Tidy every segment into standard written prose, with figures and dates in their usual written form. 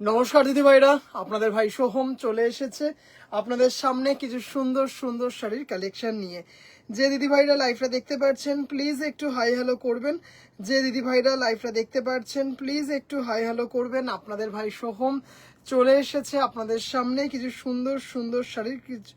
নমস্কার দিদি ভাইরা, আপনাদের ভাই সোহম চলে এসেছে আপনাদের সামনে কিছু সুন্দর সুন্দর শাড়ির কালেকশন নিয়ে। যে দিদি ভাইরা লাইভটা দেখতে পাচ্ছেন প্লিজ একটু হাই হ্যালো করবেন। যে দিদি ভাইরা লাইভটা দেখতে পাচ্ছেন প্লিজ একটু হাই হ্যালো করবেন। আপনাদের ভাই সোহম চলে এসেছে আপনাদের সামনে কিছু সুন্দর সুন্দর শাড়ির কিছু।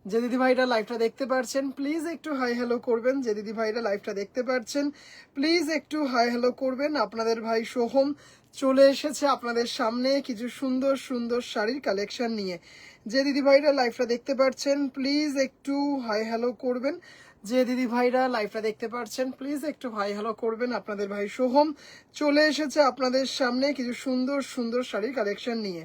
যে দিদি ভাইরা লাইভটা দেখতে পাচ্ছেন প্লিজ একটু হাই হ্যালো করবেন। যে দিদি ভাইরা লাইভটা দেখতে পাচ্ছেন প্লিজ একটু হাই হ্যালো করবেন। আপনাদের ভাই সোহম চলে এসেছে আপনাদের সামনে কিছু সুন্দর সুন্দর শাড়ির কালেকশন নিয়ে। যে দিদি ভাইরা লাইভটা দেখতে পাচ্ছেন প্লিজ একটু হাই হ্যালো করবেন। যে দিদি ভাইরা লাইভটা দেখতে পাচ্ছেন প্লিজ একটু হাই হ্যালো করবেন। আপনাদের ভাই সোহম চলে এসেছে আপনাদের সামনে কিছু সুন্দর সুন্দর শাড়ির কালেকশন নিয়ে।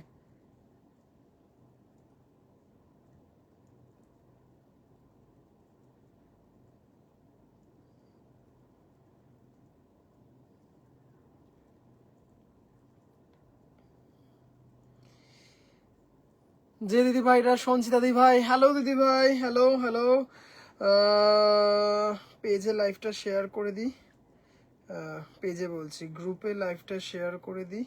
যে দিদি ভাইরা, সঞ্চিতা দিদি ভাই, হ্যালো দিদি ভাই, হ্যালো হ্যালো। পেজে লাইভটা শেয়ার করে দিই, পেজে বলছি গ্রুপে লাইভটা শেয়ার করে দিই।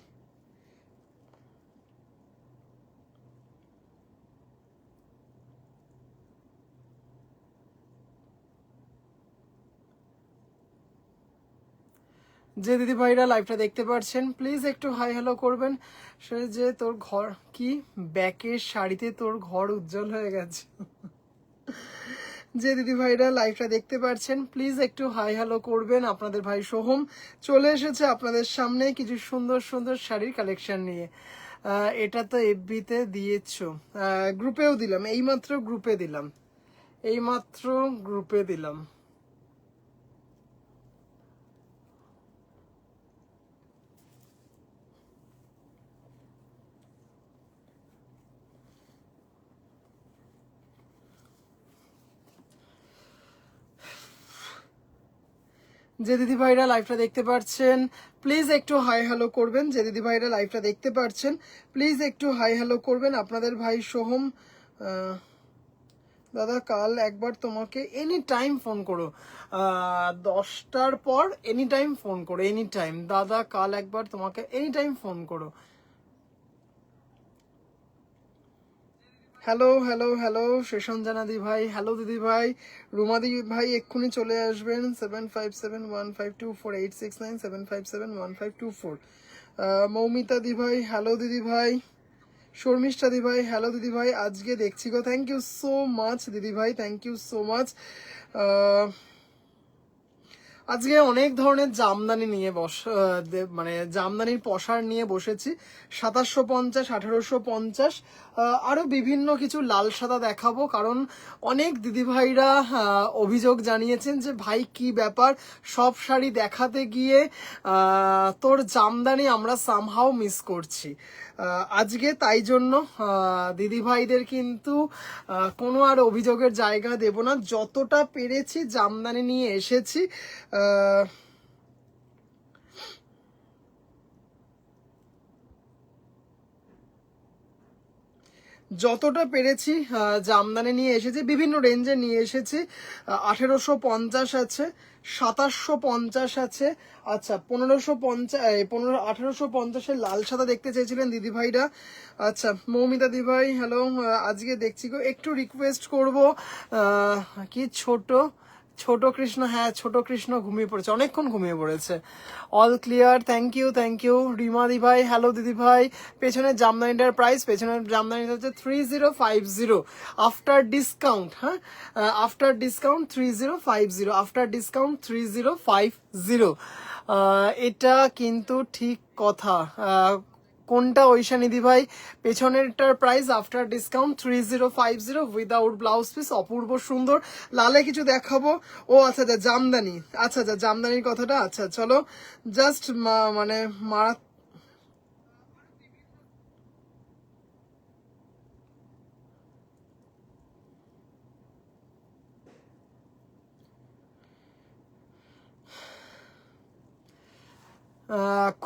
যে দিদি ভাইরা লাইভটা দেখতে পাচ্ছেন প্লিজ একটু হাই হ্যালো করবেন। সে যে তোর ঘর কি ব্যাকের শাড়িতে তোর ঘর উজ্জ্বল হয়ে গেছে। যে দিদি ভাইরা লাইভটা দেখতে পাচ্ছেন প্লিজ একটু হাই হ্যালো করবেন। আপনাদের ভাই সোহম চলে এসেছে আপনাদের সামনে কিছু সুন্দর সুন্দর শাড়ির কালেকশন নিয়ে। এটা তো এফবিতে দিয়েছো, গ্রুপেও দিলাম, এইমাত্র গ্রুপে দিলাম, এইমাত্র গ্রুপে দিলাম। যে দিদি ভাইরা লাইভটা দেখতে পাচ্ছেন প্লিজ একটু হাই হ্যালো করবেন। যে দিদি ভাইরা লাইভটা দেখতে পাচ্ছেন প্লিজ একটু হাই হ্যালো করবেন। আপনাদের ভাই সোহম, দাদা কাল একবার তোমাকে এনি টাইম ফোন করো, 10টার পর এনি টাইম ফোন করো, এনি টাইম। দাদা কাল একবার তোমাকে এনি টাইম ফোন করো। হ্যালো হ্যালো হ্যালো, সেশন জানাদি ভাই, হ্যালো দিদি ভাই। রুমাদি ভাই এক্ষুনি চলে আসবেন। 7571524869, 75715248। মৌমিতা দি ভাই, হ্যালো দিদি ভাই। শর্মিষ্ঠা দি ভাই, হ্যালো দিদি ভাই, আজকে দেখছি গো, থ্যাংক ইউ সো মাচ দিদি ভাই, থ্যাংক ইউ সো মাচ। আজকে অনেক ধরনের জামদানি নিয়ে মানে জামদানির পসার নিয়ে বসেছি। 2750, 1850, আরো বিভিন্ন কিছু লাল সাদা দেখাবো। কারণ অনেক দিদিভাইরা অভিযোগ জানিয়েছেন যে ভাই কি ব্যাপার, সব শাড়ি দেখাতে গিয়ে তোর জামদানি আমরা সামহাও মিস করছি। আজকে তাই জন্য দিদি ভাইদের কিন্তু কোনো আর অভিযোগের জায়গা দেব না। যতটা পেরেছি জামদানি নিয়ে এসেছি। যতটা পেরেছি জামদানি নিয়ে এসেছি, বিভিন্ন রেঞ্জে নিয়ে এসেছি। 1850 আছে, 2750 আছে, আচ্ছা 1550, 1850-এর লাল সাদা দেখতে চেয়েছিলেন দিদি ভাইরা। আচ্ছা মৌমিতা দি ভাই, হ্যালো। আজকে দেখছি গো, একটু রিকোয়েস্ট করব, কি ছোট ছোট কৃষ্ণ, হ্যাঁ ছোট কৃষ্ণ ঘুমিয়ে পড়েছে, অনেকক্ষণ ঘুমিয়ে পড়েছে। All clear, thank you thank you. Rima দি ভাই, হ্যালো দিদি ভাই। পেছনের জামদানিটার প্রাইস, পেছনের জামদানিটা হচ্ছে 3050 আফটার ডিসকাউন্ট। হ্যাঁ, আফটার ডিসকাউন্ট 3050, আফটার ডিসকাউন্ট 3050। এটা কিন্তু ঠিক কথা। কোনটা ঐশানী দি ভাই? পেছনেরটার price after discount 3050 without blouse piece, অপূর্ব সুন্দর। লালে কিছু দেখাবো। ও আচ্ছা আচ্ছা জামদানি, আচ্ছা আচ্ছা জামদানির কথাটা, আচ্ছা চলো জাস্ট মানে মারা।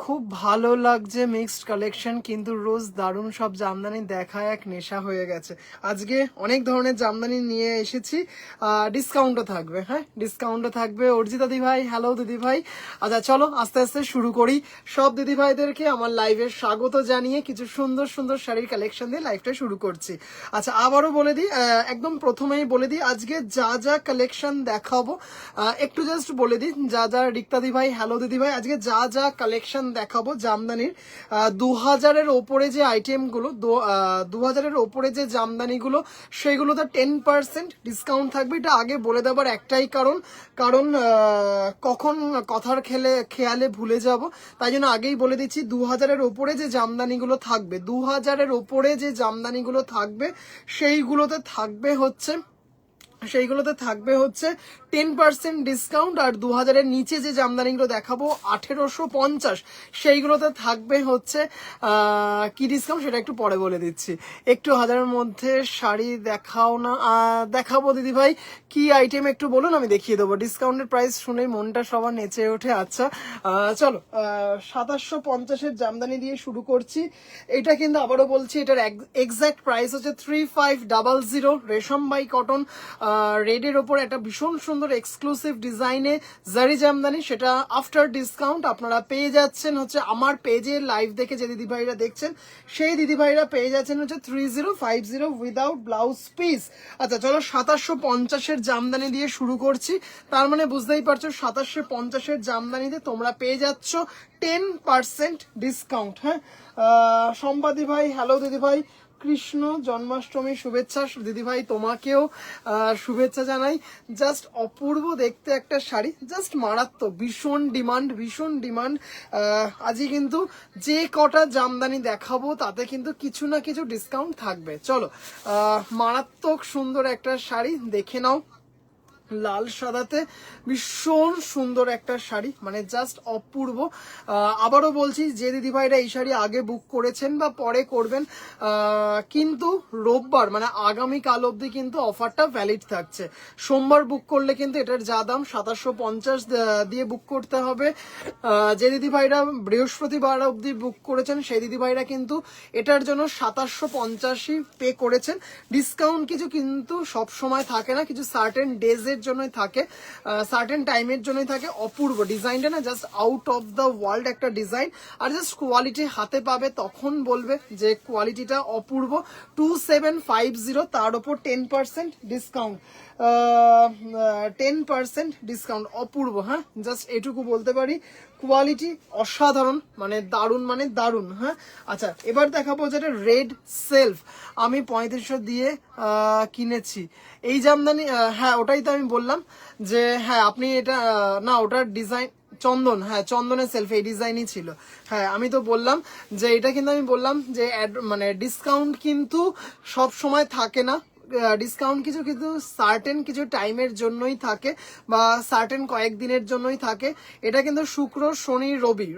খুব ভালো লাগছে মিক্সড কালেকশন, কিন্তু রোজ দারুণ সব জামদানি দেখা এক নেশা হয়ে গেছে। আজকে অনেক ধরনের জামদানি নিয়ে এসেছি, ডিসকাউন্টও থাকবে। হ্যাঁ, ডিসকাউন্টও থাকবে। অর্জিতা দিদি ভাই, হ্যালো দিদি ভাই। আচ্ছা চলো আস্তে আস্তে শুরু করি। সব দিদি ভাইদেরকে আমার লাইভে স্বাগত জানিয়ে কিছু সুন্দর সুন্দর শাড়ির কালেকশন দিয়ে লাইভটা শুরু করছি। আচ্ছা আবারও বলে দিই, একদম প্রথমেই বলে দিই আজকে যা যা কালেকশন দেখাবো, একটু জাস্ট বলে দিই যা যা। রিক্তা দি ভাই, হ্যালো দিদি ভাই। আজকে যা যা কালেকশন দেখাবো জামদানির, 2000-এর ওপরে যে আইটেমগুলো, 2000-এর ওপরে যে জামদানিগুলো, সেগুলোতে 10% ডিসকাউন্ট থাকবে। এটা আগে বলে দেওয়ার একটাই কারণ, কখন কথার খেয়ালে ভুলে যাব, তাই জন্য আগেই বলে দিচ্ছি 2000-এর ওপরে যে জামদানিগুলো থাকবে, 2000-এর ওপরে যে জামদানিগুলো থাকবে সেইগুলোতে থাকবে হচ্ছে 10% ডিসকাউন্ট। আর 2000-এর নিচে যে জামদানিগুলো দেখাবো 1850, সেইগুলোতে থাকবে হচ্ছে কি ডিসকাউন্ট সেটা একটু পরে বলে দিচ্ছি। একটু 1000-এর মধ্যে শাড়ি দেখাও না। দেখাবো দিদি ভাই, কি আইটেম একটু বলুন, আমি দেখিয়ে দেবো। ডিসকাউন্টের প্রাইস শুনেই মনটা সবার নেচে ওঠে। আচ্ছা চলো, 2750-এর জামদানি দিয়ে শুরু করছি। এটা কিন্তু আবারও বলছি, এটার এক্সাক্ট প্রাইস হচ্ছে 3500 রেশম বাই কটন রেডের ওপর একটা ভীষণ সুন্দর এক্সক্লুসিভ ডিজাইনে জারি জামদানি। সেটা আফটার ডিসকাউন্ট আপনারা পেয়ে যাচ্ছেন হচ্ছে আমার পেজে লাইভ দেখে যে দিদি ভাইরা দেখছেন, সেই দিদি ভাইরা পেয়ে যাচ্ছেন হচ্ছে 3050 উইদাউট ব্লাউজ পিস। আচ্ছা চলো 2750-এর জামদানি দিয়ে শুরু করছি। তার মানে বুঝতেই পারছো 2750-এর জামদানিতে তোমরা পেয়ে যাচ্ছ 10% ডিসকাউন্ট। হ্যাঁ, সম্পাদি ভাই, হ্যালো দিদি ভাই। কৃষ্ণ জন্মাষ্টমী শুভেচ্ছা দিদি ভাই, তোমাকেও শুভেচ্ছা জানাই। জাস্ট অপূর্ব দেখতে একটা শাড়ি, জাস্ট মারাত্মক, ভীষণ ডিমান্ড। আজই কিন্তু যে কটা জামদানি দেখাবো তাতে কিন্তু কিছু না কিছু ডিসকাউন্ট থাকবে। চলো, মারাত্মক সুন্দর একটা শাড়ি দেখে নাও, লাল সাদাতে ভীষণ সুন্দর একটা শাড়ি, মানে জাস্ট অপূর্ব। আবারও বলছি, যে দিদি ভাইরা এই শাড়ি আগে বুক করেছেন বা পরে করবেন, কিন্তু রোববার মানে আগামীকাল অবধি কিন্তু অফারটা ভ্যালিড থাকছে। সোমবার বুক করলে কিন্তু এটার যা দাম 2750 দিয়ে বুক করতে হবে। যে দিদি ভাইরা বৃহস্পতিবার অবধি বুক করেছেন সেই দিদি ভাইরা কিন্তু এটার জন্য 2750 পে করেছেন। ডিসকাউন্ট কিছু কিন্তু সব সময় থাকে না, কিছু সার্টেন ডেজের জন্যই থাকে, সার্টেন টাইমের জন্যই থাকে। অপূর্ব ডিজাইনটা না, just out of the world একটা ডিজাইন। আর জাস্ট কোয়ালিটি হাতে পাবে তখন বলবে যে কোয়ালিটিটা অপূর্ব। 2750, তার উপর 10% ডিসকাউন্ট, 10% ডিসকাউন্ট, অপূর্ব। হ্যাঁ, জাস্ট এটুকু বলতে পারি, কোয়ালিটি অসাধারণ, মানে দারুণ। হ্যাঁ, আচ্ছা এবার দেখাবো যেটা রেড সেলফ, আমি 3500 দিয়ে কিনেছি এই জামদানি। হ্যাঁ ওটাই তো আমি বললাম যে হ্যাঁ আপনি এটা, না ওটার ডিজাইন চন্দন, হ্যাঁ চন্দনের সেলফ এই ডিজাইনই ছিল। হ্যাঁ আমি তো বললাম যে এটা কিন্তু আমি বললাম যে মানে ডিসকাউন্ট কিন্তু সব সময় থাকে না, ডিসকাউন্ট কিছু কিন্তু সার্টেন কিছু টাইমের জন্যই থাকে বা সার্টেন কয়েকদিনের জন্যই থাকে। এটা কিন্তু শুক্র শনি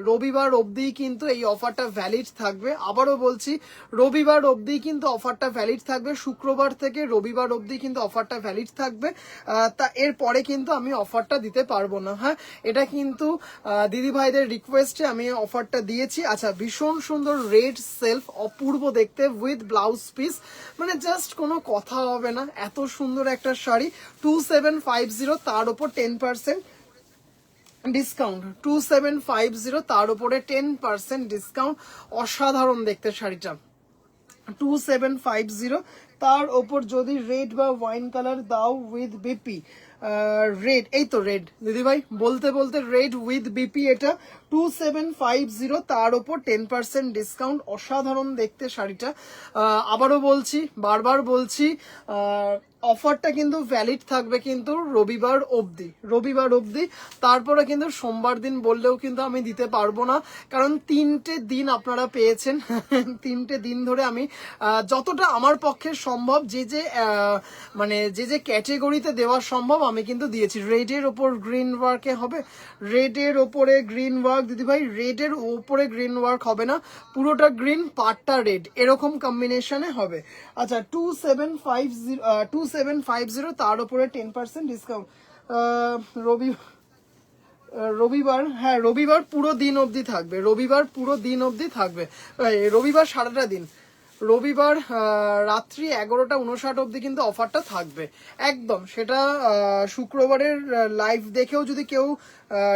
রবিবার অবধি কিন্তু এই অফারটা ভ্যালিড থাকবে। আবারও বলছি, রবিবার অবধি কিন্তু অফারটা ভ্যালিড থাকবে, শুক্রবার থেকে রবিবার অবধি কিন্তু অফারটা ভ্যালিড থাকবে। তা এরপরে কিন্তু আমি অফারটা দিতে পারবো না। হ্যাঁ, এটা কিন্তু দিদি ভাইদের রিকোয়েস্টে আমি অফারটা দিয়েছি। আচ্ছা, ভীষণ সুন্দর রেড সেলফ, অপূর্ব দেখতে উইথ ব্লাউজ পিস, মানে জাস্ট কোনো কথা হবে না, এত সুন্দর একটা শাড়ি। 2750, তার উপর 10% ডিসকাউন্ট। 2750, তার উপরে 10% ডিসকাউন্ট। অসাধারণ দেখতে শাড়িটা। 2750, তার ওপর যদি রেড বা ওয়াইন কালার দাও উইথ বিপি, রেড, এই তো রেড দিদি ভাই বলতে রেড উইথ বিপি, এটা 2750, তার ওপর 10% ডিসকাউন্ট। অসাধারণ দেখতে শাড়িটা। আবারও বলছি, বারবার বলছি, অফারটা কিন্তু ভ্যালিড থাকবে কিন্তু রবিবার অবধি। তারপরে কিন্তু সোমবার দিন বললেও কিন্তু আমি দিতে পারবো না, কারণ 3টে দিন আপনারা পেয়েছেন। 3টে দিন ধরে আমি যতটা আমার পক্ষে সম্ভব, মানে যে ক্যাটেগরিতে দেওয়া সম্ভব আমি কিন্তু দিয়েছি। রেডের ওপর গ্রিন ওয়ার্কে হবে, রেডের ওপরে গ্রিন ওয়ার্ক দিদি ভাই, রেডের ওপরে গ্রিন ওয়ার্ক হবে না, পুরোটা গ্রিন পার্টটা রেড, এরকম কম্বিনেশনে হবে। আচ্ছা 2750, তার উপরে 10% ডিসকাউন্ট। রবি রবিবার, হ্যাঁ রবিবার পুরো দিন অবধি থাকবে, রবিবার পুরো দিন অবধি থাকবে, রবিবার সারাটা দিন, রবিবার রাত্রি 11:59 অবধি কিন্তু অফারটা থাকবে একদম। সেটা শুক্রবারের লাইভ দেখেও যদি কেউ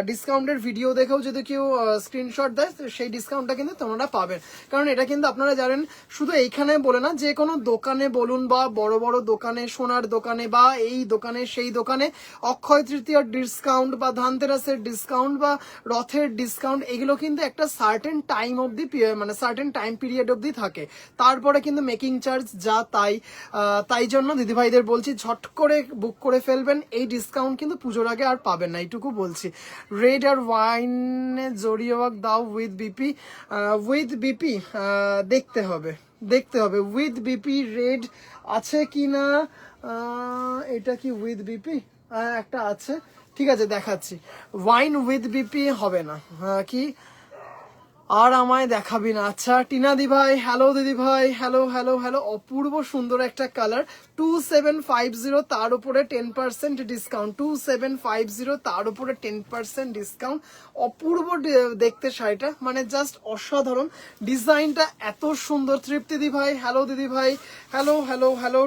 ডিসকাউন্টের ভিডিও দেখেও যদি কেউ স্ক্রিনশট দেয় সেই ডিসকাউন্টটা কিন্তু তোমরা পাবেন। কারণ এটা কিন্তু আপনারা জানেন শুধু এইখানে বলে না, যে কোনো দোকানে বলুন বা বড় বড় দোকানে, সোনার দোকানে বা এই দোকানে সেই দোকানে অক্ষয় তৃতীয়ার ডিসকাউন্ট বা ধানতেরাসের ডিসকাউন্ট বা রথের ডিসকাউন্ট এগুলো কিন্তু একটা সার্টেন টাইম অবধি, মানে সার্টেন টাইম পিরিয়ড অবধি থাকে, তারপরে কিন্তু মেকিং চার্জ যা তাই। তাই জন্য দিদিভাইদের বলছি ঝট করে বুক করে ফেলবেন, এই ডিসকাউন্ট কিন্তু পুজোর আগে আর পাবেন না, এইটুকু বলছি। রেড আর ওয়াইনে জড়িয়ে দাও উইথ বিপি, উইথ বিপি দেখতে হবে, দেখতে হবে উইথ বিপি রেড আছে কি না। এটা কি উইথ বিপি? একটা আছে, ঠিক আছে দেখাচ্ছি। ওয়াইন উইথ বিপি হবে না, কি আর আমায় দেখাবি না। আচ্ছা টিনা দি ভাই, হ্যালো দিদি ভাই, হ্যালো হ্যালো হ্যালো। অপূর্ব সুন্দর একটা কালার, 2750, তার উপরে 10% ডিসকাউন্ট, 2750 তার উপরে 10% ডিসকাউন্ট। অপূর্ব দেখতে শাড়িটা, মানে জাস্ট অসাধারণ, ডিজাইনটা এত সুন্দর। তৃপ্তি দি ভাই, হ্যালো দিদি ভাই, হ্যালো হ্যালো হ্যালো।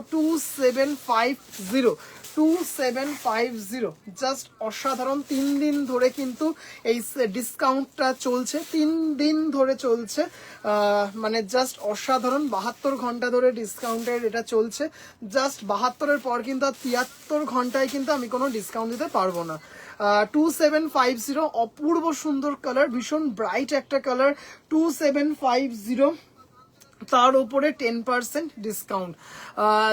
2750, জাস্ট অসাধারণ। 3 দিন ধরে কিন্তু এই ডিসকাউন্টটা চলছে, 3 দিন ধরে চলছে, মানে জাস্ট অসাধারণ। 72 ঘন্টা ধরে ডিসকাউন্টের এটা চলছে, জাস্ট 72-এর পর কিন্তু আর 73 ঘন্টায় কিন্তু আমি কোনো ডিসকাউন্ট দিতে পারবো না। 2750, অপূর্ব সুন্দর কালার, ভীষণ ব্রাইট একটা কালার, 2750, তার উপরে 10% ডিসকাউন্ট।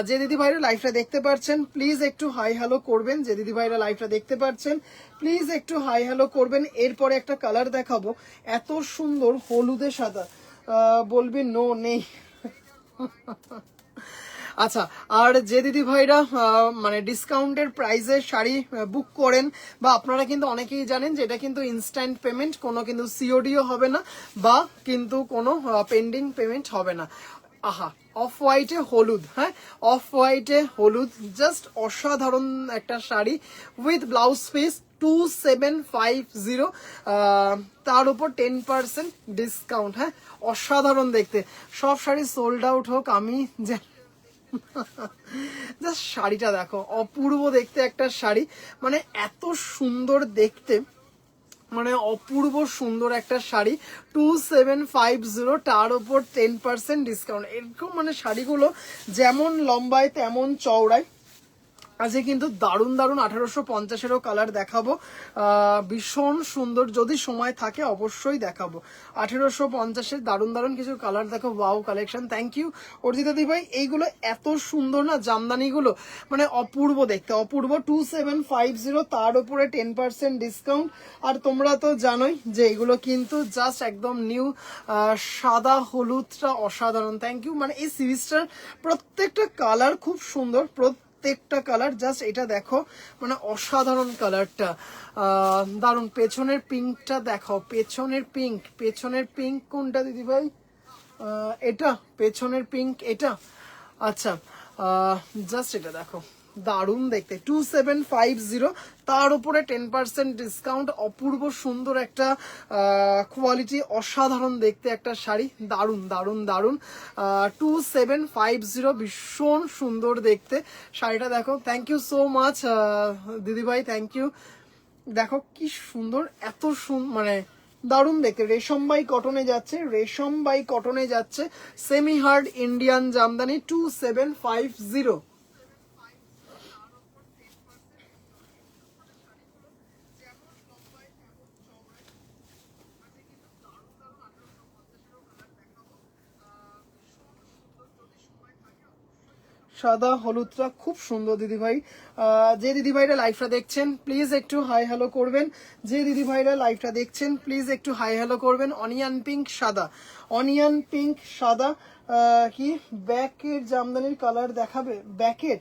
যে দিদি ভাইরা লাইভটা দেখতে পাচ্ছেন প্লিজ একটু হাই হ্যালো করবেন, যে দিদি ভাইরা লাইভটা দেখতে পাচ্ছেন প্লিজ একটু হাই হ্যালো করবেন। এরপরে একটা কালার দেখাবো, এত সুন্দর হলুদে সাদা, বলবি নো নেই। আচ্ছা, আর যে দিদি ভাইরা মানে ডিসকাউন্টের প্রাইসে শাড়ি বুক করেন, বা আপনারা কিন্তু অনেকেই জানেন যে এটা কিন্তু ইনস্ট্যান্ট পেমেন্ট, কোনো কিন্তু সিওডিও হবে না বা কিন্তু কোনো পেন্ডিং পেমেন্ট হবে না। আহা, অফ হোয়াইটে হলুদ, হ্যাঁ অফ হোয়াইটে হলুদ, জাস্ট অসাধারণ একটা শাড়ি উইথ ব্লাউজ পিস, 2750, তার উপর 10% ডিসকাউন্ট। হ্যাঁ অসাধারণ দেখতে, সব শাড়ি সোল্ড আউট হোক, আমি জাস্ট শাড়িটা দেখো, অপূর্ব দেখতে একটা শাড়ি, মানে এত সুন্দর দেখতে, মানে অপূর্ব সুন্দর একটা শাড়ি, 2750, তার উপর 10% ডিসকাউন্ট। এরকম মানে শাড়িগুলো যেমন লম্বায় তেমন চওড়ায় আজকে কিন্তু দারুণ দারুণ 1850-এরও কালার দেখাবো, ভীষণ সুন্দর, যদি সময় থাকে অবশ্যই দেখাবো। 1850-এর দারুণ দারুণ কিছু কালার দেখো, wow collection, thank you Arjita দি ভাই। এইগুলো এত সুন্দর না জামদানিগুলো, মানে অপূর্ব দেখতে, অপূর্ব। 2750, তার উপরে 10% ডিসকাউন্ট। আর তোমরা তো জানোই যে এগুলো কিন্তু জাস্ট একদম নিউ, সাদা হলুদটা অসাধারণ, থ্যাংক ইউ। মানে এই সিরিজটার প্রত্যেকটা কালার খুব সুন্দর, প্রত্যেকটা কালার, জাস্ট এটা দেখো, মানে অসাধারণ কালারটা, দারুণ। পেছনের পিঙ্কটা দেখো, পেছনের পিঙ্ক, পেছনের পিঙ্ক কোনটা দিদি ভাই? এটা পেছনের পিঙ্ক, এটা আচ্ছা, জাস্ট এটা দেখো, দারুণ দেখতে, 2750, তার উপরে 10% ডিসকাউন্ট। অপূর্ব সুন্দর একটা কোয়ালিটি, অসাধারণ দেখতে একটা শাড়ি, দারুণ দারুণ দারুণ। 2750, ভীষণ সুন্দর দেখতে শাড়িটা দেখো, থ্যাংক ইউ সো মাচ দিদিভাই, থ্যাংক ইউ। দেখো কি সুন্দর, এত মানে দারুণ দেখতে, রেশম বাই কটনে যাচ্ছে, রেশম বাই কটনে যাচ্ছে, সেমি হার্ড ইন্ডিয়ান জামদানি, 2750। সাদা হলুদটা খুব সুন্দর দিদি ভাই। যে দিদি ভাইরা লাইভটা দেখছেন প্লিজ একটু হাই হ্যালো করবেন, যে দিদি ভাইরা লাইভটা দেখছেন প্লিজ একটু হাই হ্যালো করবেন। অনিয়ন পিঙ্ক সাদা, অনিয়ন পিঙ্ক সাদা, কি ব্যাকের জামদানির কালার দেখাবে? ব্যাকের,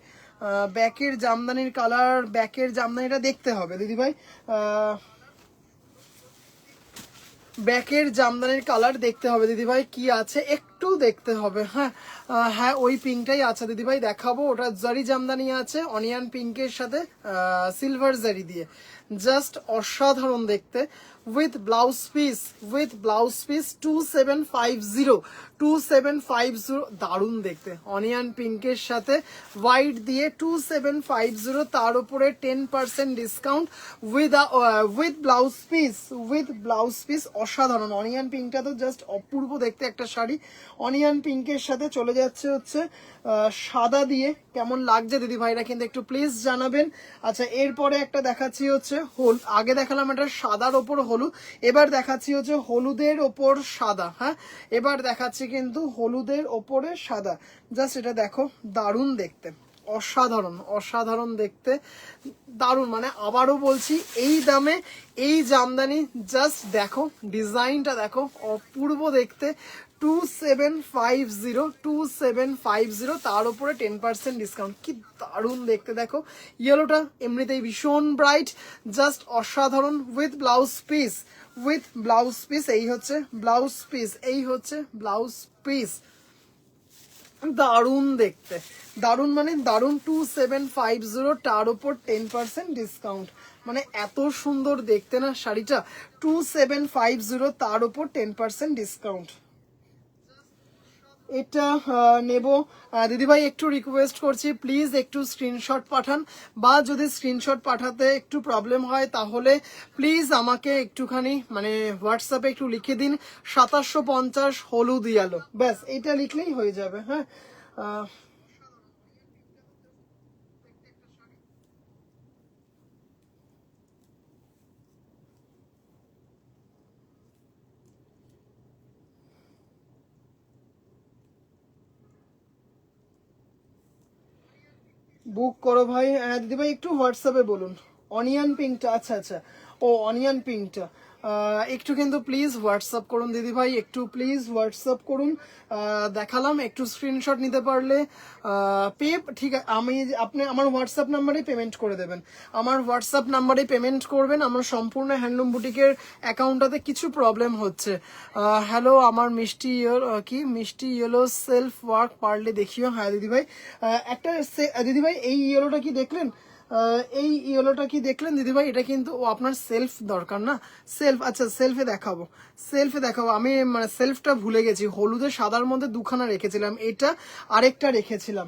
ব্যাকের জামদানির কালার, ব্যাকের জামদানিটা দেখতে হবে দিদি ভাই। ব্যাকের জামদানির কালার দেখতে হবে দিদিভাই কি আছে, একটু দেখতে হবে। হ্যাঁ হ্যাঁ ওই পিঙ্কটাই আছে দিদিভাই, দেখাবো। ওটা জারি জামদানি আছে অনিয়ন পিঙ্কের সাথে সিলভার জারি দিয়ে, জাস্ট অসাধারণ দেখতে। With blouse piece, with blouse piece 2750, 2750, দারুণ দেখতে। অনিয়ন পিঙ্কের সাথে হোয়াইট দিয়ে 2750, তার উপরে 10% discount with blouse piece, with blouse piece. অসাধারণ, অনিয়ন পিঙ্কটা তো জাস্ট অপূর্ব দেখতে একটা শাড়ি। অনিয়ন পিঙ্কের সাথে চলে যাচ্ছে হচ্ছে সাদা দিয়ে, কেমন লাগছে দিদি ভাইরা কিন্তু একটু প্লিজ জানাবেন। আচ্ছা এরপরে একটা দেখাচ্ছি হচ্ছে আগে দেখালাম এটা সাদার ওপর হলুদ, এবার দেখাচ্ছি হচ্ছে হলুদের ওপর সাদা। হ্যাঁ এবার দেখাচ্ছি কিন্তু হলুদের ওপরে সাদা, জাস্ট এটা দেখো, দারুণ দেখতে, অসাধারণ, অসাধারণ দেখতে, দারুণ। মানে আবারও বলছি এই দামে এই জামদানি, জাস্ট দেখো ডিজাইনটা দেখো, অপূর্ব দেখতে। 2750, 2750, তার উপরে 10% ডিসকাউন্ট, কি দারুণ দেখতে দেখো। ইয়েলোটা এমনিতেই ভীষণ ব্রাইট, জাস্ট অসাধারণ। With blouse piece, with blouse piece, এই হচ্ছে ব্লাউজ পিস, এই হচ্ছে ব্লাউজ পিস, দারুণ দেখতে, দারুণ মানে দারুণ। 2750, তার উপর 10% ডিসকাউন্ট, মানে এত সুন্দর দেখতে না শাড়িটা। 2750, তার উপর 10% ডিসকাউন্ট। এটা নেব দিদিভাই, একটু রিকোয়েস্ট করছি প্লিজ একটু স্ক্রিনশট পাঠান, বা যদি স্ক্রিনশট পাঠাতে একটু প্রবলেম হয় তাহলে প্লিজ আমাকে একটুখানি মানে হোয়াটসঅ্যাপে একটু লিখে দিন 2750 হলুদ ইয়ালো, ব্যাস এটা লিখলেই হয়ে যাবে। হ্যাঁ বুক করো ভাই। দিদিভাই একটু হোয়াটসঅ্যাপে বলুন অনিয়ন পিঙ্কটা। আচ্ছা আচ্ছা, ও অনিয়ন পিঙ্কটা একটু কিন্তু প্লিজ হোয়াটসঅ্যাপ করুন দিদিভাই, একটু প্লিজ হোয়াটসঅ্যাপ করুন। দেখালাম একটু স্ক্রিনশট নিতে পারলে পে, ঠিক আছে আমি, আপনি আমার হোয়াটসঅ্যাপ নাম্বারেই পেমেন্ট করে দেবেন, আমার হোয়াটসঅ্যাপ নাম্বারেই পেমেন্ট করবেন। আমার সম্পূর্ণ হ্যান্ডলুম বুটিকের অ্যাকাউন্টটাতে কিছু প্রবলেম হচ্ছে। হ্যালো আমার মিষ্টি কি মিষ্টি ইয়েলো সেলফ ওয়ার্ক পারলে দেখিও। হ্যাঁ দিদিভাই একটা দিদিভাই এই ইয়েলোটা কি দেখলেন, এই ইয়েলোটা কি দেখলেন দিদিভাই, এটা কিন্তু ও আপনার সেলফ দরকার না, সেলফ। আচ্ছা সেলফে দেখাবো, সেলফে দেখাবো। আমি মানে সেলফটা ভুলে গেছি, হলুদের সাদার মধ্যে দুখানা রেখেছিলাম, এটা আরেকটা রেখেছিলাম।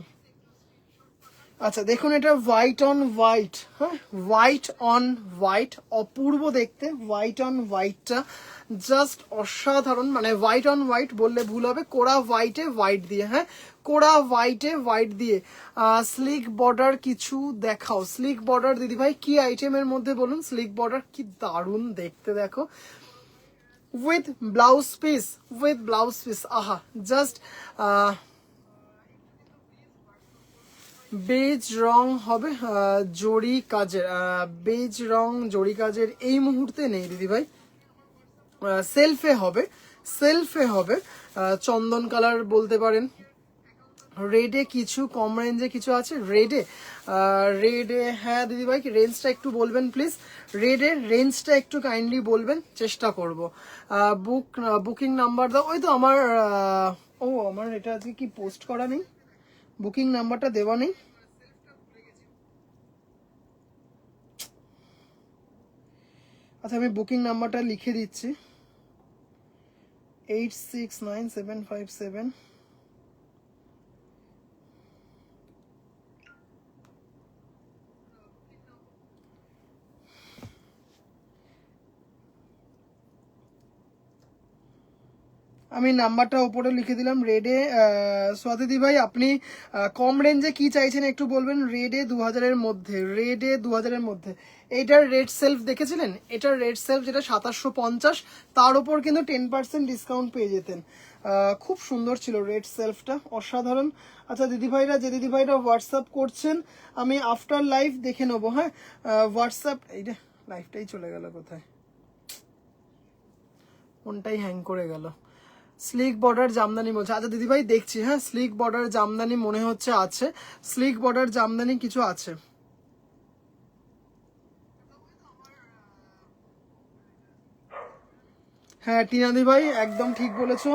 আচ্ছা দেখুন এটা হোয়াইট অন হোয়াইট, হ্যাঁ হোয়াইট অন হোয়াইট, অপূর্ব দেখতে। হোয়াইট অন হোয়াইটটা জাস্ট অসাধারণ, মানে হোয়াইট অন হোয়াইট বললে ভুল হবে, কোরা হোয়াইটে হোয়াইট দিয়ে। হ্যাঁ কোরা হোয়াইটে হোয়াইট দিয়ে, স্লিক বর্ডার কিছু দেখাও। স্লিক বর্ডার দিদিভাই কি আইটেমের মধ্যে বলুন, স্লিক বর্ডার কি দারুণ দেখতে দেখো, with blouse piece, with blouse piece, আহা জাস্ট বেজ রং হবে জরি কাজের, বেজ রং জরি কাজের এই মুহূর্তে নেই দিদিভাই, সেলফে হবে, সেলফে হবে। চন্দন কালার বলতে পারেন, রেডে কিছু কম রেঞ্জে কিছু আছে, রেডে রেডে হ্যাঁ দিদিভাই রেঞ্জটা একটু বলবেন প্লিজ, রেডের রেঞ্জটা একটু কাইন্ডলি বলবেন, চেষ্টা করব। বুকিং নাম্বার দাও, ওই তো আমার ও আমার এটা আজকে কি পোস্ট করা নেই, বুকিং নাম্বারটা দেওয়া নেই। আচ্ছা আমি বুকিং নাম্বারটা লিখে দিচ্ছি, 869757। আমি নাম্বারটা উপরে লিখে দিলাম রেডে। স্বাতিদি ভাই আপনি কম রেঞ্জে কি চাইছেন একটু বলবেন, রেডে 2000-এর মধ্যে, রেডে 2000-এর মধ্যে। এইটার রেড সেলফ দেখেছিলেন, এটার রেড সেলফ যেটা 2750, তার উপর কিন্তু 10% ডিসকাউন্ট পেয়ে যেতেন। খুব সুন্দর ছিল রেড সেলফটা, অসাধারণ। আচ্ছা দিদিভাইরা, যে দিদিভাইরা হোয়াটসঅ্যাপ করছেন আমি আফটার লাইভ দেখে নেবো। হ্যাঁ হোয়াটসঅ্যাপ, এইটা লাইভটাই চলে গেল কোথায়, কোনটাই হ্যাং করে গেল। স্লিক বর্ডার জামদানি বলছে, আচ্ছা দিদিভাই দেখছি। হ্যাঁ স্লিক বর্ডার জামদানি মনে হচ্ছে আছে, স্লিক বর্ডার জামদানি কিছু আছে। হ্যাঁ টিনাদি ভাই একদম ঠিক বলেছো,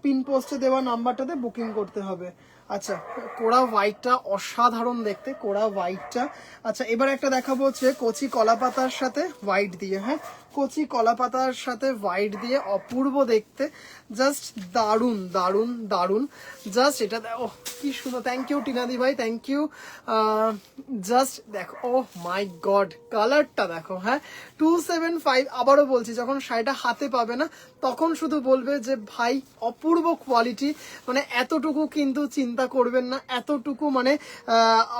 পিন পোস্টে দেওয়া নাম্বারটাতে বুকিং করতে হবে। আচ্ছা, কোরা হোয়াইটটা অসাধারণ দেখতে, কোরা হোয়াইটটা। আচ্ছা, এবার একটা দেখাবো হচ্ছে কচি কলা পাতার সাথে হোয়াইট দিয়ে। হ্যাঁ, কচি কলা পাতার সাথে হোয়াইট দিয়ে অপূর্ব দেখতে, জাস্ট দারুণ দারুণ দারুণ। জাস্ট এটা ও কি সুন্দর, থ্যাংক ইউ টিনাদি ভাই, থ্যাংক ইউ। জাস্ট দেখো, ও মাই গড, কালারটা দেখো। হ্যাঁ, 275। আবারও বলছি, যখন শাড়িটা হাতে পাবে না তখন শুধু বলবে যে ভাই অপূর্ব কোয়ালিটি, মানে এতটুকু কিন্তু চিন্তা করবেন না, এতটুকু মানে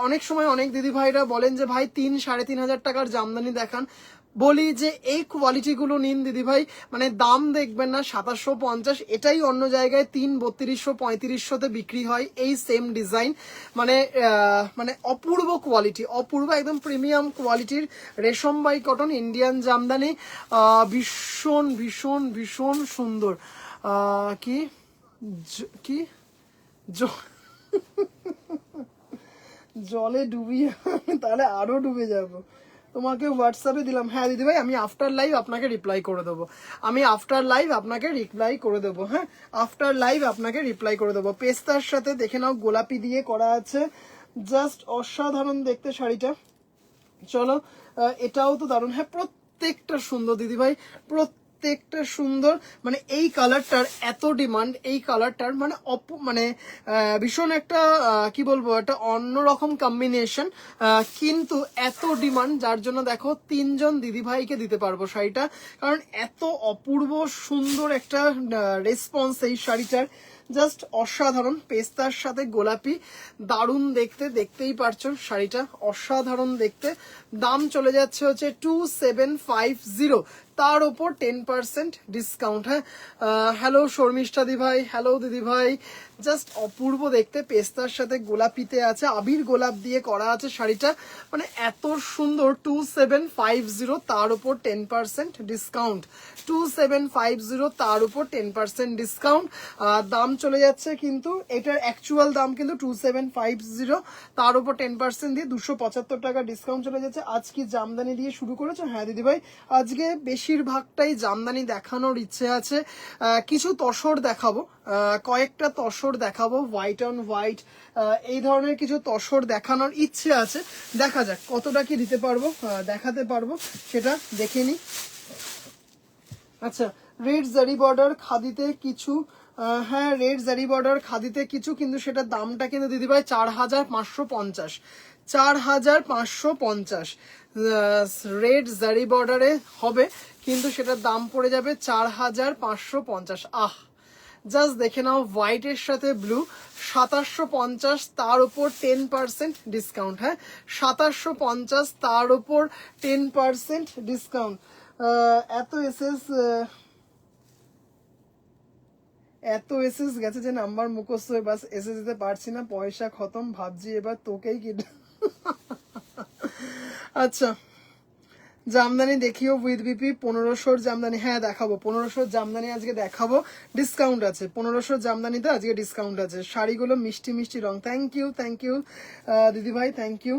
অনেক সময় অনেক দিদি ভাইরা বলেন যে ভাই 3-3.5 হাজার টাকার জামদানি দেখান, বলি যে এই কোয়ালিটিগুলো নিন দিদি ভাই, মানে দাম দেখবেন না 2750, এটাই অন্য জায়গায় 3200-3500তে বিক্রি হয় এই সেম ডিজাইন। মানে মানে অপূর্ব কোয়ালিটি, অপূর্ব একদম প্রিমিয়াম কোয়ালিটির রেশম বাই কটন ইন্ডিয়ান জামদানি, ভীষণ ভীষণ ভীষণ সুন্দর। কি কি জলে ডুবিয়ে তাহলে আরো ডুবে যাব। তোমাকে হোয়াটসঅ্যাপে দিলাম। হ্যাঁ দিদিভাই, আমি আফটার লাইভ আপনাকে রিপ্লাই করে দেবো, আমি আফটার লাইভ আপনাকে রিপ্লাই করে দেবো। হ্যাঁ, আফটার লাইভ আপনাকে রিপ্লাই করে দেবো। পেস্তার সাথে দেখে নাও গোলাপি দিয়ে করা আছে, জাস্ট অসাধারণ দেখতে শাড়িটা। চলো, এটাও তো দারুণ। হ্যাঁ, প্রত্যেকটা সুন্দর দিদিভাই, প্রত্যেকটা সুন্দর। মানে এই কালারটার এত ডিমান্ড, এই কালারটার মানে মানে ভীষণ একটা কি বলবো, একটা অন্যরকম কম্বিনেশন, কিন্তু এত ডিমান্ড, যার জন্য দেখো 3জন দিদিভাইকে দিতে পারবো শাড়িটা, কারণ এত অপূর্ব সুন্দর একটা রেসপন্স এই শাড়িটার, জাস্ট অসাধারণ। পেস্তার সাথে গোলাপি, দারুণ দেখতে, দেখতেই পারছো শাড়িটা অসাধারণ দেখতে। দাম চলে যাচ্ছে হচ্ছে 2750, তার ওপর 10% ডিসকাউন্ট। হ্যাঁ, হ্যালো শর্মিষ্ঠা দি ভাই, হ্যালো দিদি ভাই, জাস্ট অপূর্ব দেখতে। পেস্তার সাথে গোলাপিতে আছে, আবির গোলাপ দিয়ে করা আছে শাড়িটা, মানে এত সুন্দর। 2750, তার উপর 10% ডিসকাউন্ট। 2750, তার উপর 10% ডিসকাউন্ট। দাম চলে যাচ্ছে কিন্তু, এটার অ্যাকচুয়াল দাম কিন্তু 2750, তার উপর 10% দিয়ে 275 টাকা ডিসকাউন্ট চলে যাচ্ছে। আজ কি জামদানি দিয়ে শুরু করেছো? হ্যাঁ দিদি ভাই, আজকে বেশিরভাগটাই জামদানি দেখানোর ইচ্ছে আছে। কিছু তসর দেখাবো, কয়েকটা তসর দেখাবো, হোয়াইট অন হোয়াইট, এই ধরনের কিছু তসর দেখানোর ইচ্ছে আছে। দেখা যাক কতটা কি দিতে পারবো, দেখাতে পারবো, সেটা দেখে নিই। আচ্ছা, রেড জারি বর্ডার খাদিতে কিছু, হ্যাঁ রেড জারি বর্ডার খাদিতে কিছু, কিন্তু সেটার দামটা কিন্তু দিদিভাই 4550, 4550 রেড জারি বর্ডারে হবে, কিন্তু সেটার দাম পড়ে যাবে 4550। জাস্ট দেখে নাও, হোয়াইটের সাথে ব্লু, 2750, তার উপর 10% ডিসকাউন্ট। হ্যাঁ, 2750, তার উপর 10% ডিসকাউন্ট। এত এসএস, এত এসএস গেছে যে নাম্বার মুখস্থ হয়ে বাস এসে যেতে পারছি না, পয়সা খতম, ভাবছি এবার তোকেই কিনে। আচ্ছা, জামদানি দেখিও উইথ বিপি 1500 জামদানি। হ্যাঁ দেখাবো, 1500 জামদানি আজকে দেখাবো, ডিসকাউন্ট আছে 1500 জামদানিতে, আজকে ডিসকাউন্ট আছে। শাড়িগুলো মিষ্টি মিষ্টি রং। থ্যাংক ইউ, থ্যাংক ইউ দিদি ভাই, থ্যাংক ইউ।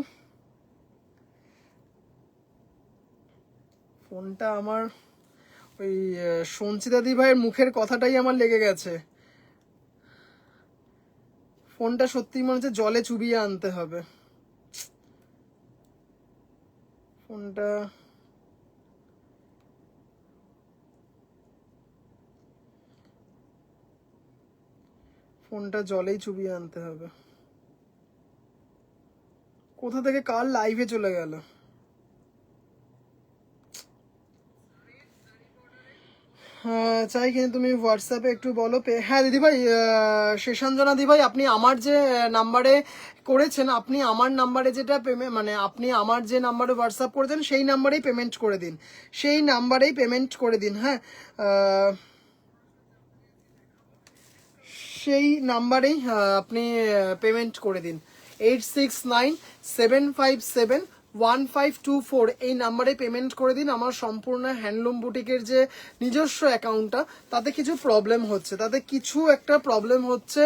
ফোনটা আমার ওই সঞ্চিতা দি ভাইয়ের মুখের কথাটাই আমার লেগে গেছে। ফোনটা সত্যি মনে হচ্ছে জলে চুবিয়ে আনতে হবে ফোনটা। ফোনটা জলেই চুবিয়ে আনতে হবে। কোথা থেকে কাল লাইভে চলে গেল। হ্যাঁ চাই, কিন্তু তুমি হোয়াটসঅ্যাপে একটু বলো। হ্যাঁ দিদিভাই, শেষাঞ্জনা দিভাই, আপনি আমার যে নাম্বারে করেছেন, আপনি আমার নাম্বারে যেটা পেমেন্ট, মানে আপনি আমার যে নাম্বারে হোয়াটসঅ্যাপ করেছেন সেই নাম্বারেই পেমেন্ট করে দিন, সেই নাম্বারেই পেমেন্ট করে দিন। হ্যাঁ, সেই নাম্বারেই আপনি পেমেন্ট করে দিন। 869757 1524 এই নাম্বারে পেমেন্ট করে দিন। আমার সম্পূর্ণ হ্যান্ডলুম বুটিকের যে নিজস্ব অ্যাকাউন্টটা, তাতে কিছু প্রবলেম হচ্ছে, তাতে কিছু একটা প্রবলেম হচ্ছে।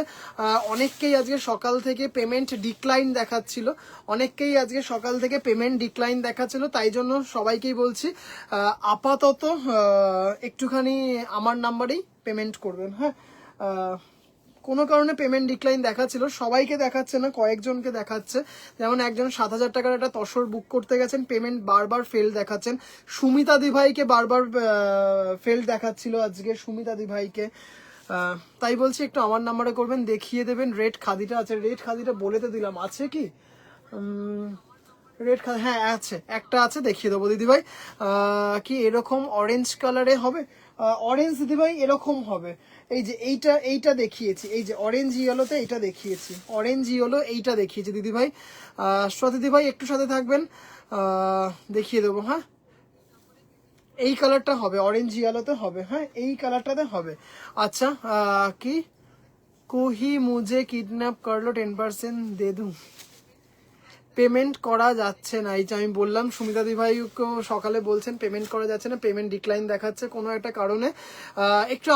অনেককেই আজকে সকাল থেকে পেমেন্ট ডিক্লাইন দেখাচ্ছিল, অনেককেই আজকে সকাল থেকে পেমেন্ট ডিক্লাইন দেখাচ্ছিল। তাই জন্য সবাইকেই বলছি আপাতত একটুখানি আমার নাম্বারেই পেমেন্ট করবেন। হ্যাঁ, কোনো কারণে পেমেন্ট ডিক্লাইন দেখাচ্ছিল, সবাইকে দেখাচ্ছে না, কয়েকজনকে দেখাচ্ছে। যেমন একজন 7,000 টাকার একটা তসর বুক করতে গেছেন, পেমেন্ট বারবার ফেল দেখাচ্ছেন। সুমিতা দিভাইকে বারবার ফেল দেখাচ্ছিল আজকে, সুমিতা দিভাইকে। তাই বলছি একটু আমার নাম্বারে করবেন, দেখিয়ে দেবেন। রেড খাদিটা আছে, রেড খাদিটা বলে তো দিলাম, আছে কি রেড খাদি? হ্যাঁ আছে, একটা আছে, দেখিয়ে দেবো দিদিভাই। কি এরকম অরেঞ্জ কালারে হবে? অরেঞ্জ দিদিভাই এরকম হবে। এই যে এইটা দেখিয়েছি, এই যে অরেঞ্জ ইয়েলোতে এইটা দেখিয়েছি, অরেঞ্জ ইয়েলো এইটা দেখিয়েছি দিদিভাই। দিদিভাই একটু সাথে থাকবেন, দেখিয়ে দেবো। হ্যাঁ, এই কালারটা হবে, অরেঞ্জ ইয়েলোতে হবে। হ্যাঁ, এই কালারটাতে হবে। আচ্ছা, কি কোহি মুঝে কিডন্যাপ করলো 10% দে দু, পেমেন্ট করা যাচ্ছে না। এই যে আমি বললাম, সুমিতা দিভাইকেও সকালে বলছেন পেমেন্ট করা যাচ্ছে না, পেমেন্ট ডিক্লাইন দেখাচ্ছে কোনো একটা কারণে। একটু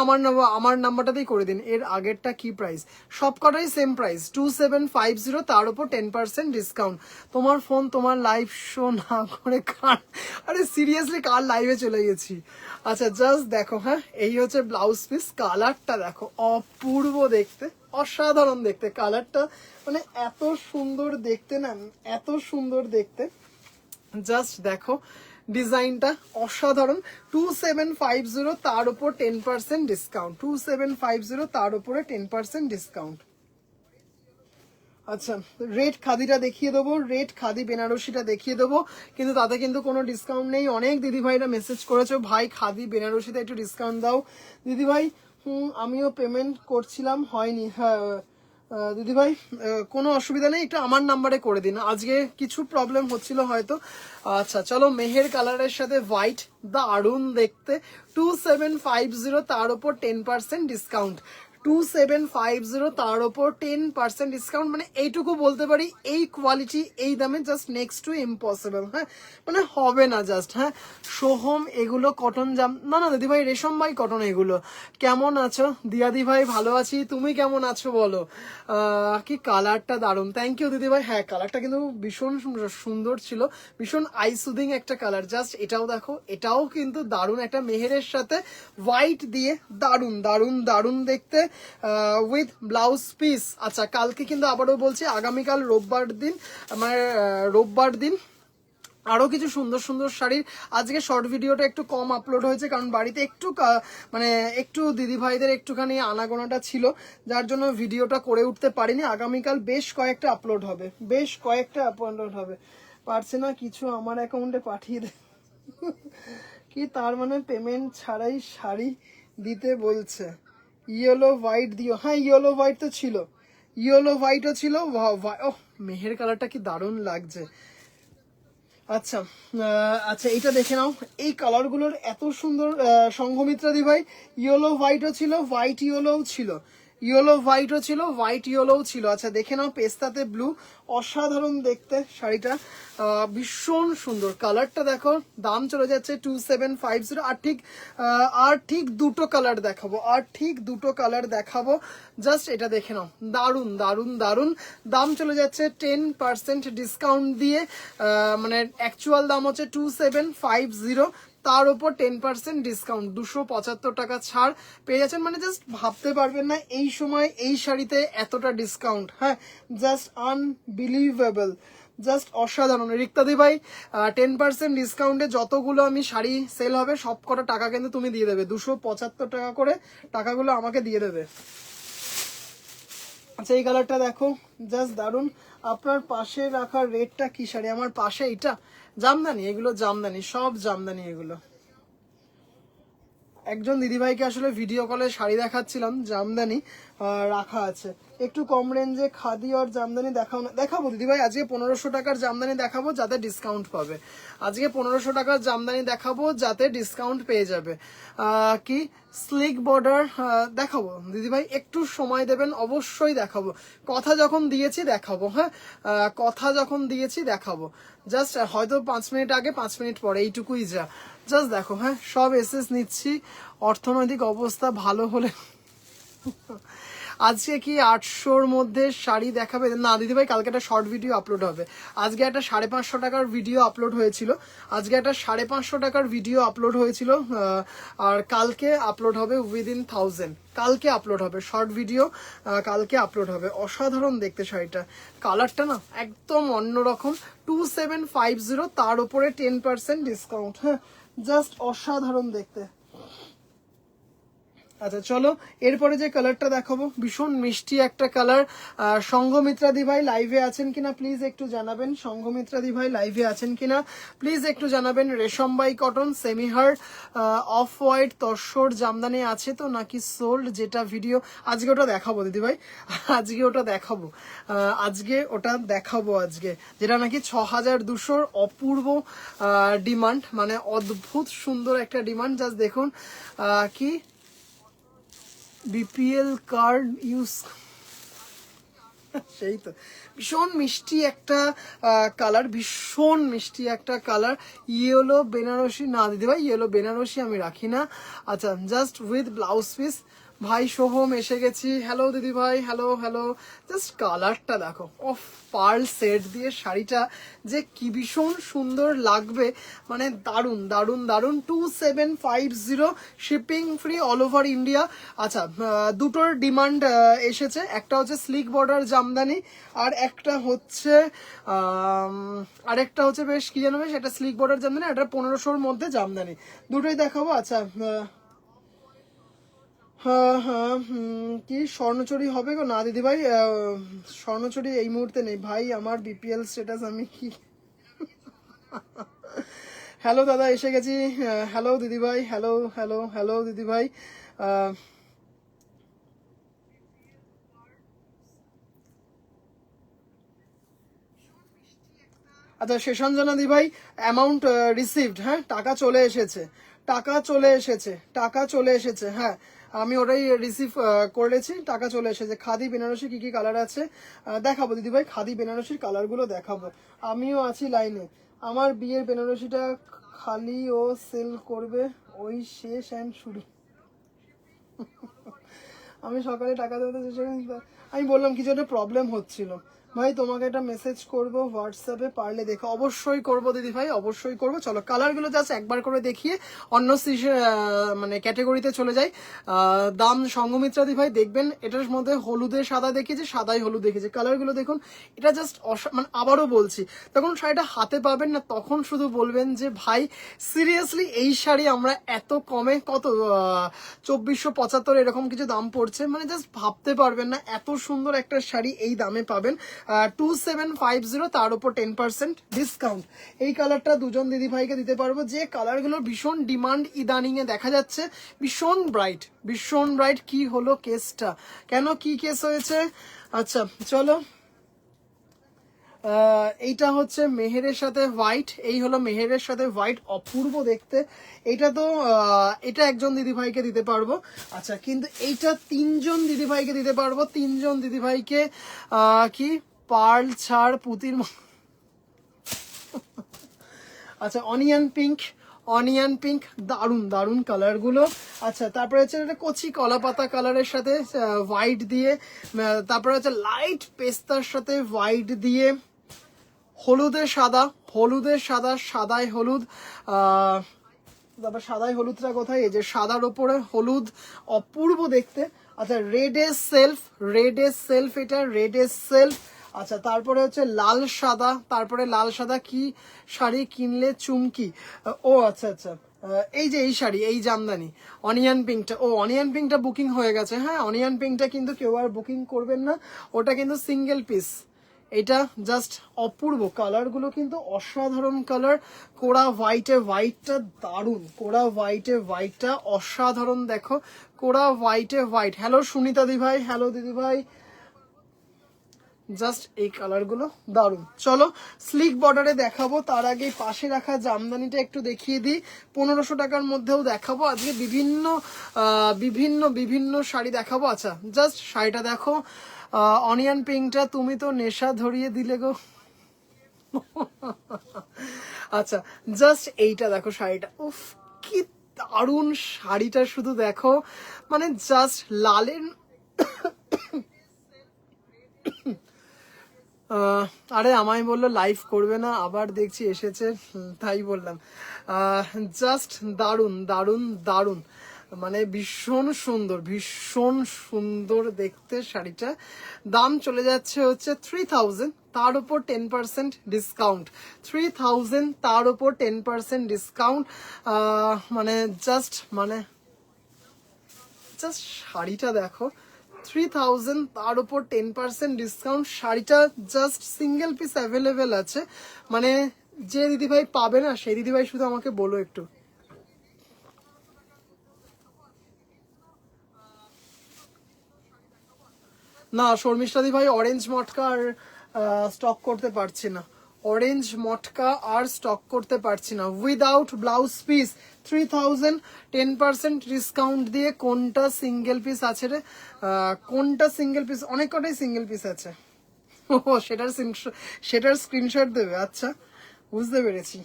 আমার নাম্বারটাতেই করে দিন। এর আগেরটা কি প্রাইস? সব কটাই সেম প্রাইস, 2750, তার উপর 10% ডিসকাউন্ট। তোমার ফোন তোমার লাইভ শো না করে কার, আরে সিরিয়াসলি কার লাইভে চলে গেছি। আচ্ছা জাস্ট দেখো, হ্যাঁ এই হচ্ছে ব্লাউজ পিস, কালারটা দেখো অপূর্ব দেখতে, অসাধারণ দেখতে কালারটা, মানে এত সুন্দর দেখতে না, এত সুন্দর দেখতে। জাস্ট দেখো ডিজাইনটা অসাধারণ। 2750, তার উপর 10% ডিসকাউন্ট, 2750, তার উপরে 10% ডিসকাউন্ট। আচ্ছা, রেড খাদিটা দেখিয়ে দেবো, রেড খাদি বেনারসিটা দেখিয়ে দেবো, কিন্তু তাতে কিন্তু কোনো ডিসকাউন্ট নেই। অনেক দিদিভাইরা মেসেজ করেছো, ভাই খাদি বেনারসিতে একটু ডিসকাউন্ট দাও। দিদিভাই আমিও পেমেন্ট করছিলাম, হয়নি। হ্যাঁ দিদিভাই কোনো অসুবিধা নেই, একটু আমার নাম্বারে করে দিন, আজকে কিছু প্রবলেম হচ্ছিল হয়তো। আচ্ছা চলো, মেহের কালারের সাথে হোয়াইট, দারুণ দেখতে, 2750, তার উপর 10% ডিসকাউন্ট, 2750, তার ওপর 10% ডিসকাউন্ট। মানে এইটুকু বলতে পারি, এই কোয়ালিটি এই দামে জাস্ট নেক্সট টু ইম্পসিবল। হ্যাঁ, মানে হবে না জাস্ট। হ্যাঁ, সোহম এগুলো কটন জাম, না না দিদি ভাই, রেশম ভাই কটন এগুলো। কেমন আছো দিয়াদি ভাই? ভালো আছি, তুমি কেমন আছো বলো? কি কালারটা দারুণ, থ্যাংক ইউ দিদি ভাই। হ্যাঁ, কালারটা কিন্তু ভীষণ সুন্দর ছিল, ভীষণ আই সুদিং একটা কালার। জাস্ট এটাও দেখো, এটাও কিন্তু দারুণ, একটা মেহেরের সাথে হোয়াইট দিয়ে দারুণ দারুণ দারুণ দেখতে, উইথ ব্লাউজ পিস। আচ্ছা, কালকে কিন্তু আবারও বলছি, আগামীকাল রোববার দিন, মানে রোববার দিন আরো কিছু সুন্দর সুন্দর শাড়ির, আজকে শর্ট ভিডিওটা একটু কম আপলোড হয়েছে, কারণ বাড়িতে একটু মানে একটু দিদি ভাইদের একটুখানি আনাগোনাটা ছিল, যার জন্য ভিডিওটা করে উঠতে পারিনি। আগামীকাল বেশ কয়েকটা আপলোড হবে, বেশ কয়েকটা আপলোড হবে। পারছে না কিছু আমার অ্যাকাউন্টে পাঠিয়ে দে, কি তার মানে পেমেন্ট ছাড়াই শাড়ি দিতে বলছে? ইয়েলো হোয়াইট দিও। হ্যাঁ, ইয়েলো হোয়াইট তো ছিল, ইয়েলো হোয়াইটও ছিল। ওহ, মেহের কালারটা কি দারুণ লাগছে। আচ্ছা, আচ্ছা এইটা দেখে নাও, এই কালারগুলোর এত সুন্দর। সংঘমিত্রা দি ভাই, ইয়েলো হোয়াইটও ছিল, হোয়াইট ইয়েলোও ছিল, ইয়েলো হোয়াইটও ছিল, হোয়াইট ইয়েলোও ছিল। আচ্ছা দেখে নাও, পেস্তাতে ব্লু, অসাধারণ দেখতে শাড়িটা, ভীষণ সুন্দর কালারটা দেখো। দাম চলে যাচ্ছে 2750। আর ঠিক দুটো কালার দেখাবো, আর ঠিক দুটো কালার দেখাবো, জাস্ট এটা দেখে নাও, দারুণ দারুণ দারুণ। দাম চলে যাচ্ছে 10% ডিসকাউন্ট দিয়ে, মানে অ্যাকচুয়াল দাম হচ্ছে 2750, তার উপর 10% ডিসকাউন্ট, 275 টাকা ছাড় পেয়ে যাচ্ছেন। মানে জাস্ট ভাবতে পারবেন না এই সময় এই শাড়িতে এতটা ডিসকাউন্ট। হ্যাঁ, জাস্ট আনবিলিভেবল, জাস্ট অসাধারণ। রিক্তাদি ভাই, 10% ডিসকাউন্টে যতগুলো আমি শাড়ি সেল হবে সব কটা টাকা কিন্তু তুমি দিয়ে দেবে, 275 টাকা করে টাকাগুলো আমাকে দিয়ে দেবে। আচ্ছা, এই কালারটা দেখো, জাস্ট দারুণ। আপনার পাশে রাখা রেডটা কি শাড়ি? আমার পাশে এটা জামদানি, এগুলো জামদানি, সব জামদানি এগুলো। একজন দিদিভাইকে আসলে ভিডিও কলে শাড়ি দেখাচ্ছিলাম, জামদানি রাখা আছে। একটু কম রেঞ্জে খাদি আর জামদানি দেখাবো দিদিভাই। আজকে 1500 টাকার জামদানি দেখাবো যাতে ডিসকাউন্ট পাবে। আজকে 1500 টাকার জামদানি দেখাবো যাতে ডিসকাউন্ট পেয়ে যাবে। কি স্লিক বর্ডার দেখাবো দিদিভাই, একটু সময় দেবেন, অবশ্যই দেখাবো। কথা যখন দিয়েছি দেখাবো, হ্যাঁ কথা যখন দিয়েছি দেখাবো। জাস্ট হয়তো 5 মিনিট আগে 5 মিনিট পরে, এইটুকুই যা। জাস্ট দেখো, হ্যাঁ সব এসএস নিচ্ছি। অর্থনৈতিক অবস্থা ভালো হলে আজকে কি 800-র মধ্যে শাড়ি দেখাবে? না দিদিভাই, কালকে একটা শর্ট ভিডিও আপলোড হবে। আজকে একটা 550 টাকার ভিডিও আপলোড হয়েছিল, আজকে একটা 550 টাকার ভিডিও আপলোড হয়েছিল, আর কালকে আপলোড হবে উইদিন 1000। কালকে আপলোড হবে শর্ট ভিডিও, কালকে আপলোড হবে। অসাধারণ দেখতে শাড়িটা, কালারটা না একদম অন্যরকম। 2750, তার উপরে 10% ডিসকাউন্ট। হ্যাঁ জাস্ট অসাধারণ দেখতে। আচ্ছা চলো এরপরে যে কালারটা দেখাবো, ভীষণ মিষ্টি একটা কালার। সংঘমিত্রা দি ভাই লাইভে আছেন কিনা প্লিজ একটু জানাবেন। সংঘমিত্রা দি ভাই লাইভে আছেন কিনা প্লিজ একটু জানাবেন। রেশমবাই কটন, সেমিহার, অফ হোয়াইট, তসর জামদানি আছে তো নাকি সোল্ড? যেটা ভিডিও আজকে ওটা দেখাবো দিদি ভাই, আজকে ওটা দেখাবো, আজকে ওটা দেখাবো। আজকে যেটা নাকি 6200 অপূর্ব ডিমান্ড, মানে অদ্ভুত সুন্দর একটা ডিমান্ড। জাস্ট দেখুন কি বিপিএল কার্ড ইউজ, সেই তো ভীষণ মিষ্টি একটা কালার, ভীষণ মিষ্টি একটা কালার। ইয়েলো বেনারসি না দিদিভাই, ইয়েলো বেনারসি আমি রাখি না। আচ্ছা জাস্ট উইথ ব্লাউজ পিস। ভাই সোহম এসে গেছি, হ্যালো দিদি ভাই, হ্যালো হ্যালো। জাস্ট কালারটা দেখো, অফ পার্ল সেট দিয়ে শাড়িটা যে কি ভীষণ সুন্দর লাগবে, মানে দারুণ দারুণ দারুণ। 2750, shipping free all over India. আচ্ছা দুটোর ডিমান্ড এসেছে, একটা হচ্ছে স্লিক বর্ডার জামদানি, আর একটা হচ্ছে আরেকটা হচ্ছে বেশ কি জানো বেশ, একটা স্লিক বর্ডার জামদানি, একটা 1500-র মধ্যে জামদানি, দুটোই দেখাবো। আচ্ছা হ্যাঁ হ্যাঁ কি স্বর্ণচুরি হবে গো? না দিদি ভাই, স্বর্ণচুরি এই মুহূর্তে নেই ভাই, আমার বিপিএল স্ট্যাটাস আমি কি হ্যালো দাদা এসে গেছি, হ্যালো দিদি ভাই, হ্যালো হ্যালো হ্যালো দিদি ভাই। আচ্ছা শেষঞ্জনা দি ভাই, অ্যামাউন্ট রিসিভড, হ্যাঁ টাকা চলে এসেছে, টাকা চলে এসেছে, টাকা চলে এসেছে। হ্যাঁ আমি ওটাই রিসিভ করেছি, টাকা চলে এসেছে। খাদি বেনারসি কি কি কালার আছে দেখাবো দিদি ভাই, খাদি বেনারসির কালারগুলো দেখাবো। আমিও আছি লাইনে, আমার বিয়ের বেনারসিটা খালি ও সেল করবে, ওই শেষ অ্যান্ড শুরু। আমি সকালে টাকা দেবো, আমি বললাম কিছু একটা প্রবলেম হচ্ছিল। ভাই তোমাকে একটা মেসেজ করব হোয়াটসঅ্যাপে, পারলে দেখো। অবশ্যই করব দিদি ভাই, অবশ্যই করব। চলো কালারগুলো জাস্ট একবার করে দেখিয়ে অন্য মানে ক্যাটাগরিতে চলে যাই। দাম সংঘমিত্রা দি ভাই দেখবেন, এটার মধ্যে হলুদে সাদা দেখেছি, সাদাই হলুদ দেখেছি। কালারগুলো দেখুন, এটা জাস্ট মানে আবারও বলছি, তখন শাড়িটা হাতে পাবেন না তখন শুধু বলবেন যে ভাই সিরিয়াসলি এই শাড়ি আমরা এত কমে, কত 2475 এরকম কিছু দাম পড়ছে, মানে জাস্ট ভাবতে পারবেন না এত সুন্দর একটা শাড়ি এই দামে পাবেন। 2750, তার উপর 10% ডিসকাউন্ট। এই কালারটা দুজন দিদি ভাইকে দিতে পারবো, যে কালারগুলো ভীষণ ডিমান্ড ইদানিং এ দেখা যাচ্ছে, ভীষণ ব্রাইট, ভীষণ ব্রাইট। কি হলো কেসটা, কেন কি কেস হয়েছে? আচ্ছা চলো এইটা হচ্ছে মেহেরের সাথে হোয়াইট, এই হলো মেহেরের সাথে হোয়াইট, অপূর্ব দেখতে। এটা তো এটা একজন দিদিভাইকে দিতে পারবো। আচ্ছা কিন্তু এইটা 3জন দিদিভাইকে দিতে পারবো, 3জন দিদিভাইকে। কি পার্ল ছাড় পুতির আচ্ছা অনিয়ন পিঙ্ক, অনিয়ন পিঙ্ক, দারুন দারুন কালারগুলো। আচ্ছা তারপরে হচ্ছে একটা কচি কলাপাতা কালারের সাথে হোয়াইট দিয়ে, তারপরে হচ্ছে লাইট পেস্তার সাথে হোয়াইট দিয়ে, হলুদের সাদা, হলুদের সাদা, সাদায় হলুদ। তারপর সাদায় হলুদটা কোথায়? এই যে সাদার ওপরে হলুদ, অপূর্ব দেখতে। আচ্ছা red S self, red S self, এটা রেড এস সেলফ। আচ্ছা তারপরে হচ্ছে লাল সাদা, তারপরে লাল সাদা কি শাড়ি কিনলে চুমকি? ও আচ্ছা আচ্ছা এই যে এই শাড়ি, এই জামদানি অনিয়ন পিঙ্কটা, ও অনিয়ন পিঙ্কটা বুকিং হয়ে গেছে। হ্যাঁ অনিয়ন পিঙ্কটা কিন্তু কেউ আর বুকিং করবেন না, ওটা কিন্তু সিঙ্গেল পিস, এটা জাস্ট অপূর্ব, কালারগুলো কিন্তু অসাধারণ কালার। কোরা হোয়াইটে হোয়াইটটা দারুণ, কোরা হোয়াইটে হোয়াইটটা অসাধারণ। দেখো কোরা হোয়াইটে হোয়াইট। হ্যালো সুনিতা দি ভাই, হ্যালো দিদি ভাই, জাস্ট এই কালারগুলো দারুণ। চলো স্লিক বর্ডারে দেখাবো, তার আগে পাশে রাখা জামদানিটা একটু দেখিয়ে দিই। 1500 টাকার মধ্যেও দেখাবো আজকে বিভিন্ন বিভিন্ন বিভিন্ন শাড়ি দেখাবো। আচ্ছা জাস্ট শাড়িটা দেখো, অনিয়ন পিঙ্কটা তুমি তো নেশা ধরিয়ে দিলে গো। আচ্ছা জাস্ট এইটা দেখো শাড়িটা, উফ কি দারুণ শাড়িটা, শুধু দেখো মানে জাস্ট লালের আরে আমায় বললো লাইভ করবে না, আবার দেখছি এসেছে, তাই বললাম। জাস্ট দারুণ দারুণ দারুণ, মানে ভীষণ সুন্দর, ভীষণ সুন্দর দেখতে শাড়িটা। দাম চলে যাচ্ছে হচ্ছে 3000, তার উপর 10% ডিসকাউন্ট। 3000 তার উপর 10% ডিসকাউন্ট। মানে জাস্ট শাড়িটা দেখো, 3000 তার উপর 10% ডিসকাউন্ট। শাড়িটা জাস্ট সিঙ্গেল পিস অ্যাভেলেবেল আছে, মানে যে দিদিভাই পাবে না সেই দিদিভাই শুধু আমাকে বলো একটু। না শর্মিষ্ঠা দি ভাই, অরেঞ্জ মটকা আর স্টক করতে পারছি না, অরেঞ্জ মটকা আর স্টক করতে পারছি না। উইদাউট ব্লাউজ পিস 3000, 10% ডিসকাউন্ট দিয়ে। কোনটা সিঙ্গেল পিস আছে রে? কোনটা সিঙ্গেল পিস? অনেক কটাই সিঙ্গেল পিস আছে। ও সেটার স্ক্রিনশট দেবে, আচ্ছা বুঝতে পেরেছি।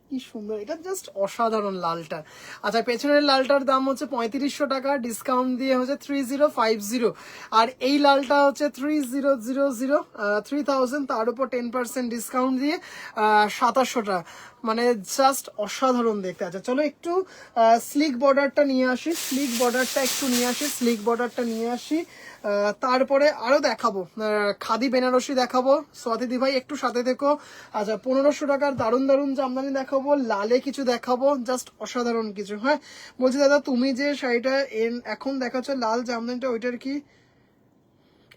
কি সুন্দর, এটা জাস্ট অসাধারণ লালটা। আচ্ছা পেছনের লালটার দাম হচ্ছে 3500 টাকা, ডিসকাউন্ট দিয়ে হচ্ছে 3050। আর এই লালটা হচ্ছে 3000, 3000 তার উপর 10% ডিসকাউন্ট দিয়ে 2700 টাকা, মানে জাস্ট অসাধারণ দেখতে। আছে চলো একটু স্লিক বর্ডারটা নিয়ে আসি, স্লিক বর্ডারটা একটু নিয়ে আসি, স্লিক বর্ডারটা নিয়ে আসি। তারপরে আরো দেখাবো, খাদি বেনারসি দেখাবো। স্বাতি দি ভাই একটু সাথে থেকো। আচ্ছা 1500 টাকার দারুণ দারুণ জামদানি দেখাবো, লালে কিছু দেখাবো, জাস্ট অসাধারণ কিছু। হ্যাঁ বলছি দাদা, তুমি যে শাড়িটা এখন দেখাচ্ছ লাল জামদানিটা, ওইটার কি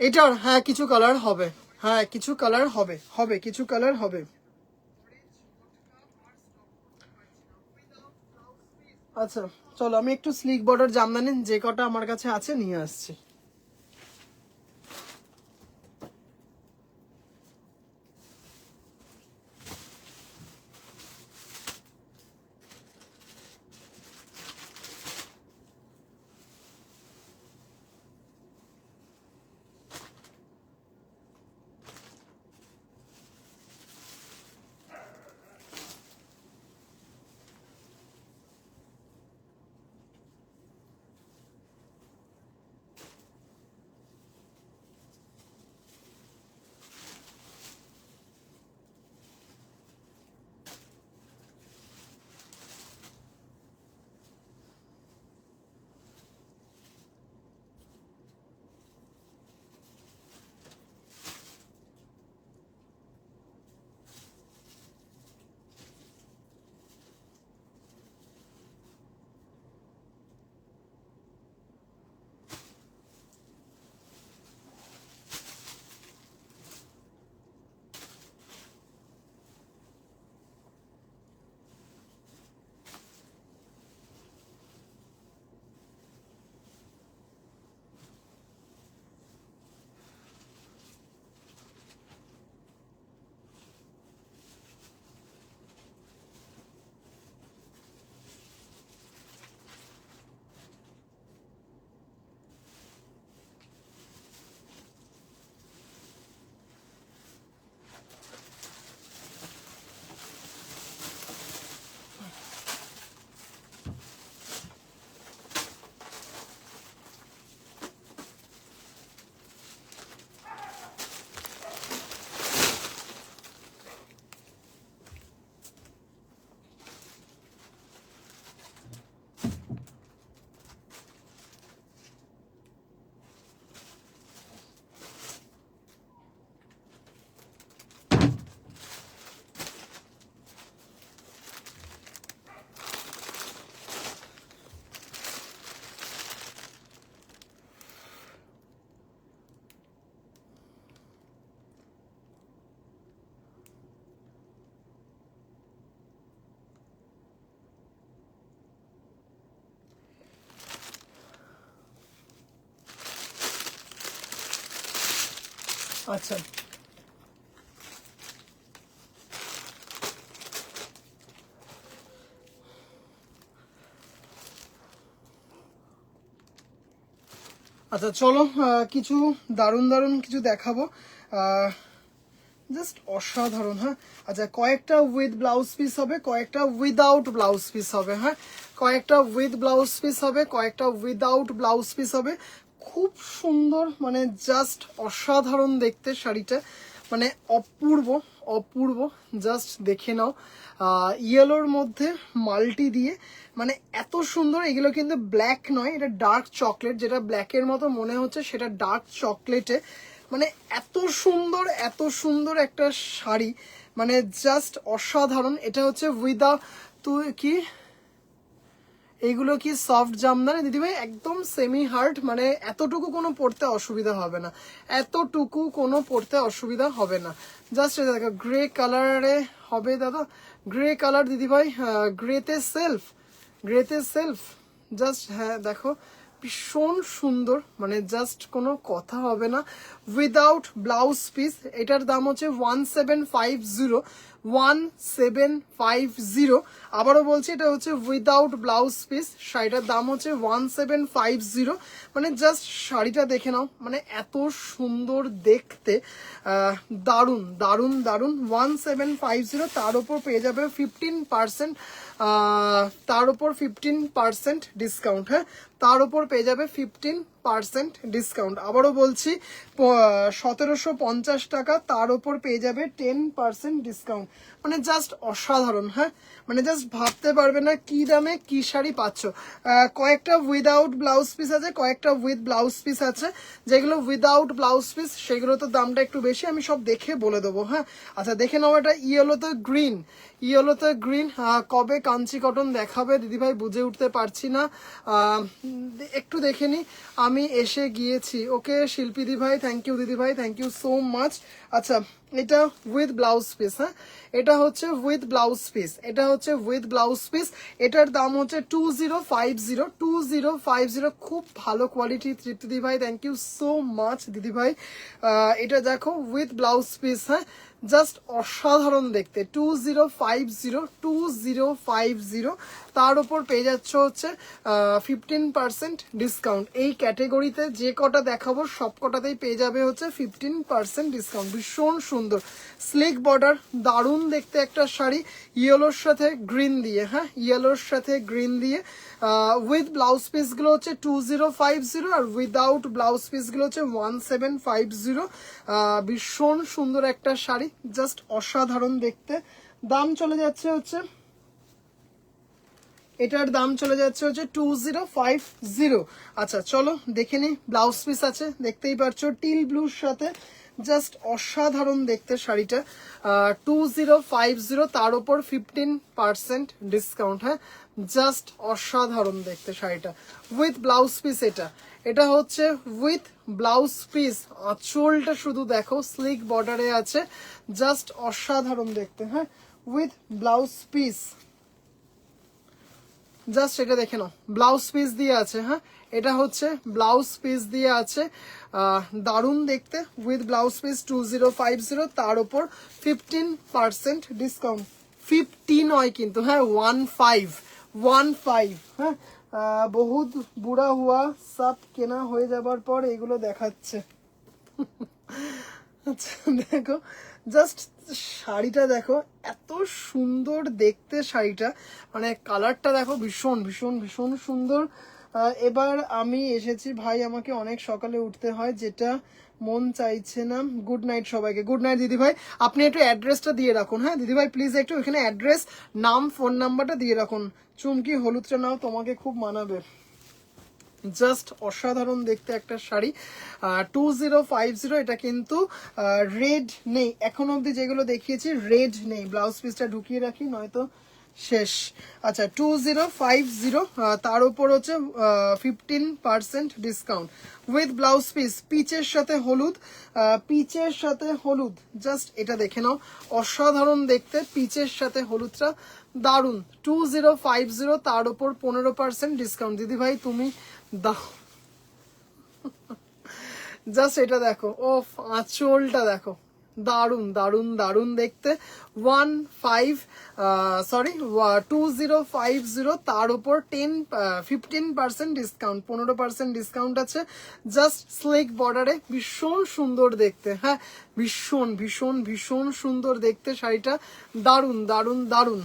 এটার? হ্যাঁ কিছু কালার হবে, হ্যাঁ কিছু কালার হবে, হবে কিছু কালার হবে। আচ্ছা চলো আমি একটু স্লিক বর্ডার জামদানি যে কটা আমার কাছে আছে নিয়ে আসছি। আচ্ছা আচ্ছা চলো কিছু দারুণ দারুণ কিছু দেখাবো, জাস্ট অসাধারণ। হ্যাঁ আচ্ছা, কয়েকটা উইথ ব্লাউজ পিস হবে, কয়েকটা উইদাউট ব্লাউজ পিস হবে। হ্যাঁ কয়েকটা উইথ ব্লাউজ পিস হবে, কয়েকটা উইদাউট ব্লাউজ পিস হবে। খুব সুন্দর, মানে জাস্ট অসাধারণ দেখতে শাড়িটা, মানে অপূর্ব অপূর্ব। জাস্ট দেখে নাও, ইয়েলোর মধ্যে মাল্টি দিয়ে, মানে এত সুন্দর। এগুলো কিন্তু ব্ল্যাক নয়, এটা ডার্ক চকলেট, যেটা ব্ল্যাকের মতো মনে হচ্ছে সেটা ডার্ক চকলেটে। মানে এত সুন্দর, এত সুন্দর একটা শাড়ি, মানে জাস্ট অসাধারণ। এটা হচ্ছে উইদাউট, তুই কি এইগুলো কি সফট জামদানি দিদিভাই? একদম সেমি হার্ড, মানে এতটুকু কোনো পড়তে অসুবিধা হবে না, এতটুকু কোনো পড়তে অসুবিধা হবে না। জাস্ট এটা দেখো, গ্রে কালারে হবে দাদা, গ্রে কালার দিদিভাই, গ্রেতে সেলফ, গ্রেতে সেলফ। জাস্ট হ্যাঁ দেখো ভীষণ সুন্দর, মানে জাস্ট কোনো কথা হবে না। উইদাউট ব্লাউজ পিস, এটার দাম হচ্ছে 1750, 1750। আবারও বলছি, এটা হচ্ছে উইদাউট ব্লাউজ পিস, শাড়িটার দাম হচ্ছে 1750। মানে জাস্ট শাড়িটা দেখে নাও, মানে এত সুন্দর দেখতে, দারুণ দারুণ দারুণ। 1750, তার উপর পেয়ে যাবে 15%, তার উপর 15% ডিসকাউন্ট। হ্যাঁ তার উপর পেয়ে যাবে 15% ডিসকাউন্ট। আবারও বলছি 1750 টাকা, তার উপর পেয়ে যাবে 10% ডিসকাউন্ট। মানে জাস্ট অসাধারণ। হ্যাঁ মানে জাস্ট ভাবতে পারবে না কি দামে কি শাড়ি পাচ্ছ। কয়েকটা উইদাউট ব্লাউজ পিস আছে, কয়েকটা উইথ ব্লাউজ পিস আছে। যেগুলো উইদাউট ব্লাউজ পিস সেগুলো তো দামটা একটু বেশি, আমি সব দেখে বলে দেবো। হ্যাঁ আচ্ছা দেখে নাও, এটা ইয়েলোতে গ্রিন, ইয়েলোতে গ্রিন। কবে কাঞ্চি কটন দেখাবে দিদিভাই বুঝে উঠতে পারছি না, একটু দেখে নি, আমি এসে গিয়েছি। ওকে শিল্পী দিদিভাই, থ্যাংক ইউ দিদিভাই, থ্যাংক ইউ সো মাচ। আচ্ছা এটা উইথ ব্লাউজ পিস, হ্যাঁ এটা হচ্ছে উইথ ব্লাউজ পিস, এটা হচ্ছে উইথ ব্লাউজ পিস। এটার দাম হচ্ছে 2050, 2050। খুব ভালো কোয়ালিটি তৃপ্তি দিদিভাই, থ্যাংক ইউ সো মাচ দিদিভাই। এটা দেখো উইথ ব্লাউজ পিস, হ্যাঁ জাস্ট অসাধারণ দেখতে। 2050, 2050, তার উপর পেয়ে যাচ্ছ হচ্ছে 15% ডিসকাউন্ট। এই ক্যাটেগরিতে যে কটা দেখাবো সব কটাতেই পেয়ে যাবে হচ্ছে 15% ডিসকাউন্ট। ভীষণ সুন্দর স্লিক বর্ডার, দারুণ দেখতে একটা শাড়ি, ইয়েলোর সাথে গ্রিন দিয়ে। হ্যাঁ ইয়েলোর সাথে গ্রিন দিয়ে। উইথ ব্লাউজ পিসগুলো হচ্ছে 2050, আর উইদাউট ব্লাউজ পিসগুলো হচ্ছে 1750। ভীষণ সুন্দর একটা শাড়ি, জাস্ট অসাধারণ দেখতে। দাম চলে যাচ্ছে হচ্ছে, এটার দাম চলে যাচ্ছে হচ্ছে 2050। আচ্ছা চলো দেখে নি, ব্লাউজ পিস আছে দেখতেই পারছো টিল ব্লুর সাথে, জাস্ট অসাধারণ দেখতে শাড়িটা। 2050, তার উপর 15% ডিসকাউন্ট। হ্যাঁ জাস্ট অসাধারণ দেখতে শাড়িটা উইথ ব্লাউজ পিস। এটা এটা হচ্ছে উইথ ব্লাউজ পিস, আঁচলটা শুধু দেখো স্লিক বর্ডারে আছে, জাস্ট অসাধারণ দেখতে। হ্যাঁ উইথ ব্লাউজ পিস, জাস্ট এটা দেখে নাও, ব্লাউজ পিস দিয়ে আছে। হ্যাঁ এটা হচ্ছে ব্লাউজ পিস দিয়ে আছে, দারুণ দেখতে উইথ ব্লাউজ পিস 2050, তার উপর 15% ডিসকাউন্ট। 50 নয় কিন্তু, হ্যাঁ 15। হ্যাঁ বহুত বুড়া হুয়া সব কেনা হয়ে যাবার পর এগুলো দেখাচ্ছে। আচ্ছা দেখো জাস্ট শাড়িটা দেখো, এত সুন্দর দেখতে শাড়িটা, মানে কালারটা দেখো ভীষণ ভীষণ ভীষণ সুন্দর। এবার আমি এসেছি ভাই, আমাকে অনেক সকালে উঠতে হয়, যেটা মন চাইছে না। গুড নাইট সবাইকে, গুড নাইট দিদি ভাই। আপনি একটু অ্যাড্রেসটা দিয়ে রাখুন, হ্যাঁ দিদি ভাই প্লিজ একটু এখানে অ্যাড্রেস, নাম, ফোন নাম্বারটা দিয়ে রাখুন। চুমকি হলুদটা নাও, তোমাকে খুব মানাবে। জাস্ট অসাধারণ দেখতে একটা শাড়ি। 2050, এটা কিন্তু রেড নেই এখন অবধি, যেগুলো দেখিয়েছি রেড নেই। ব্লাউজ পিসটা ঢুকিয়ে রাখি নয়তো শেষ। আচ্ছা 2050, তার উপর হচ্ছে 15% ডিসকাউন্ট উইথ ব্লাউজ পিস, পিচের সাথে হলুদ, পিচের সাথে হলুদ। জাস্ট এটা দেখে নাও, অসাধারণ দেখতে, পিচের সাথে হলুদটা দারুন। 2050, তার উপর 15% ডিসকাউন্ট। দিদি ভাই তুমি দাও, জাস্ট এটা দেখো, ও আঁচলটা দেখো, দারুন দারুন দারুন দেখতে। 2050, তার উপর 15% ডিসকাউন্ট, 15% ডিসকাউন্ট আছে। জাস্ট স্লিক বর্ডারে, ভীষণ সুন্দর দেখতে। হ্যাঁ, ভীষণ ভীষণ ভীষণ সুন্দর দেখতে শাড়িটা, দারুন দারুন দারুন।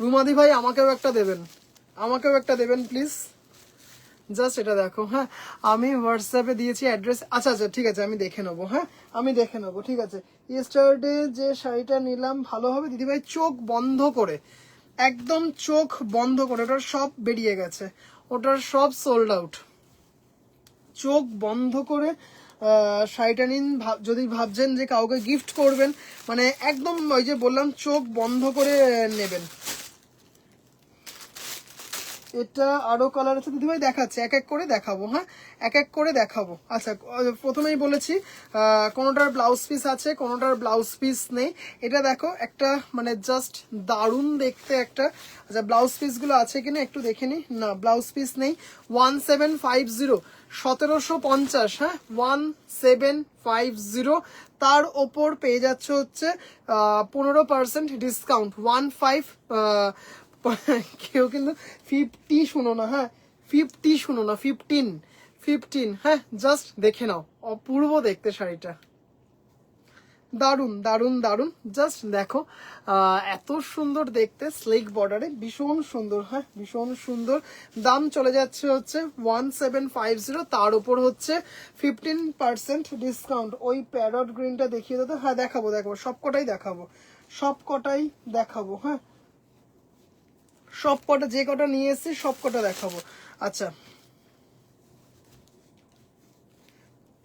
রুমাদি ভাই আমাকেও একটা দেবেন, আমাকেও একটা দেবেন প্লিজ। জাস্ট এটা দেখো। হ্যাঁ, আমি হোয়াটসঅ্যাপে দিয়েছি অ্যাড্রেস। আচ্ছা আচ্ছা ঠিক আছে, আমি দেখে নেবো। হ্যাঁ, আমি দেখে নেবো, ঠিক আছে। ইয়েস্টারডে যে শাড়িটা নিলাম ভালো হবে দিদিভাই, চোখ বন্ধ করে, একদম চোখ বন্ধ করে, ওটার সব বেরিয়ে গেছে, ওটার সব সোল্ড আউট। চোখ বন্ধ করে শাড়িটা নিন। যদি ভাবছেন যে কাউকে গিফট করবেন, মানে একদম ওই যে বললাম, চোখ বন্ধ করে নেবেন। এটা আরো কালার আছে দিদিভাই, দেখাচ্ছে, এক এক করে দেখাবো। হ্যাঁ, এক এক করে দেখাবো। আচ্ছা, প্রথমেই বলেছি কোনোটার ব্লাউজ পিস আছে, কোনোটার ব্লাউজ পিস নেই। এটা দেখো একটা, মানে জাস্ট দারুণ দেখতে একটা। আচ্ছা, ব্লাউজ পিস গুলো আছে কিনা একটু দেখে নি। না, ব্লাউজ পিস নেই। 1750, 1750। হ্যাঁ, 1750, তার ওপর পেয়ে যাচ্ছে হচ্ছে 15% ডিসকাউন্ট। 15, কেউ কিন্তু 50 শুনো না। হ্যাঁ, 50 শুনো না, 15। হ্যাঁ, জাস্ট দেখে নাও, অপূর্ব দেখতে শাড়িটা, দারুন দারুন দারুন। জাস্ট দেখো, এত সুন্দর দেখতে, স্লিক বর্ডারে, ভীষণ সুন্দর। হ্যাঁ, ভীষণ সুন্দর। দাম চলে যাচ্ছে হচ্ছে 1750, তার উপর হচ্ছে 15% ডিসকাউন্ট। ওই প্যারট গ্রিনটা দেখিয়ে দাও। হ্যাঁ, দেখাবো দেখাবো, সবকটাই দেখাবো, সবকটাই দেখাবো। হ্যাঁ, সব কটা, যে কটা নিয়ে এসেছি সব কটা দেখাবো। আচ্ছা,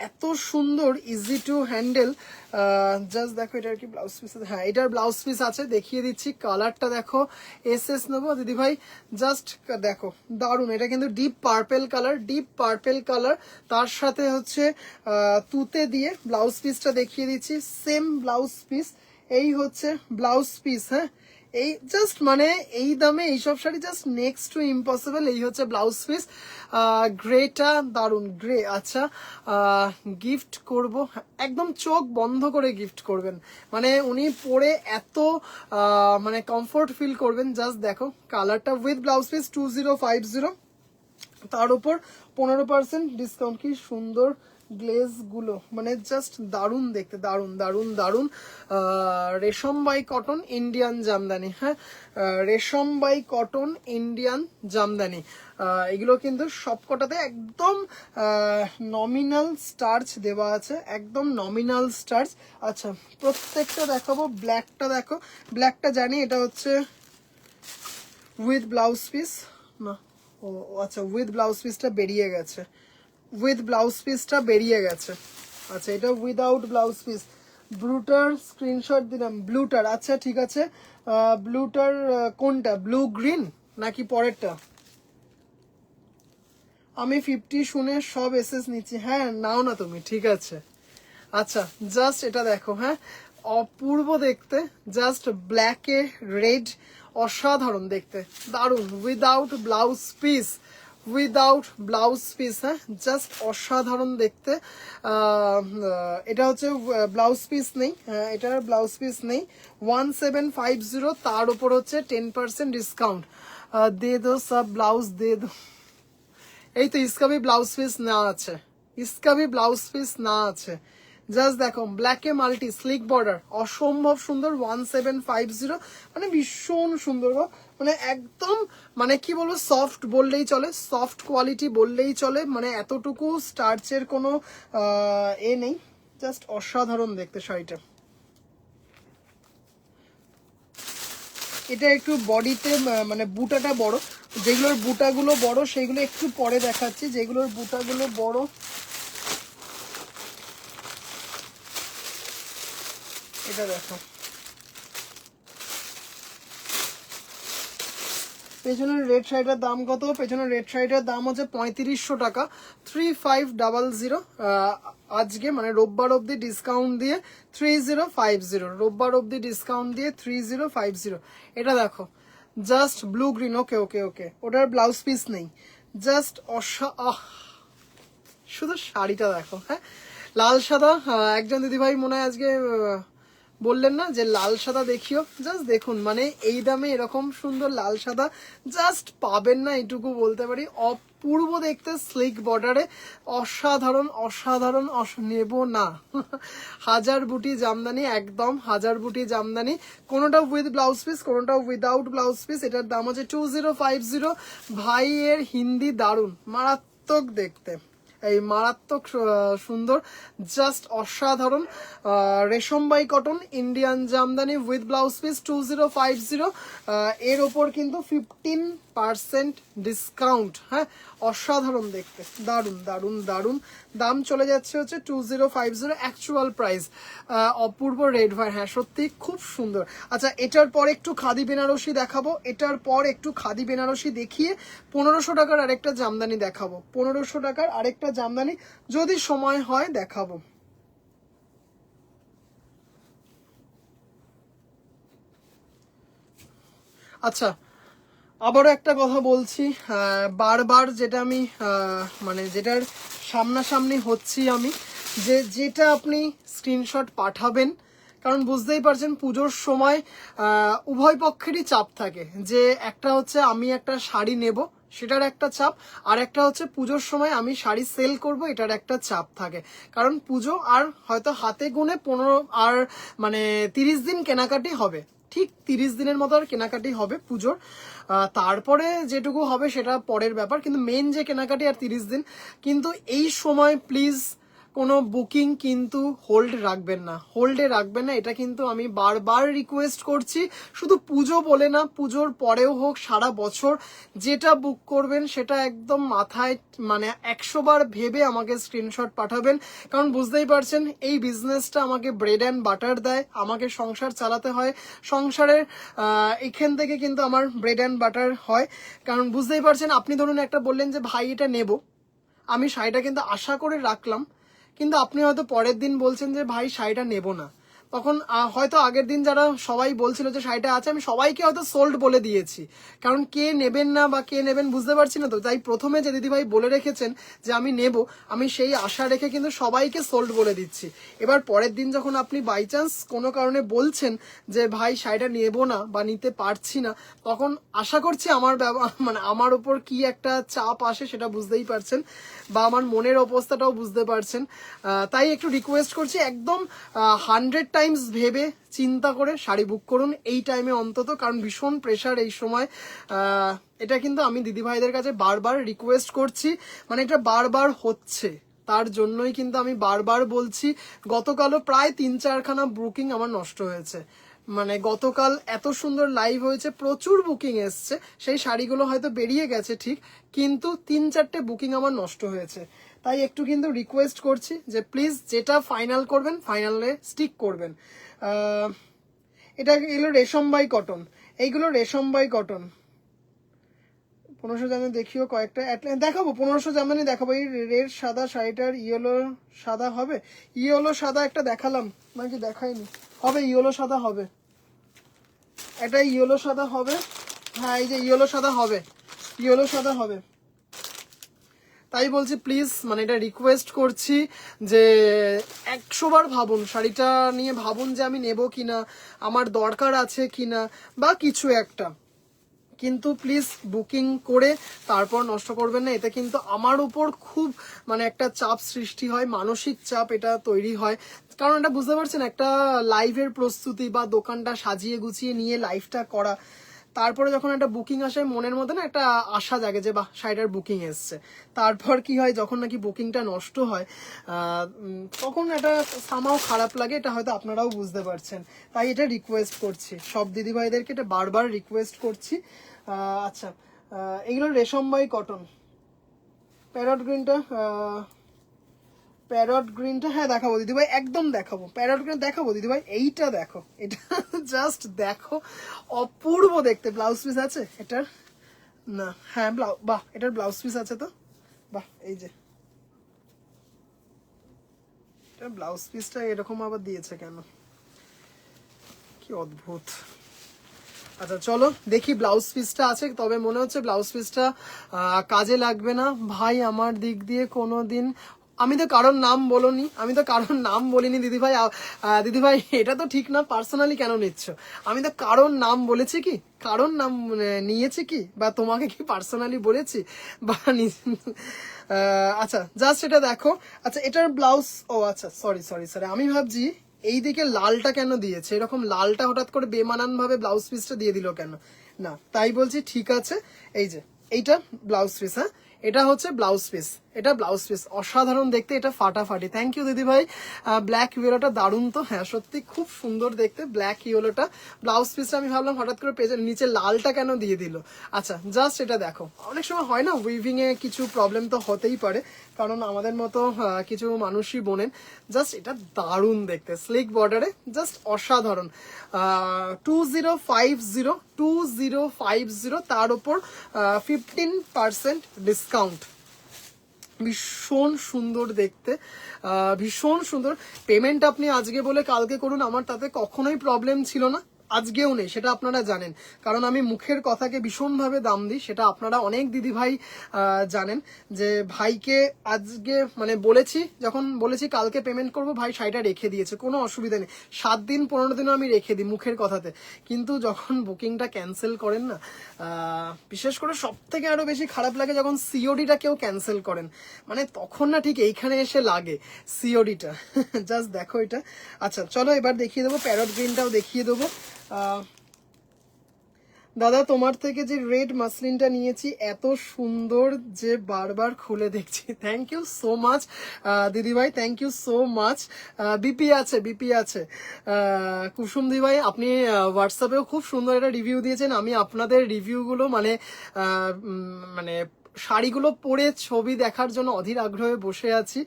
এত সুন্দর, ইজি টু হ্যান্ডেল। জাস্ট দেখো, এটার কি ব্লাউজ পিস আছে? হ্যাঁ, এটার ব্লাউজ পিস আছে, দেখিয়ে দিচ্ছি। কালারটা দেখো, এস নেবো দিদি ভাই। জাস্ট দেখো, দারুন। এটা কিন্তু deep purple colour, deep purple colour, তার সাথে হচ্ছে তুতে দিয়ে ব্লাউজ পিসটা দেখিয়ে দিচ্ছি। সেম ব্লাউজ পিস, এই হচ্ছে ব্লাউজ পিস। হ্যাঁ, এই জাস্ট মানে এই দামে এইসব sari just next to impossible. এই হচ্ছে ব্লাউজ পিস। গ্রেটা দারুন, গ্রে। আচ্ছা, গিফট করব, একদম চোখ বন্ধ করে গিফট করবেন, মানে উনি পরে এত মানে কমফোর্ট ফিল করবেন। জাস্ট দেখো কালারটা, উইথ ব্লাউজ পিস 2050, তার উপর 15% ডিসকাউন্ট। কি সুন্দর গ্লেজ গুলো, মানে জাস্ট দারুন দেখতে, দারুন দারুন দারুন। রেশম বাই কটন ইন্ডিয়ান জামদানি। হ্যাঁ, রেশম বাই কটন ইন্ডিয়ান জামদানি। এগুলো কিন্তু সবকটাতে একদম নমিনাল স্টার্চ দেওয়া আছে, একদম নমিনাল স্টার্চ। আচ্ছা, প্রত্যেকটা দেখাবো। ব্ল্যাকটা দেখো, ব্ল্যাকটা জানি এটা হচ্ছে উইথ ব্লাউজ পিস না। ও আচ্ছা, উইথ ব্লাউজ পিসটা বেরিয়ে গেছে, উইথ ব্লাউজ পিসটা বেরিয়ে গেছে। আচ্ছা, এটা উইদাউট ব্লাউজ পিস। ব্লুটার স্ক্রিনশট দিলাম, ব্লুটার। আচ্ছা ঠিক আছে, ব্লুটার কোনটা, ব্লু গ্রিন নাকি পরেরটা? আমি 50 শুনে সব এসএস নিচ্ছি। হ্যাঁ, নাও না তুমি, ঠিক আছে। আচ্ছা, জাস্ট এটা দেখো। হ্যাঁ, অপূর্ব দেখতে, জাস্ট ব্ল্যাকে রেড, অসাধারণ দেখতে, দারুন। Without blouse piece, without blouse piece. হ্যাঁ, জাস্ট অসাধারণ দেখতে। এটা হচ্ছে ব্লাউজ পিস নেই, এটার ব্লাউজ পিস নেই। 1750, তার উপর হচ্ছে 10% ডিসকাউন্ট। দে দো সব ব্লাউজ দে দো। এই তো इसका भी ব্লাউজ পিস না আছে, इसका भी ব্লাউজ পিস না আছে। জাস্ট দেখো, ব্ল্যাকে মাল্টি স্লিক বর্ডার, অসম্ভব সুন্দর। 1750, মানে ভীষণ সুন্দর গো, মানে একদম, মানে কি বলবো, সফট বললেই চলে, সফট কোয়ালিটি বললেই চলে, মানে এতটুকু স্টার্চের কোনো এ নেই। জাস্ট অসাধারণ দেখতে শাড়িটা। এটা একটু বডিতে মানে বুটাটা বড়, যেগুলোর বুটাগুলো বড় সেগুলো একটু পরে দেখাচ্ছি, যেগুলোর বুটাগুলো বড়। এটা দেখো, পেছনের রেড শাড়িটার দাম কত? পেছনের রেড শাড়িটার দাম হচ্ছে 3500 টাকা, 3500। আজকে মানে রোববার অবধি ডিসকাউন্ট দিয়ে 3050, রোববার অবধি ডিসকাউন্ট দিয়ে 3050। এটা দেখো, জাস্ট ব্লু গ্রিন। ওকে ওকে ওকে, ওটার ব্লাউজ পিস নেই। জাস্ট শুধু শাড়িটা দেখো। হ্যাঁ, লাল সাদা একজন দিদিভাই মনে হয় আজকে বললেন না যে লাল সাদা দেখিও, জাস্ট দেখুন মানে এই দামে এরকম সুন্দর লাল সাদা জাস্ট পাবেন না, এটুকু বলতে পারি। অপূর্ব দেখতে স্লিক বর্ডারে, অসাধারণ অসাধারণ নেব না। হাজার বুটি জামদানি, একদম হাজার বুটি জামদানি, কোনোটা উইথ ব্লাউজ পিস কোনোটা উইদাউট ব্লাউজ পিস। এটার দাম হচ্ছে 2050। ভাই এর হিন্দি দারুণ, মারাত্মক দেখতে, এই মারাত্মক সুন্দর, জাস্ট অসাধারণ। রেশমবাই cotton Indian Jamdani with blouse piece 2050। এর ওপর কিন্তু 15% ডিসকাউন্ট। হ্যাঁ, অসাধারণ দেখতে, দারুণ দারুণ দারুণ। দাম চলে যাচ্ছে হচ্ছে 2050, অ্যাকচুয়াল প্রাইস। অপূর্ব রেড ভাই, হ্যাঁ সত্যি খুব সুন্দর। আচ্ছা, এটার পর একটু খাদি বেনারসি দেখাবো, এটার পর একটু খাদি বেনারসি দেখিয়ে 1500 টাকার আরেকটা জামদানি দেখাবো, 1500 টাকার আরেকটা জামদানি যদি সময় হয় দেখাবো। আচ্ছা, আবারও একটা কথা বলছি, বারবার যেটা আমি মানে যেটার সামনাসামনি হচ্ছি আমি, যে যেটা আপনি স্ক্রিনশট পাঠাবেন, কারণ বুঝতেই পারছেন পুজোর সময় উভয় পক্ষেরই চাপ থাকে, যে একটা হচ্ছে আমি একটা শাড়ি নেব সেটার একটা চাপ, আর একটা হচ্ছে পুজোর সময় আমি শাড়ি সেল করব এটার একটা চাপ থাকে। কারণ পুজো আর হয়তো হাতে গুনে 15 আর মানে 30 দিন কেনাকাটি হবে, ঠিক 30 দিনের মতো আর কেনাকাটি হবে পুজোর। তারপরে যেটুকু হবে সেটা পরের ব্যাপার, কিন্তু মেন যে কেনাকাটি আর 30 দিন। কিন্তু এই সময় প্লিজ কোনো বুকিং কিন্তু হোল্ডে রাখবেন না, এটা কিন্তু আমি বারবার রিকোয়েস্ট করছি। শুধু পুজো বলে না, পুজোর পরেও হোক, সারা বছর যেটা বুক করবেন সেটা একদম মাথায় মানে 100 বার ভেবে আমাকে স্ক্রিনশট পাঠাবেন। কারণ বুঝতেই পারছেন এই বিজনেসটা আমাকে ব্রেড অ্যান্ড বাটার দেয়, আমাকে সংসার চালাতে হয়, সংসারের এখান থেকে কিন্তু আমার ব্রেড অ্যান্ড বাটার হয়। কারণ বুঝতেই পারছেন, আপনি ধরুন একটা বললেন যে ভাই এটা নেব, আমি শাড়িটা কিন্তু আশা করে রাখলাম, কিন্তু আপনি হয়তো পরের দিন বলছেন যে ভাই শাড়িটা নেব না, তখন হয়তো আগের দিন যারা সবাই বলছিল যে শাড়িটা আছে, আমি সবাইকে হয়তো সোল্ড বলে দিয়েছি। কারণ কে নেবেন না বা কে নেবেন বুঝতে পারছি না, তো তাই প্রথমে যে দিদিভাই বলে রেখেছেন যে আমি নেব, আমি সেই আশা রেখে কিন্তু সবাইকে সোল্ড বলে দিচ্ছি। এবার পরের দিন যখন আপনি বাই চান্স কোনো কারণে বলছেন যে ভাই শাড়িটা নেব না বা নিতে পারছি না, তখন আশা করছি আমার মানে আমার উপর কি একটা চাপ আসে সেটা বুঝতেই পারছেন, বা আমার মনের অবস্থাটাও বুঝতে পারছেন। তাই একটু রিকোয়েস্ট করছি, একদম 100 টাইমস ভেবে চিন্তা করে শাড়ি বুক করুন এই টাইমে অন্তত, কারণ ভীষণ প্রেশার এই সময়। এটা কিন্তু আমি দিদিভাইদের কাছে বারবার রিকোয়েস্ট করছি, মানে এটা বারবার হচ্ছে, তার জন্যই কিন্তু আমি বারবার বলছি। গতকালও প্রায় 3-4 খানা বুকিং আমার নষ্ট হয়েছে, মানে গতকাল এত সুন্দর লাইভ হয়েছে, প্রচুর বুকিং এসছে, সেই শাড়িগুলো হয়তো বেরিয়ে গেছে ঠিক, কিন্তু 3-4টে বুকিং আমার নষ্ট হয়েছে। তাই একটু কিন্তু রিকোয়েস্ট করছি যে প্লিজ যেটা ফাইনাল করবেন ফাইনালে স্টিক করবেন। এটা এগুলো রেশমবাই কটন, এইগুলো রেশমবাই কটন। 1500 জামদানি দেখিও কয়েকটা দেখাবো, 1500 জামদানি দেখাবো। এই রেড সাদা শাড়িটার ইয়েলো সাদা হবে, ইয়েলো সাদা একটা দেখালাম নাকি দেখাইনি, হবে ইয়েলো সাদা হবে, এটা ইয়েলো সাদা হবে। হ্যাঁ, এই যে ইয়েলো সাদা হবে, ইয়েলো সাদা হবে। তাই বলছি প্লিজ, মানে এটা রিকোয়েস্ট করছি যে 100 বার ভাবুন, শাড়িটা নিয়ে ভাবুন যে আমি নেব কিনা, আমার দরকার আছে কিনা বা কিছু একটা, কিন্তু প্লিজ বুকিং করে তারপর নষ্ট করবেন না। এতে কিন্তু আমার উপর খুব মানে একটা চাপ সৃষ্টি হয়, মানসিক চাপ এটা তৈরি হয়। কারণ এটা বুঝতে পারছেন, একটা লাইভের প্রস্তুতি বা দোকানটা সাজিয়ে গুছিয়ে নিয়ে লাইভটা করা, তারপরে যখন একটা বুকিং আসে মনের মধ্যে না একটা আশা জাগে যে বাহ শাড়িটার বুকিং এসছে, তারপর কি হয় যখন নাকি বুকিংটা নষ্ট হয় তখন এটা সামাও খারাপ লাগে, এটা হয়তো আপনারাও বুঝতে পারছেন। তাই এটা রিকোয়েস্ট করছি সব দিদিভাইদেরকে, এটা বারবার রিকোয়েস্ট করছি। আচ্ছা, এগুলো রেশমবাই কটন, প্যারট গ্রিনটা, প্যারট গ্রিনটা হ্যাঁ দেখাবো দিদিভাই, একদম দেখাবো, প্যারট গ্রিন দেখাবো দিদিভাই। এইটা দেখো, এটা জাস্ট দেখো, অপূর্ব দেখতে। ব্লাউজ পিস আছে এটার? না, হ্যাঁ বাহ, এটার ব্লাউজ পিস আছে তো, বাহ, এই যে এটার ব্লাউজ পিসটা এরকম আবার দিয়েছে কেন, কি অদ্ভুত। আচ্ছা চলো দেখি ব্লাউজ পিসটা আছে, তবে মনে হচ্ছে ব্লাউজ পিসটা কাজে লাগবে না ভাই, আমার দিক দিয়ে কোনোদিন আমি তো কারোর নাম বলিনি, আমি তো কারোর নাম বলিনি দিদিভাই। দিদিভাই এটা তো ঠিক না, পার্সোনালি কেন নিচ্ছ? আমি তো কারোর নাম বলেছি কি, কারোর নাম নিয়েছি কি, বা তোমাকে কি পার্সোনালি বলেছি বা আচ্ছা জাস্ট এটা দেখো। আচ্ছা এটার ব্লাউজ, ও আচ্ছা সরি সরি সরি, আমি ভাবছি এই দিকে লালটা কেন দিয়েছে, এরকম লালটা হঠাৎ করে বেমানান ভাবে ব্লাউজ পিসটা দিয়ে দিল কেন? না তাই বলছি ঠিক আছে, এই যে এইটা ব্লাউজ পিস, হ্যাঁ এটা হচ্ছে ব্লাউজ পিস, এটা ব্লাউজ পিস অসাধারণ দেখতে, এটা ফাটাফাটি। থ্যাংক ইউ দিদি ভাই। ব্ল্যাক ইয়েলোটা দারুণ তো, হ্যাঁ সত্যি খুব সুন্দর দেখতে ব্ল্যাক ইয়েলোটা। ব্লাউজ পিসটা আমি ভাবলাম হঠাৎ করে পেজের নিচে লালটা কেন দিয়ে দিল। আচ্ছা জাস্ট এটা দেখো, অনেক সময় হয় না উইভিং এ কিছু প্রবলেম তো হতেই পারে, কারণ আমাদের মতো কিছু মানুষই বোনেন। জাস্ট এটা দারুণ দেখতে, স্লিক বর্ডারে জাস্ট অসাধারণ। 2050 তার উপর 15% ডিসকাউন্ট। ভীষণ সুন্দর দেখতে, ভীষণ সুন্দর। পেমেন্ট আপনি আজকে বলে কালকে করুন, আমার তাতে কখনোই প্রবলেম ছিল না, আজকেও নেই, সেটা আপনারা জানেন। কারণ আমি মুখের কথাকে ভীষণভাবে দাম দিই, সেটা আপনারা অনেক দিদি ভাই জানেন যে ভাইকে আজকে মানে বলেছি, যখন বলেছি কালকে পেমেন্ট করব, ভাই শাড়িটা রেখে দিয়েছে, কোনো অসুবিধা নেই। 7 দিন 15 দিনও আমি রেখে দিই মুখের কথাতে। কিন্তু যখন বুকিংটা ক্যান্সেল করেন না, বিশেষ করে সব থেকে আরো বেশি খারাপ লাগে যখন সিওডিটা কেউ ক্যান্সেল করেন, মানে তখন না ঠিক এইখানে এসে লাগে সিওডিটা। জাস্ট দেখো এটা। আচ্ছা চলো এবার দেখিয়ে দেবো, প্যারট গ্রিনটাও দেখিয়ে দেবো। দাদা তোমার থেকে যে রেড মাসলিনটা নিয়েছি এত সুন্দর যে বারবার খুলে দেখছি। থ্যাংক ইউ সো মাচ দিদিভাই, thank you so much. BP আছে, বিপি আছে। কুসুম দিদিভাই আপনি হোয়াটসঅ্যাপেও খুব সুন্দর একটা রিভিউ দিয়েছেন, আমি আপনাদের রিভিউগুলো মানে শাড়িগুলো পরে ছবি দেখার জন্য অধীর আগ্রহে বসে আছি।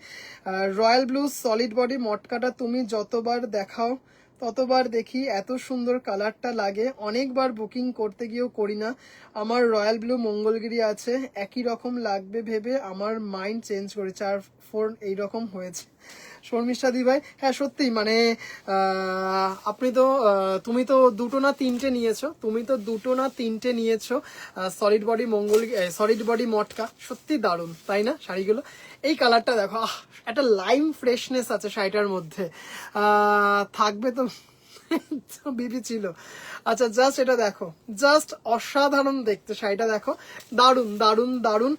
রয়্যাল ব্লু সলিড বডি মটকাটা তুমি যতবার দেখাও ততবার দেখি এত সুন্দর কালারটা লাগে, অনেকবার বুকিং করতে গিয়েও করি না। আমার রয়্যাল ব্লু মঙ্গলগিরি আছে, একই রকম লাগবে ভেবে আমার মাইন্ড চেঞ্জ করে 4 এইরকম হয়েছে। শর্মিষ্ঠা দি ভাই, হ্যাঁ সত্যি মানে আপনি তো তুমি তো দুটো না তিনটে নিয়েছো, তুমি তো দুটো না তিনটে নিয়েছো সলিড বডি সলিড বডি মটকা, সত্যি দারুণ তাই না শাড়িগুলো। এই কালারটা দেখো, একটা লাইম ফ্রেশনেস আছে শাড়িটার মধ্যে, থাকবে তো। বিবি ছিল। আচ্ছা জাস্ট এটা দেখো, জাস্ট অসাধারণ দেখতে শাড়িটা দেখো, দারুণ দারুণ দারুণ,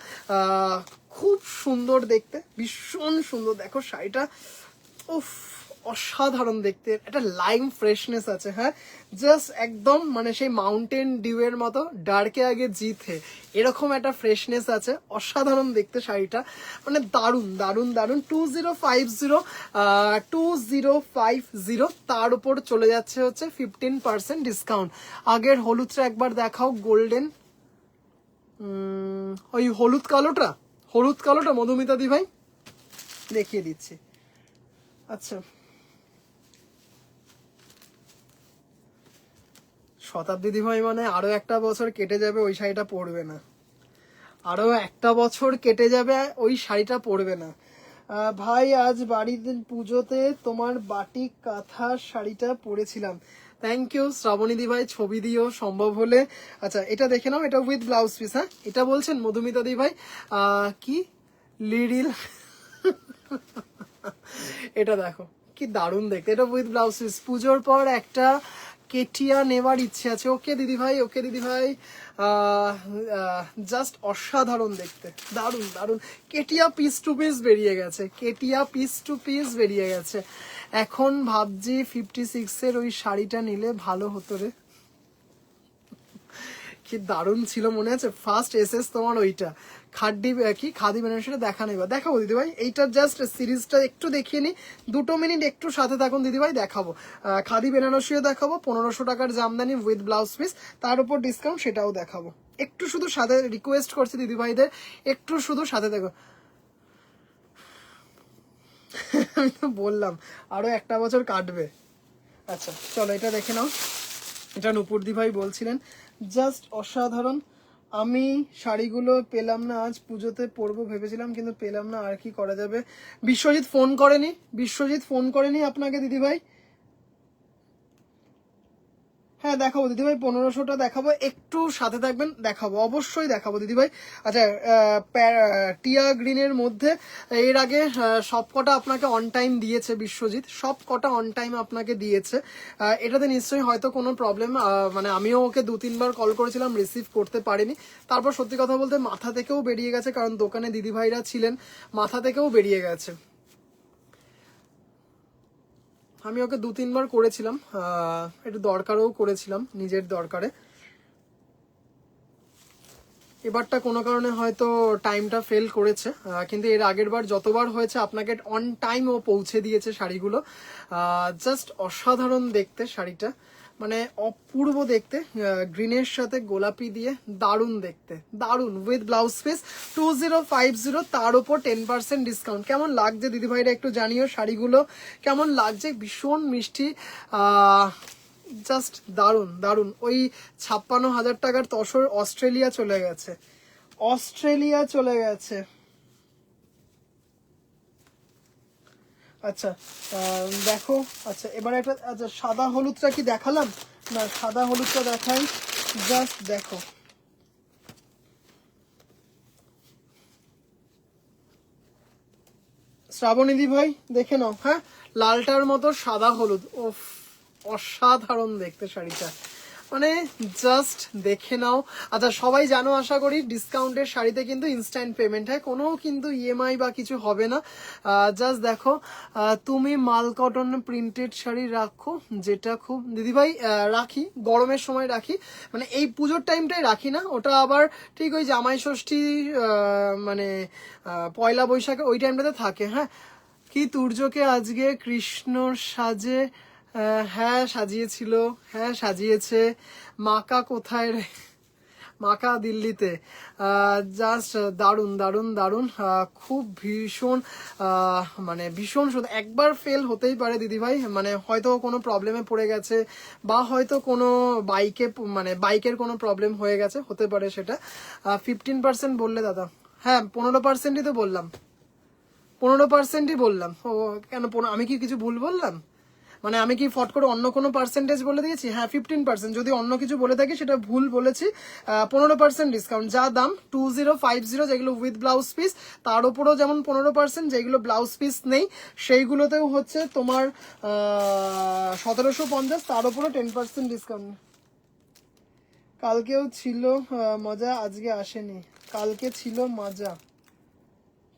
খুব সুন্দর দেখতে, ভীষণ সুন্দর দেখো শাড়িটা, উফ অসাধারণ দেখতে, একটা লাইম ফ্রেশনেস আছে, হ্যাঁ জাস্ট একদম মানে সেই মাউন্টেন ডিউয়ের মতো ডার্কে আগে জিতে এরকম একটা ফ্রেশনেস আছে, অসাধারণ দেখতে শাড়িটা, মানে দারুণ দারুণ দারুণ। 2050 তার উপর চলে যাচ্ছে হচ্ছে 15% ডিসকাউন্ট। আগের হলুদটা একবার দেখাও, গোল্ডেন, ওই হলুদ কালোটা মধুমিতা দি ভাই দেখিয়ে দিচ্ছি। আচ্ছা শতাব্দী দি ভাই মানে আরো একটা বছর কেটে যাবে ওই শাড়িটা পরবে না, আরো একটা বছর কেটে যাবে ওই শাড়িটা পরবে না। ভাই আজ বাড়িতে পুজোতে তোমার বাটিক কাঁথা শাড়িটা পরেছিলাম। থ্যাংক ইউ শ্রাবণী দি ভাই, ছবি দিও সম্ভব হলে। আচ্ছা এটা দেখে নাও, এটা উইথ ব্লাউজ পিস, হ্যাঁ এটা বলছেন মধুমিতা দি ভাই কি লিডিল। এটা দেখো কি দারুণ দেখতে, এটা উইথ ব্লাউজ পিস। পুজোর পর একটা কেটিয়া নেওয়ার ইচ্ছে আছে। ওকে দিদি ভাই, ওকে দিদি ভাই, জাস্ট অসাধারণ দেখতে, দারুণ দারুণ। কেটিয়া পিস টু পিস বেরিয়ে গেছে, কেটিয়া পিস টু পিস বেরিয়ে গেছে। এখন ভাবছি 56 ওই শাড়িটা নিলে ভালো হতো রে, কি দারুণ ছিল মনে আছে ফার্স্ট এসএস তোমার ওইটা খাদি বেনারসিটা দেখা নেই, দেখাবো দিদিভাই, এইটার জাস্ট সিরিজটা একটু দেখিয়ে নি, 2 মিনিট একটু সাথে থাকুন দিদিভাই, দেখাবো খাদি বেনারসিও দেখাবো, 1500 টাকার জামদানি উইথ ব্লাউজ পিস, তার উপর ডিসকাউন্ট সেটাও দেখাবো। একটু শুধু সাথে রিকোয়েস্ট করছি দিদিভাইদের, একটু শুধু সাথে দেখো। আমি তো বললাম আরো একটা বছর কাটবে। আচ্ছা চলো এটা দেখে নাও, এটা নূপুর দি ভাই বলছিলেন, জাস্ট অসাধারণ। আমি শাড়িগুলো পেলাম না, আজ পুজোতে পরবো ভেবেছিলাম কিন্তু পেলাম না, আর কি করা যাবে। বিশ্বজিৎ ফোন করেনি, বিশ্বজিৎ ফোন করেনি আপনাকে দিদি ভাই? হ্যাঁ দেখাবো দিদিভাই, 1500টা দেখাবো, একটু সাথে থাকবেন, দেখাবো, অবশ্যই দেখাবো দিদিভাই। আচ্ছা, টিয়া গ্রিনের মধ্যে এর আগে সব কটা আপনাকে অন টাইম দিয়েছে বিশ্বজিৎ, সব কটা অন টাইম আপনাকে দিয়েছে। এটাতে নিশ্চয়ই হয়তো কোনো প্রবলেম, মানে আমিও ওকে 2-3 বার কল করেছিলাম, রিসিভ করতে পারিনি। তারপর সত্যি কথা বলতে মাথা থেকেও বেরিয়ে গেছে, কারণ দোকানে দিদিভাইরা ছিলেন, মাথা থেকেও বেরিয়ে গেছে। আমি ওকে 2-3 বার করেছিলাম, একটু দরকারও করেছিলাম নিজের দরকারে। এবারটা কোনো কারণে হয়তো টাইমটা ফেল করেছে, কিন্তু এর আগের বার যতবার হয়েছে আপনাকে অন টাইম ও পৌঁছে দিয়েছে শাড়িগুলো। জাস্ট অসাধারণ দেখতে শাড়িটা, মানে অপূর্ব দেখতে, গ্রিনের সাথে গোলাপি দিয়ে দারুণ দেখতে, দারুণ, উইথ ব্লাউজ পিস 2050, তার উপর 10% ডিসকাউন্ট। কেমন লাগছে দিদিভাইরা একটু জানিও, শাড়িগুলো কেমন লাগছে, ভীষণ মিষ্টি, জাস্ট দারুণ দারুণ। ওই 56,000 টাকার তসর অস্ট্রেলিয়া চলে গেছে, অস্ট্রেলিয়া চলে গেছে। আচ্ছা, দেখো, আচ্ছা এবার একটা, আচ্ছা সাদা হলুদটা কি দেখালাম না, সাদা হলুদটা দেখাই, জাস্ট দেখো, শ্রাবণীদি ভাই দেখে নাও, হ্যাঁ লালটার মতো সাদা হলুদ, ওফ অসাধারণ দেখতে শাড়িটা, মানে জাস্ট দেখে নাও। আচ্ছা সবাই জানো আশা করি ডিসকাউন্টের শাড়িতে কিন্তু ইনস্ট্যান্ট পেমেন্ট হয়, কোনো কিন্তু ইএমআই বা কিছু হবে না। জাস্ট দেখো, তুমি মাল কটন প্রিন্টেড শাড়ি রাখো, যেটা খুব দিদিভাই রাখি, গরমের সময় রাখি, মানে এই পুজোর টাইমটাই রাখি না, ওটা আবার ঠিক ওই জামাই ষষ্ঠী, মানে পয়লা বৈশাখে ওই টাইমটাতে থাকে। হ্যাঁ, কি তুর্যকে আজকে কৃষ্ণর সাজে, হ্যাঁ সাজিয়েছিল, হ্যাঁ সাজিয়েছে। মাকা কোথায় রে, মাকা দিল্লিতে। জাস্ট দারুণ দারুণ দারুণ, খুব ভীষণ, মানে ভীষণ সুন্দর। একবার ফেল হতেই পারে দিদিভাই, মানে হয়তো কোনো প্রবলেমে পড়ে গেছে, বা হয়তো কোনো বাইকে, মানে বাইকের কোনো প্রবলেম হয়ে গেছে, হতে পারে সেটা। 15% বললে দাদা, হ্যাঁ 15%ই তো বললাম, 15%ই বললাম। ও কেন, আমি কি কিছু ভুল বললাম? মানে আমি কি ফট করে অন্য কোনো পার্সেন্টেজ বলে দিয়েছি? হ্যাঁ 15%, যদি অন্য কিছু বলে থাকি সেটা ভুল বলেছি। 15% ডিসকাউন্ট, যা দাম 2050 যেগুলো উইথ ব্লাউজ পিস, তার উপরেও যেমন 15%, যেগুলো ব্লাউজ পিস নেই সেইগুলোতেও হচ্ছে তোমার 1750, তার উপরেও 10% ডিসকাউন্ট। কালকেও ছিল মজা, আজকে আসেনি, কালকে ছিল মজা।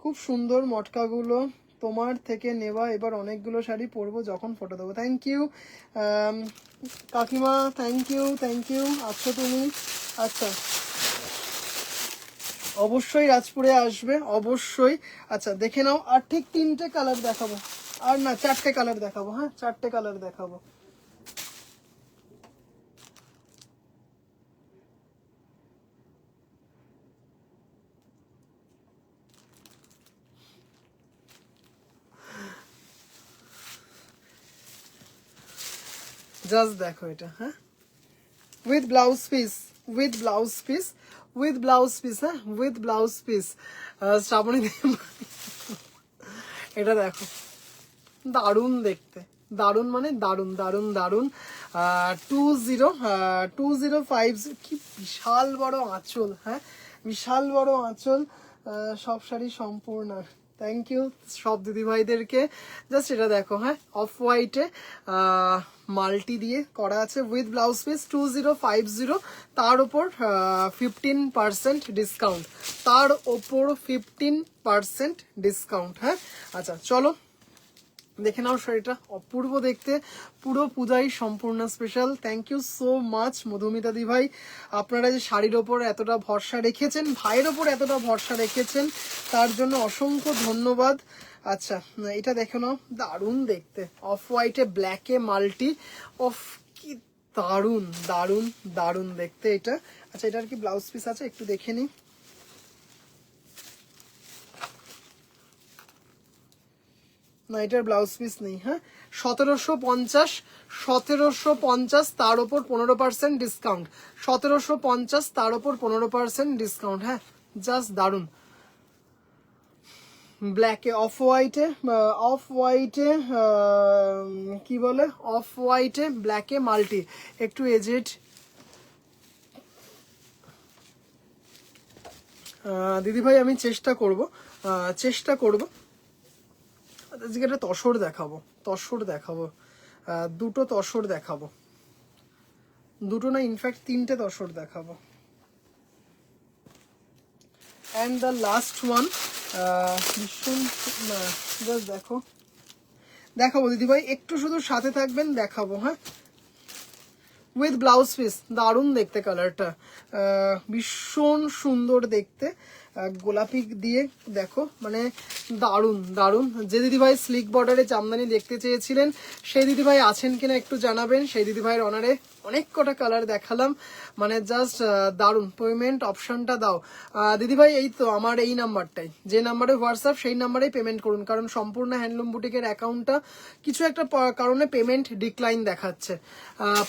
খুব সুন্দর মটকাগুলো তোমার থেকে নেওয়া, এবার অনেকগুলো শাড়ি পরবো যখন ফটো দেবো। থ্যাংক ইউ কাকিমা, থ্যাংক ইউ, থ্যাংক ইউ, আচ্ছা তুমি, আচ্ছা অবশ্যই রাজপুরে আসবে, অবশ্যই। আচ্ছা দেখে নাও, আর ঠিক 3টে কালার দেখাবো, আর না 4টে কালার দেখাবো, হ্যাঁ 4টে কালার দেখাবো। জাস্ট দেখো এটা, হ্যাঁ with blouse piece, with blouse piece, with blouse piece, হ্যাঁ উইথ ব্লাউজ পিস। শ্রাবণী এটা দেখো, দারুণ দেখতে, দারুণ মানে দারুণ দারুণ দারুণ। 2050, কি বিশাল বড় আঁচল, হ্যাঁ বিশাল বড় আঁচল, সব শাড়ি সম্পূর্ণ। থ্যাংক ইউ সব দিদিভাইদেরকে। জাস্ট এটা দেখো, হ্যাঁ অফ হোয়াইটে মাল্টি দিয়ে করা আছে, উইথ ব্লাউজ পিস 2050, তার উপর 15% ডিসকাউন্ট, তার ওপর 15% ডিসকাউন্ট। হ্যাঁ আচ্ছা চলো দেখে নাও শাড়িটা, অপূর্ব দেখতে, পুরো পূজাই সম্পূর্ণ special. Thank you so much Madhumita দি ভাই, আপনারা যে শাড়ির ওপর এতটা ভরসা রেখেছেন, ভাইয়ের ওপর এতটা ভরসা রেখেছেন, তার জন্য অসংখ্য ধন্যবাদ। আচ্ছা এটা দেখো নাও, দারুণ দেখতে, অফ হোয়াইটে ব্ল্যাকে মাল্টি, অফ কি দারুণ দারুণ দারুণ দেখতে এটা। আচ্ছা এটার কি ব্লাউজ পিস আছে একটু দেখে নিই, না এটার ব্লাউজ পিস নেই। হ্যাঁ 1750, 1750, তার ওপর 15% ডিসকাউন্ট, 1750, তার ওপর 15% ডিসকাউন্ট। হ্যাঁ জাস্ট দারুণ ব্ল্যাকে অফ হোয়াইটে কি বলে, অফ হোয়াইটে ব্ল্যাকে মাল্টি, একটু এজেড। দিদিভাই আমি চেষ্টা করব আজকে একটা তসর দেখাবো, দুটো তসর দেখাবো, দুটো না ইনফ্যাক্ট তিনটে তসর দেখাবো। অ্যান্ড দ্য লাস্ট ওয়ান ভীষণ, জাস্ট দেখাবো দিদিভাই, একটু শুধু সাথে থাকবেন, দেখাবো। হ্যাঁ, উইথ ব্লাউজ পিস, দারুণ দেখতে কালারটা, ভীষণ সুন্দর দেখতে, গোলাপি দিয়ে দেখো, মানে দারুণ দারুণ। যে দিদিভাই স্লিক বর্ডারে জামদানি দেখতে চেয়েছিলেন সেই দিদিভাই আছেন কিনা একটু জানাবেন। সেই দিদিভাইয়ের অনারে অনেক কটা কালার দেখালাম, মানে জাস্ট দারুণ। পেমেন্ট অপশনটা দাও দিদিভাই, এই তো আমার এই নাম্বারটাই, যে নাম্বারে হোয়াটসঅ্যাপ সেই নাম্বারেই পেমেন্ট করুন, কারণ সম্পূর্ণ হ্যান্ডলুম বুটিকের অ্যাকাউন্টটা কিছু একটা কারণে পেমেন্ট ডিক্লাইন দেখাচ্ছে।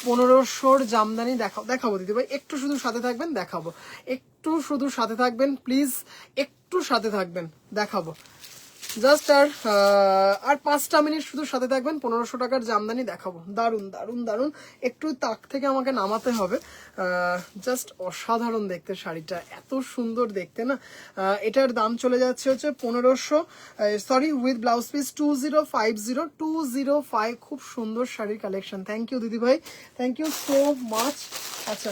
1500 জামদানি দেখাবো দিদিভাই, একটু শুধু সাথে থাকবেন, দেখাবো, একটু শুধু সাথে থাকবেন প্লিজ, একটু সাথে থাকবেন, দেখাবো জাস্ট। আর 5টা মিনিট শুধু সাথে থাকবেন, 1500 টাকার জামদানি দেখাবো, দারুণ দারুণ দারুণ। একটু তাক থেকে আমাকে নামাতে হবে, জাস্ট অসাধারণ দেখতে শাড়িটা, এত সুন্দর দেখতে না। এটার দাম চলে যাচ্ছে হচ্ছে 1500, সরি উইথ ব্লাউজ পিস 2050, খুব সুন্দর শাড়ির কালেকশন। থ্যাংক ইউ দিদি ভাই, থ্যাংক ইউ সো মাচ। আচ্ছা,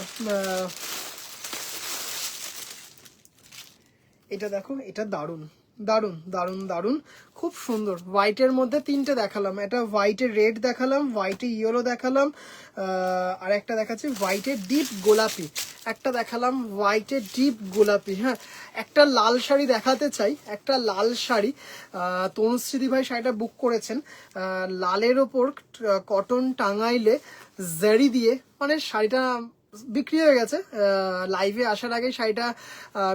এটা দেখো, এটা দারুণ দারুণ দারুণ দারুণ, খুব সুন্দর। হোয়াইটের মধ্যে তিনটে দেখালাম, এটা হোয়াইটে রেড দেখালাম, হোয়াইটে ইয়েলো দেখালাম, আর একটা দেখাচ্ছি হোয়াইটে ডিপ গোলাপি, একটা দেখালাম হোয়াইটে ডিপ গোলাপি। হ্যাঁ, একটা লাল শাড়ি দেখাতে চাই, একটা লাল শাড়ি, তনুশ্রী ভাই শাড়িটা বুক করেছেন, লালের ওপর কটন টাঙাইলে জারি দিয়ে, মানে শাড়িটা বিক্রি হয়ে গেছে, লাইভে আসার আগে শাড়িটা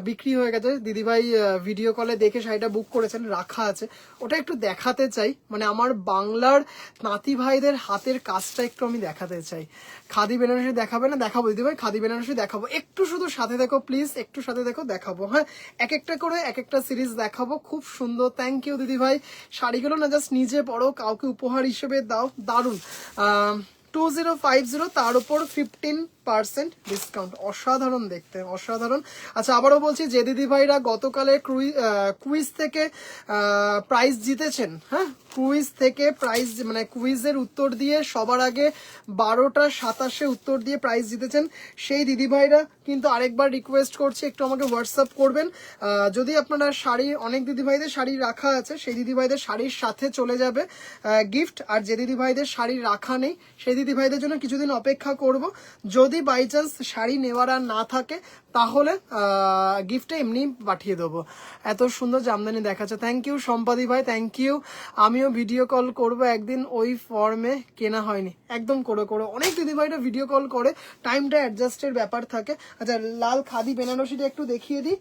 বিক্রি হয়ে গেছে। দিদিভাই ভিডিও কলে দেখে শাড়িটা বুক করেছেন, রাখা আছে, ওটা একটু দেখাতে চাই, মানে আমার বাংলার নাতি ভাইদের হাতের কাজটা একটু আমি দেখাতে চাই। খাদি বেনারসি দেখাবে না? দেখাবো দিদিভাই, খাদি বেনারসি দেখাবো, একটু শুধু সাথে দেখো প্লিজ, একটু সাথে দেখো, দেখাবো। হ্যাঁ, এক একটা করে এক একটা সিরিজ দেখাবো, খুব সুন্দর। থ্যাংক ইউ দিদিভাই, শাড়িগুলো না জাস্ট নিজে পরো, কাউকে উপহার হিসেবে দাও, দারুণ। 2050, তার উপর 15% ডিসকাউন্ট, অসাধারণ দেখতে, অসাধারণ। আচ্ছা, আবারও বলছি, যে দিদি ভাইরা গতকালে কুইজ থেকে প্রাইজ জিতেছেন, হ্যাঁ, কুইজ থেকে প্রাইজ, মানে কুইজের উত্তর দিয়ে সবার আগে 12টা 27-এ উত্তর দিয়ে প্রাইজ জিতেছেন, সেই দিদি ভাইরা কিন্তু আরেকবার রিকোয়েস্ট করছি, একটু আমাকে হোয়াটসঅ্যাপ করবেন। যদি আপনারা শাড়ি, অনেক দিদি ভাইদের শাড়ি রাখা আছে, সেই দিদি ভাইদের শাড়ির সাথে চলে যাবে গিফট, আর যে দিদি ভাইদের শাড়ি রাখা নেই সেই দিদি ভাইদের জন্য কিছুদিন অপেক্ষা করব। যদি বাই চান্স শাড়ি নেওয়ার আর না থাকে তাহলে গিফটটা এমনি পাঠিয়ে দেবো। এত সুন্দর জামদানি দেখাচ্ছে, থ্যাংক ইউ সম্পাদি ভাই, থ্যাংক ইউ। আমিও ভিডিও কল করব একদিন, ওই ফর্মে কেনা হয়নি, একদম করো, অনেক দিদি ভাইরা ভিডিও কল করে, টাইমটা অ্যাডজাস্টের ব্যাপার থাকে। আচ্ছা, লাল খাদি বেনারসিটা একটু দেখিয়ে দিই,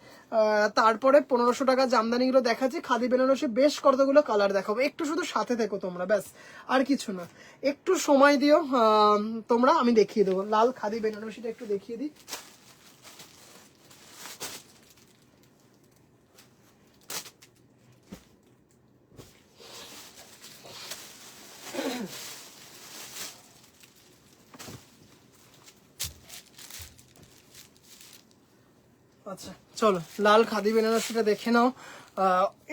তারপরে 1500 টাকা জামদানিগুলো দেখাচ্ছি। খাদি বেনারসি বেশ কতগুলো কালার দেখাবো, একটু শুধু সাথে থেকো তোমরা, ব্যাস আর কিছু না, একটু সময় দিও তোমরা, আমি দেখিয়ে দেবো। লাল খাদি বেনারসিটা একটু দেখিয়ে দিই। আচ্ছা চলো, লাল খাদি বেনারসিটা দেখে নাও,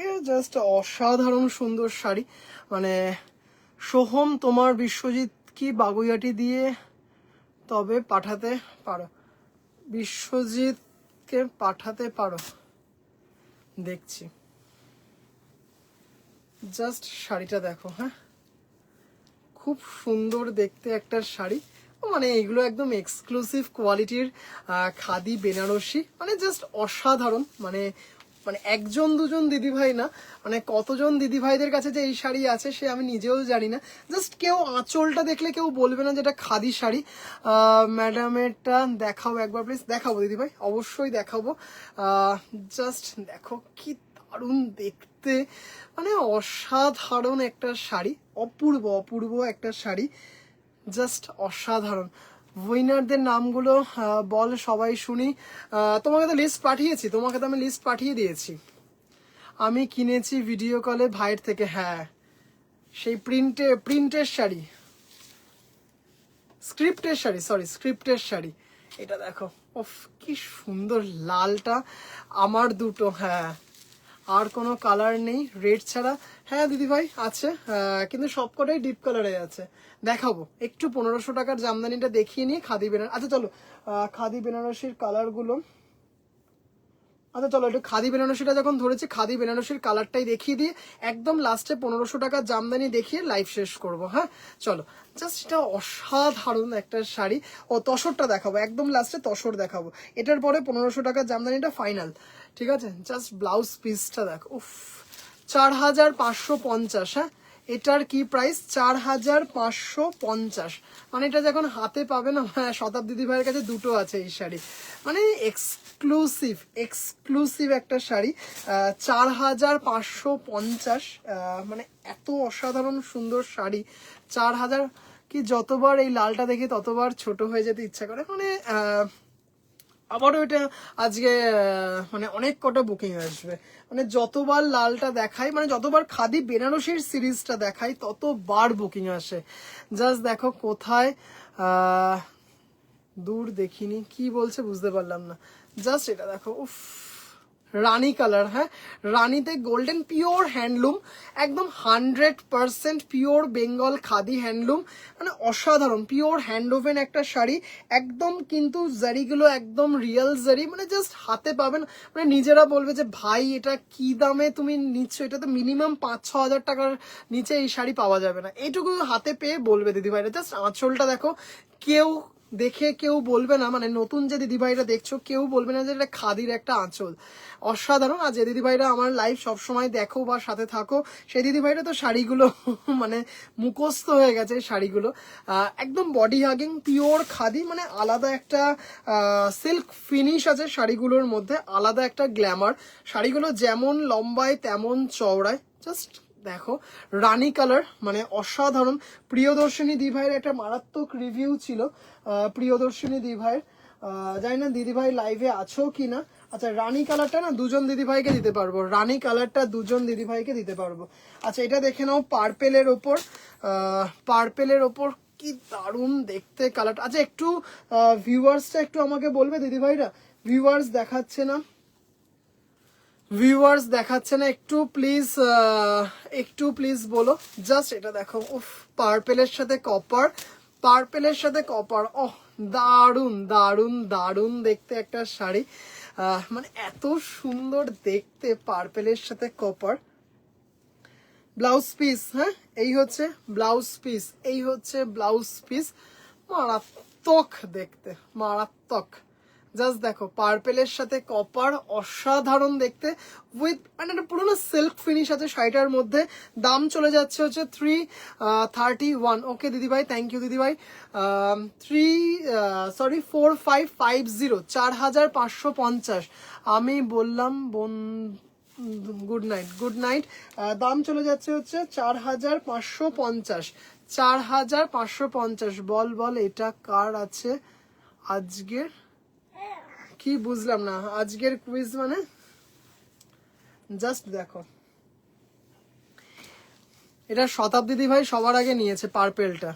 এ জাস্ট অসাধারণ সুন্দর শাড়ি, মানে সোহম তোমার বিশ্বজিৎ কি বাগুইয়াটি দিয়ে তবে পাঠাতে পারো, বিশ্বজিৎকে পাঠাতে পারো, দেখছি, জাস্ট শাড়িটা দেখো। হ্যাঁ, খুব সুন্দর দেখতে একটা শাড়ি, মানে এগুলো একদম এক্সক্লুসিভ কোয়ালিটির খাদি বেনারসি, মানে জাস্ট অসাধারণ। মানে মানে একজন দুজন দিদিভাই না, মানে কতজন দিদিভাইদের কাছে যে এই শাড়ি আছে সে আমি নিজেও জানি না। জাস্ট কেউ আঁচলটা দেখলে কেউ বলবে না যেটা খাদি শাড়ি। ম্যাডামেরটা দেখাও একবার প্লিজ। দেখাবো দিদিভাই, অবশ্যই দেখাবো। জাস্ট দেখো কি দারুণ দেখতে, মানে অসাধারণ একটা শাড়ি, অপূর্ব অপূর্ব একটা শাড়ি, জাস্ট অসাধারণ। উইনারদের নামগুলো বল সবাই শুনি। তোমাকে তো লিস্ট পাঠিয়েছি, তোমাকে তো আমি লিস্ট পাঠিয়ে দিয়েছি। আমি কিনেছি ভিডিও কলে ভাইয়ের থেকে। হ্যাঁ, সেই প্রিন্টের শাড়ি, স্ক্রিপ্টের শাড়ি, সরি স্ক্রিপ্টের শাড়ি। এটা দেখো, ওফ কি সুন্দর লালটা, আমার দুটো। হ্যাঁ, আর কোনো কালার নেই রেড ছাড়া। হ্যাঁ দিদিভাই আছে, কিন্তু সবকটাই ডিপ কালারে আছে। দেখাবো একটু 1500 টাকার জামদানিটা দেখিয়ে নিয়ে খাদি বেনারসি। আচ্ছা চলো, খাদি বেনারসির কালারগুলো, আচ্ছা চলো একটু খাদি বেনারসিটা যখন ধরেছি, খাদি বেনারসির কালারটাই দেখিয়ে দিয়ে একদম লাস্টে 1500 টাকার জামদানি দেখিয়ে লাইভ শেষ করব। হ্যাঁ চলো, জাস্ট এটা অসাধারণ একটা শাড়ি। ও তসরটা দেখাবো, একদম লাস্টে তসর দেখাবো। এটার পরে 1500 টাকার জামদানিটা ফাইনাল, ঠিক আছে? জাস্ট ব্লাউজ পিসটা দেখো, উফ 4550। হ্যাঁ, এটার কি প্রাইস? 4550। মানে এটা যখন হাতে পাবে না, শতাব্দী দিদি ভাইয়ের কাছে দুটো আছে এই শাড়ি, মানে এক্সক্লুসিভ একটা শাড়ি। 4550, মানে এত অসাধারণ সুন্দর শাড়ি। 4000 কি, যতবার এই লালটা দেখি ততবার ছোট হয়ে যেতে ইচ্ছা করে। মানে আবারও এটা আজকে মানে অনেক কটা বুকিং আসবে। মানে যতবার লালটা দেখাই, মানে যতবার খাদি বেনারসির সিরিজটা দেখাই ততবার বুকিং আসে। জাস্ট দেখো কোথায়, দূর দেখিনি, কি বলছে বুঝতে পারলাম না। জাস্ট এটা দেখো, উফ রানী কালার। হ্যাঁ, রানীতে গোল্ডেন, পিওর হ্যান্ডলুম, একদম 100% পিওর বেঙ্গল খাদি হ্যান্ডলুম, মানে অসাধারণ পিওর হ্যান্ড ওভেন একটা শাড়ি একদম। কিন্তু জারিগুলো একদম রিয়েল জারি, মানে জাস্ট হাতে পাবেন, মানে নিজেরা বলবে যে ভাই এটা কি দামে তুমি নিচ্ছ, এটা তো মিনিমাম 5-6 হাজার টাকার নিচে এই শাড়ি পাওয়া যাবে না। এইটুকু হাতে পেয়ে বলবে দিদিভাইরা। জাস্ট আঁচলটা দেখো, কেউ দেখে কেউ বলবে না, মানে নতুন যে দিদিভাইরা দেখছো কেউ বলবে না যে এটা খাদির একটা আঁচল। অসাধারণ। আর যে দিদিভাইরা আমার লাইভ সবসময় দেখো বা সাথে থাকো, সেই দিদিভাইরা তো শাড়িগুলো মানে মুখস্থ হয়ে গেছে শাড়িগুলো। একদম বডি হাগিং পিওর খাদি, মানে আলাদা একটা সিল্ক ফিনিশ আছে শাড়িগুলোর মধ্যে, আলাদা একটা গ্ল্যামার। শাড়িগুলো যেমন লম্বায় তেমন চওড়ায়। জাস্ট দেখো রানী কালার, মানে অসাধারণ। প্রিয়দর্শিনী দিভাইয়ের একটা মারাত্মক রিভিউ ছিল, প্রিয়দর্শিনী দিভাইয়ের। জানি না দিদিভাই লাইভে আছো কি না। আচ্ছা, রানী কালারটা না দুজন দিদিভাইকে দিতে পারবো, রানী কালারটা দুজন দিদিভাইকে দিতে পারবো। আচ্ছা, এটা দেখে নাও, পার্পেলের ওপর, পার্পেলের ওপর কি দারুণ দেখতে কালারটা। আচ্ছা, একটু ভিউয়ার্সটা একটু আমাকে বলবে দিদিভাইরা, ভিউয়ার্স দেখাচ্ছে না, ভিউয়ার্স দেখাচ্ছে না, একটু প্লিজ বলো। জাস্ট এটা দেখো, উফ পার্পেলের সাথে কপার, পার্পেলের সাথে কপার, ওহ দারুন দারুন দারুন দেখতে একটা শাড়ি। মানে এত সুন্দর দেখতে পার্পেলের সাথে কপার। ব্লাউজ পিস, হ্যাঁ এই হচ্ছে ব্লাউজ পিস, এই হচ্ছে ব্লাউজ পিস। মারাত্মক দেখতে, মারাত্মক। জাস্ট দেখো পার্পেলের সাথে কপার, অসাধারণ দেখতে। উইথ মানে একটা পুরোনো সিল্ক ফিনিশ আছে শাড়িটার মধ্যে। দাম চলে যাচ্ছে হচ্ছে 331। ওকে দিদিভাই, থ্যাংক ইউ দিদিভাই। 4550, 4550। আমি বললাম গুড নাইট, গুড নাইট। দাম চলে যাচ্ছে হচ্ছে 4550, 4550। বল এটা কার আছে আজকের? কি বুঝলাম না আজকের কুইজ মানে। জাস্ট দেখো, এটা শতাব্দী দিদি ভাই সবার আগে নিয়েছে পার্পেলটা।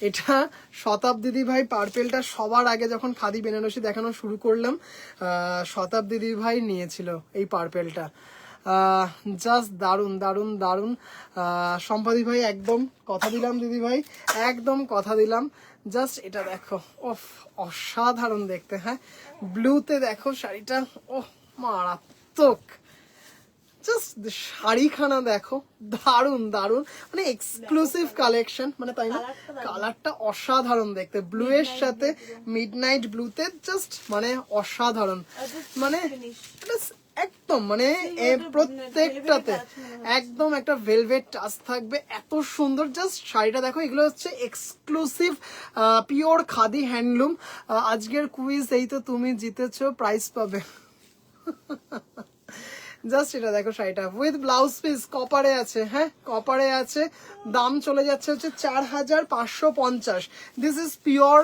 এটা শতাব্দী দিদি ভাই পার্পেলটা সবার আগে যখন খাদি বেনারসি দেখানো শুরু করলাম, শতাব্দী দিদি ভাই নিয়েছিল এই পার্পেলটা। জাস্ট দারুন দারুন দারুন। সম্পাদি ভাই একদম কথা দিলাম, দিদি ভাই একদম কথা দিলাম। জাস্ট এটা দেখো, ওফ অসাধারণ দেখতে। হ্যাঁ, ব্লুতে দেখো শাড়িটা, ওহ মারাত্মক। জাস্ট শাড়িখানা দেখো, দারুন দারুন, মানে এক্সক্লুসিভ কালেকশন, মানে তাই না? কালারটা অসাধারণ দেখতে, ব্লু এর সাথে মিডনাইট ব্লুতে, জাস্ট মানে অসাধারণ। মানে একদম মানে প্রত্যেকটাতে একদম একটা ভেলভেট টাচ থাকবে, এত সুন্দর। জাস্ট শাড়িটা দেখো, এগুলো হচ্ছে এক্সক্লুসিভ পিওর খাদি হ্যান্ডলুম। আজকের কুইজ এই তো তুমি জিতেছো, প্রাইজ পাবে। জাস্ট এটা দেখো শাড়িটা উইথ ব্লাউজ পিস কপারে আছে, হ্যাঁ কপারে আছে। দাম চলে যাচ্ছে হচ্ছে 4550। দিস ইজ পিওর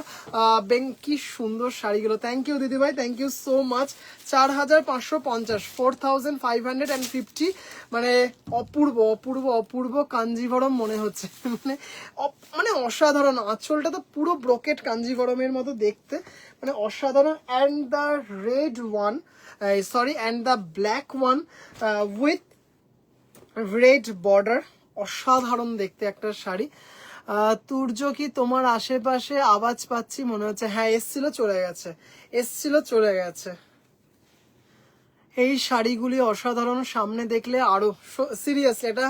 কি সুন্দর শাড়িগুলো। থ্যাংক ইউ দিদি ভাই, থ্যাংক ইউ সো মাচ। 4550, 4550, মানে অপূর্ব অপূর্ব অপূর্ব কাঞ্জিভরম মনে হচ্ছে। মানে মানে অসাধারণ। আঁচলটা তো পুরো ব্রোকেট কাঞ্জিভরমের মতো দেখতে, মানে অসাধারণ। And the red one, sorry, and the black one with red border, অসাধারণ দেখতে একটা শাড়ি। তুর্য কি তোমার আশেপাশে? আওয়াজ পাচ্ছি মনে হচ্ছে। হ্যাঁ এসছিল চলে গেছে, এসছিল চলে গেছে। এই শাড়িগুলি অসাধারণ, সামনে দেখলে আরো সিরিয়াস। এটা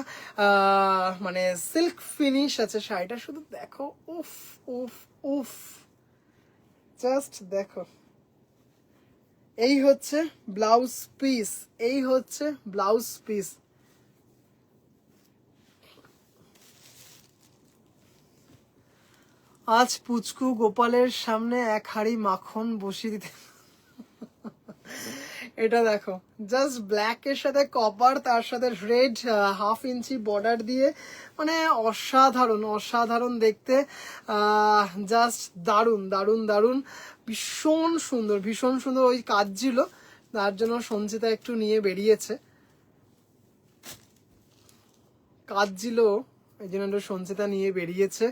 মানে সিল্ক ফিনিশ আছে শাড়িটা, শুধু দেখো। উফ উফ উফ, জাস্ট দেখো। এই হচ্ছে ব্লাউজ পিস, এই হচ্ছে ব্লাউজ পিস। আজ পুচকু গোপালের সামনে এক হাঁড়ি মাখন বসিয়ে দিতে। এটা দেখো, জাস্ট ব্ল্যাক এর সাথে কপার, তার সাথে রেড 1/2 ইঞ্চি বর্ডার দিয়ে, মানে অসাধারণ অসাধারণ দেখতে। জাস্ট দারুণ দারুণ দারুণ, ভীষণ সুন্দর ভীষণ সুন্দর। ওই কাজ ছিল, তার জন্য সঞ্চিতা একটু নিয়ে বেরিয়েছে। কাজ ছিল, এই জন্য সঞ্চিতা নিয়ে বেরিয়েছে।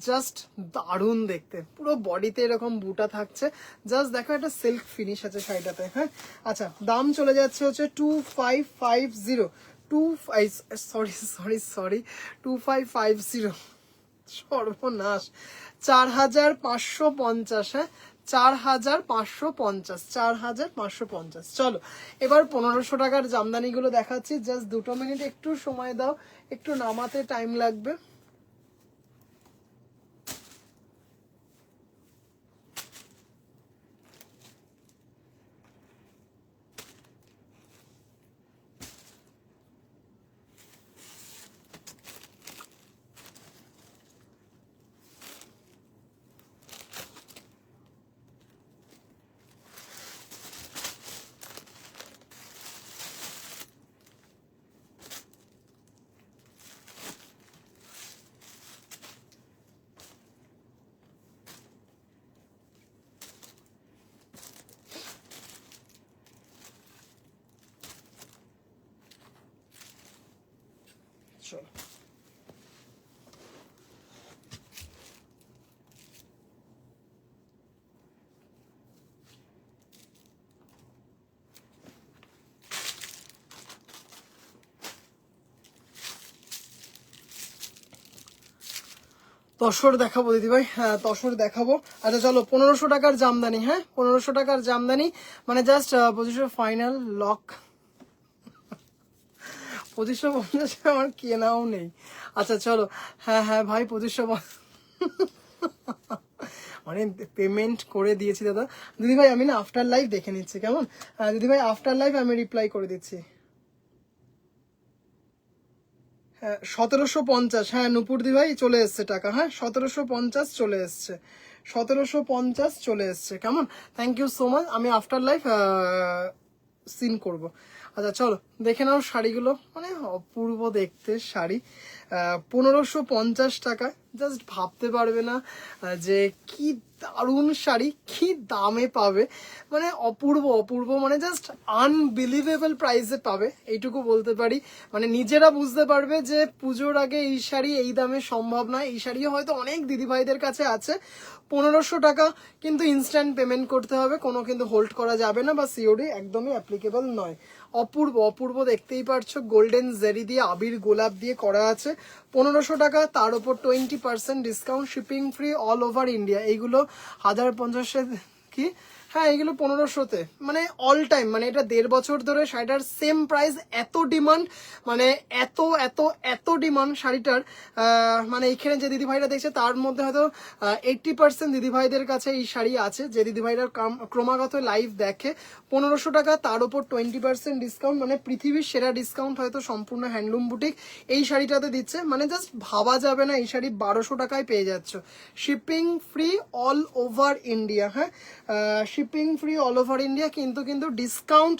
জাস্ট দারুণ দেখতে, পুরো বডিতে এরকম বুটা থাকছে। জাস্ট দেখো, একটা সিল্ক ফিনিশ আছে শাড়িটাতে। হ্যাঁ আচ্ছা, দাম চলে যাচ্ছে হচ্ছে 2550, 2550, সর্বনাশ, 4550। হ্যাঁ 4550, 4550। চলো এবার 1500 টাকার জামদানিগুলো দেখাচ্ছি। জাস্ট 2 মিনিট একটু সময় দাও, একটু নামাতে টাইম লাগবে। চলো তসর দেখাবো দিদিভাই, হ্যাঁ তসর দেখাবো। আচ্ছা চলো 1500 টাকার জামদানি। হ্যাঁ 1500 টাকার জামদানি, মানে জাস্ট 2500 ফাইনাল লক। 2550 আমার কেনাও নেই। আচ্ছা চলো, হ্যাঁ হ্যাঁ ভাই 2500, মানে পেমেন্ট করে দিয়েছি দাদা। দিদিভাই আমি না আফটার লাইভ দেখে নিচ্ছি, কেমন? দিদিভাই আফটার লাইভ আমি রিপ্লাই করে দিচ্ছি। হ্যাঁ 1750, হ্যাঁ নুপুর দি ভাই চলে এসছে টাকা। হ্যাঁ 1750 চলে এসছে, 1750 চলে এসছে, কেমন? Thank you so much. আমি আফটার লাইফ সিন করব। আচ্ছা চলো দেখে নাও শাড়িগুলো, মানে অপূর্ব দেখতে শাড়ি। 1550 টাকা, জাস্ট ভাবতে পারবে না যে কি দারুণ শাড়ি, কি দামে পাবে, মানে অপূর্ব অপূর্ব, মানে জাস্ট আনবিলিভেবল প্রাইসে পাবে, এইটুকু বলতে পারি। মানে নিজেরা বুঝতে পারবে যে পুজোর আগে এই শাড়ি এই দামে সম্ভব নয়। এই শাড়িও হয়তো অনেক দিদিভাইদের কাছে আছে। 1500 টাকা কিন্তু ইনস্ট্যান্ট পেমেন্ট করতে হবে, কোনো কিন্তু হোল্ড করা যাবে না, বা সিওডি একদমই অ্যাপ্লিকেবল নয়। অপূর্ব অপূর্ব, দেখতেই পারছো গোল্ডেন জেরি দিয়ে আবির গোলাপ দিয়ে করা আছে। 1500 টাকা, তার উপর 20% discount, shipping free all over India. এইগুলো 1050 কি, হ্যাঁ এগুলো 1500-তে, মানে অল টাইম, মানে এটা 1.5 বছর ধরে শাড়িটার সেম প্রাইস। এত ডিমান্ড, মানে এত এত এত ডিমান্ড শাড়িটার। মানে এখানে যে দিদিভাইরা দেখছে তার মধ্যে হয়তো 80% দিদিভাইদের কাছে এই শাড়ি আছে, যে দিদিভাইরা ক্রমাগত লাইভ দেখে। 1500 টাকা, তার উপর 20% ডিসকাউন্ট, মানে পৃথিবীর সেরা ডিসকাউন্ট হয়তো সম্পূর্ণ হ্যান্ডলুম বুটিক এই শাড়িটাতে দিচ্ছে। মানে জাস্ট ভাবা যাবে না, এই শাড়ি 1200 টাকায় পেয়ে যাচ্ছ, shipping free all over India. হ্যাঁ shipping free all over India, কিন্তু ডিসকাউন্ট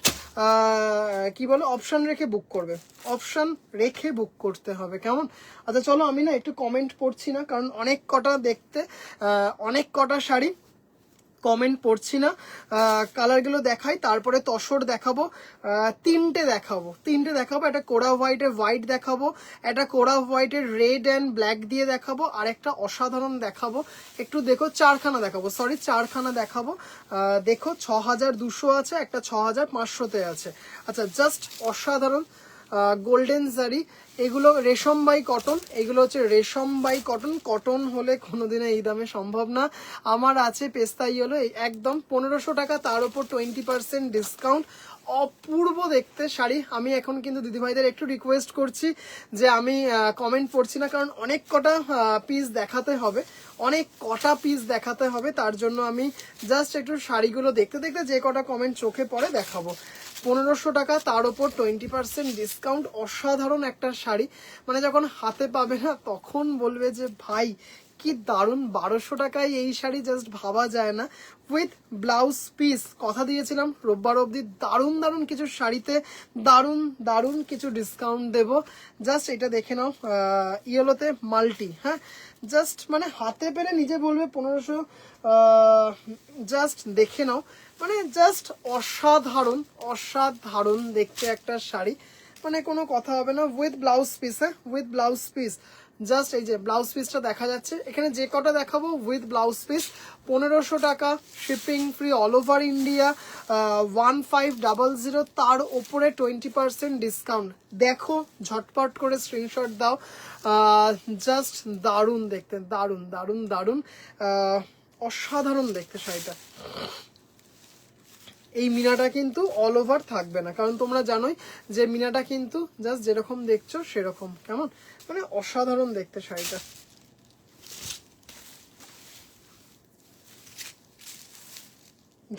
কি বলে অপশন রেখে বুক করবে, অপশন রেখে বুক করতে হবে, কেমন? আচ্ছা চলো আমি না একটু কমেন্ট পড়ছি না, কারণ অনেক কটা দেখতে অনেক কটা শাড়ি কমেন্ট পড়ছি না। কালারগুলো দেখাই, তারপরে তসর দেখাবো, তিনটে দেখাবো। একটা কোরা হোয়াইটের হোয়াইট দেখাবো, একটা কোরা হোয়াইটের রেড অ্যান্ড ব্ল্যাক দিয়ে দেখাবো, আর একটা অসাধারণ দেখাবো। একটু দেখো, চারখানা দেখাবো। দেখো 6200 আছে, একটা 6500-তে আছে। আচ্ছা জাস্ট অসাধারণ গোল্ডেন জারি, এগুলো রেশম বাই কটন, এগুলো হচ্ছে রেশম বাই কটন। কটন হলে কোনোদিনও এই দামে সম্ভব না। আমার আছে পেস্তা ইয়েলো, একদম 1500 টাকা, তার উপর 20% ডিসকাউন্ট। অপূর্ব দেখতে শাড়ি। আমি এখন কিন্তু দিদিভাইদের একটু রিকোয়েস্ট করছি যে আমি কমেন্ট পড়ছি না, কারণ অনেক কটা পিস দেখাতে হবে, তার জন্য আমি জাস্ট একটু শাড়িগুলো দেখতে যে কটা কমেন্ট চোখে পড়ে দেখাবো। 1500 টাকা, তার উপর 20% ডিসকাউন্ট। অসাধারণ একটা শাড়ি, মানে যখন হাতে পাবে না তখন বলবে যে ভাই কি দারুণ। 1200 টাকায় এই শাড়ি জাস্ট ভাবা যায় না। উইথ ব্লাউজ পিস, কথা দিয়েছিলাম রোববার অবধি দারুণ কিছু শাড়িতে দারুণ কিছু ডিসকাউন্ট দেব। জাস্ট এটা দেখে নাও, ইয়েলোতে মাল্টি, হ্যাঁ জাস্ট মানে হাতে পেলে নিজে বলবে 1500। জাস্ট দেখে নাও, মানে জাস্ট অসাধারণ দেখতে একটা শাড়ি, মানে কোনো কথা হবে না। উইথ ব্লাউজ পিস, হ্যাঁ উইথ ব্লাউজ পিস। জাস্ট এই যে ব্লাউজ পিসটা দেখা যাচ্ছে এখানে, যে কটা দেখাবো উইথ ব্লাউজ পিস। 1500 টাকা, shipping free all over India, 1500, তার ওপরে 20% ডিসকাউন্ট। দেখো ঝটপট করে স্ক্রিনশট দাও। জাস্ট দারুণ দেখতে, দারুণ অসাধারণ দেখতে শাড়িটা। এই মিনাটা কিন্তু অল ওভার থাকবে না, কারণ তোমরা জানোই যে মিনাটা কিন্তু জাস্ট যেরকম দেখছো সেরকম, কেমন মানে অসাধারণ দেখতে শাড়িটা।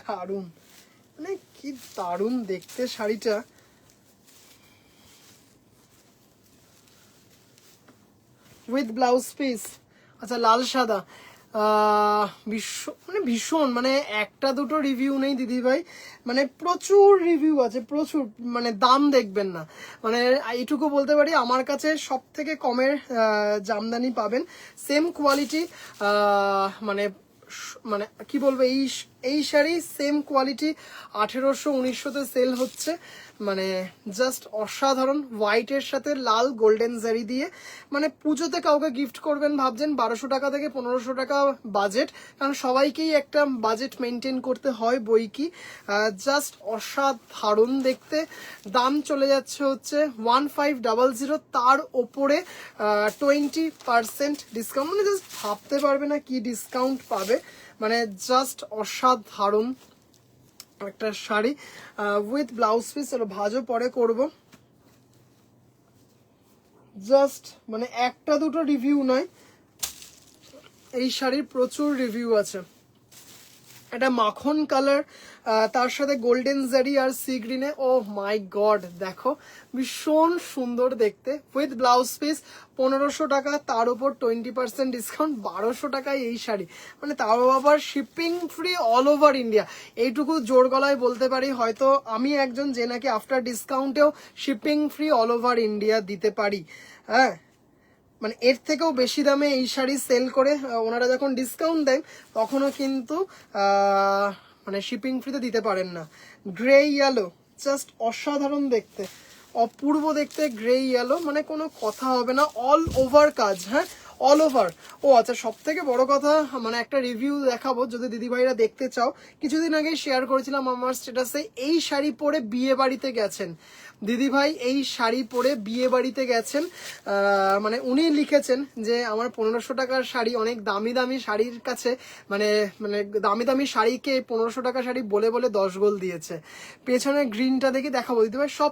দারুণ, মানে কি দারুণ দেখতে শাড়িটা। With blouse piece. আচ্ছা লাল সাদা, ভীষণ মানে একটা দুটো রিভিউ নেই দিদি ভাই, মানে প্রচুর রিভিউ আছে, প্রচুর, মানে দাম দেখবেন না। মানে এইটুকু বলতে পারি আমার কাছে সব থেকে কমের জামদানি পাবেন, সেম কোয়ালিটি। মানে মানে কি বলবো, এই শাড়ি সেম কোয়ালিটি 1800-1900-তে সেল হচ্ছে, মানে জাস্ট অসাধারণ। হোয়াইটের সাথে লাল গোল্ডেন জারি দিয়ে, মানে পুজোতে কাউকে গিফট করবেন ভাবছেন, 1200 টাকা থেকে 1500 টাকা বাজেট, কারণ সবাইকেই একটা বাজেট মেনটেন করতে হয় বই কি। জাস্ট অসাধারণ দেখতে। দাম চলে যাচ্ছে হচ্ছে 1500, তার ওপরে 20% ডিসকাউন্ট, মানে জাস্ট ভাবতে পারবে না কি ডিসকাউন্ট পাবে, মানে জাস্ট অসাধারণ একটা শাড়ি উইথ ব্লাউজ পিস। চলো ভাজও পরে করব। জাস্ট মানে একটা দুটো রিভিউ নয়, এই শাড়ির প্রচুর রিভিউ আছে। এটা মাখন কালার, তার সাথে গোল্ডেন জারি আর সি গ্রিনে, ও মাই গড দেখো ভীষণ সুন্দর দেখতে। উইথ ব্লাউজ পিস 1500 টাকা, তার উপর 20% ডিসকাউন্ট। 1200 টাকায় এই শাড়ি, মানে তাও আবার shipping free all over India. এইটুকু জোর গলায় বলতে পারি, হয়তো আমি একজন যে নাকি আফটার ডিসকাউন্টেও shipping free all over India দিতে পারি, হ্যাঁ মানে এর থেকেও বেশি দামে এই শাড়ি সেল করে ওনারা যখন ডিসকাউন্ট দেন তখনও কিন্তু মানে শিপিং ফ্রিতে দিতে পারেন না। গ্রে ইয়েলো, জাস্ট অসাধারণ দেখতে, অপূর্ব দেখতে গ্রে ইয়েলো, মানে কোনো কথা হবে না। অল ওভার কাজ, হ্যাঁ অল ওভার। ও আচ্ছা, সব থেকে বড় কথা, মানে একটা রিভিউ দেখাবো যদি দিদিভাইরা দেখতে চাও। কিছুদিন আগে শেয়ার করেছিলাম আমার স্ট্যাটাসে, এই শাড়ি পরে বিয়ে বাড়িতে গেছেন দিদিভাই, এই শাড়ি পরে বিয়ে বাড়িতে গেছেন। মানে উনি লিখেছেন যে আমার 1500 টাকার শাড়ি অনেক দামি শাড়ির কাছে, মানে মানে দামি শাড়িকে 1500 টাকা শাড়ি বলে 10 গোল দিয়েছে। পেছনে গ্রিনটা দেখি দেখাবো দিদিভাই, সব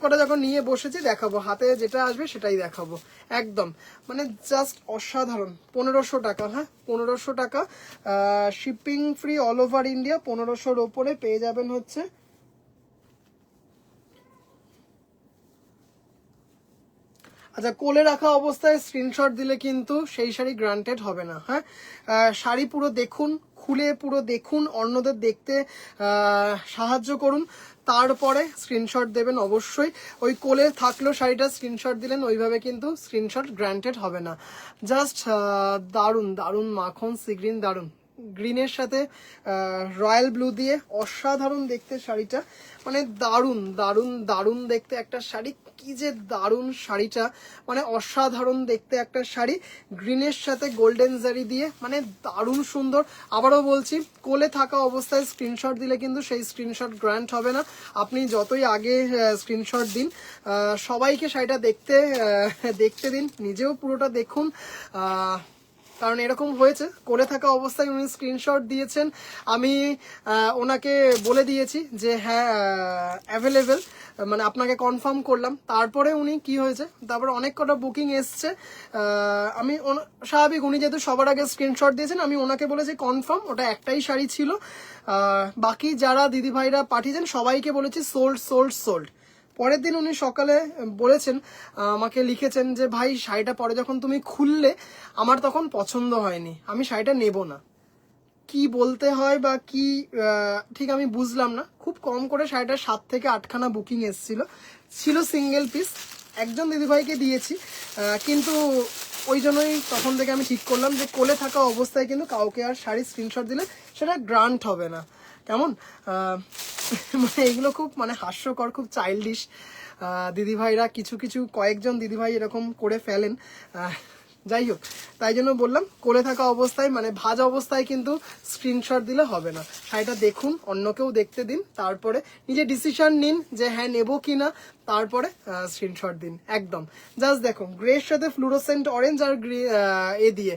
কটা যখন নিয়ে বসেছি দেখাবো, হাতে যেটা আসবে সেটাই দেখাবো একদম, মানে জাস্ট অসাধারণ। 1500 টাকা, হ্যাঁ 1500 টাকা, shipping free all over India. 1500-র ওপরে পেয়ে যাবেন হচ্ছে আচ্ছা, কোলে রাখা অবস্থায় স্ক্রিনশট দিলে কিন্তু সেই শাড়ি গ্রান্টেড হবে না। হ্যাঁ, শাড়ি পুরো দেখুন, খুলে পুরো দেখুন, অন্যদের দেখতে সাহায্য করুন, তারপরে স্ক্রিনশট দেবেন অবশ্যই। ওই কোলে থাকলেও শাড়িটা স্ক্রিনশট দিলেন, ওইভাবে কিন্তু স্ক্রিনশট গ্রান্টেড হবে না। জাস্ট দারুণ দারুণ মাখন সি গ্রিন, দারুণ গ্রিনের সাথে রয়্যাল ব্লু দিয়ে অসাধারণ দেখতে শাড়িটা, মানে দারুণ দারুণ দারুণ দেখতে একটা শাড়ি। কি যে দারুণ শাড়িটা, মানে অসাধারণ দেখতে একটা শাড়ি, গ্রিনের সাথে গোল্ডেন জারি দিয়ে, মানে দারুণ সুন্দর। আবারও বলছি, কোলে থাকা অবস্থায় স্ক্রিনশট দিলে কিন্তু সেই স্ক্রিনশট গ্র্যান্ট হবে না। আপনি যতই আগে স্ক্রিনশট দিন, সবাইকে শাড়িটা দেখতে দিন, নিজেও পুরোটা দেখুন। কারণ এরকম হয়েছে, কোলে থাকা অবস্থায় উনি স্ক্রিনশট দিয়েছেন, আমি ওনাকে বলে দিয়েছি যে হ্যাঁ অ্যাভেলেবেল, মানে আপনাকে কনফার্ম করলাম। তারপরে উনি কি হয়েছে, তারপরে অনেক কটা বুকিং এসছে, আমি স্বাভাবিক, উনি যেহেতু সবার আগে স্ক্রিনশট দিয়েছেন, আমি ওনাকে বলেছি কনফার্ম, ওটা একটাই শাড়ি ছিল। বাকি যারা দিদিভাইরা পাঠিয়েছেন সবাইকে বলেছি সোল্ড সোল্ড সোল্ড। পরের দিন উনি সকালে বলেছেন, আমাকে লিখেছেন যে ভাই শাড়িটা পরে যখন তুমি খুললে আমার তখন পছন্দ হয়নি, আমি শাড়িটা নেব না। কি বলতে হয় বা কি ঠিক আমি বুঝলাম না। খুব কম করে শাড়িটা 7 থেকে 8খানা বুকিং ছিল সিঙ্গেল পিস, একজন দিদিভাইকে দিয়েছি। কিন্তু ওই জন্যই তখন থেকে আমি ঠিক করলাম যে কোলে থাকা অবস্থায় কিন্তু কাউকে আর শাড়ি স্ক্রিনশট দিলে সেটা গ্রান্ট হবে না। কেমন মানে এগুলো খুব মানে হাস্যকর, খুব চাইল্ডিশ। দিদিভাইরা কিছু কিছু কয়েকজন দিদিভাই এরকম করে ফেলেন। যাই হোক, তাই জন্য বললাম কোলে থাকা অবস্থায়, মানে ভাজ অবস্থায় কিন্তু স্ক্রিনশট দিলে হবে না। শাড়িটা দেখুন, অন্যকেও দেখতে দিন, তারপরে নিজে ডিসিশন নিন যে হ্যাঁ নেবো কিনা, তারপরে স্ক্রিনশট দিন। একদম জাস্ট দেখুন, গ্রের সাথে ফ্লুরোসেন্ট অরেঞ্জ আর গ্রে এ দিয়ে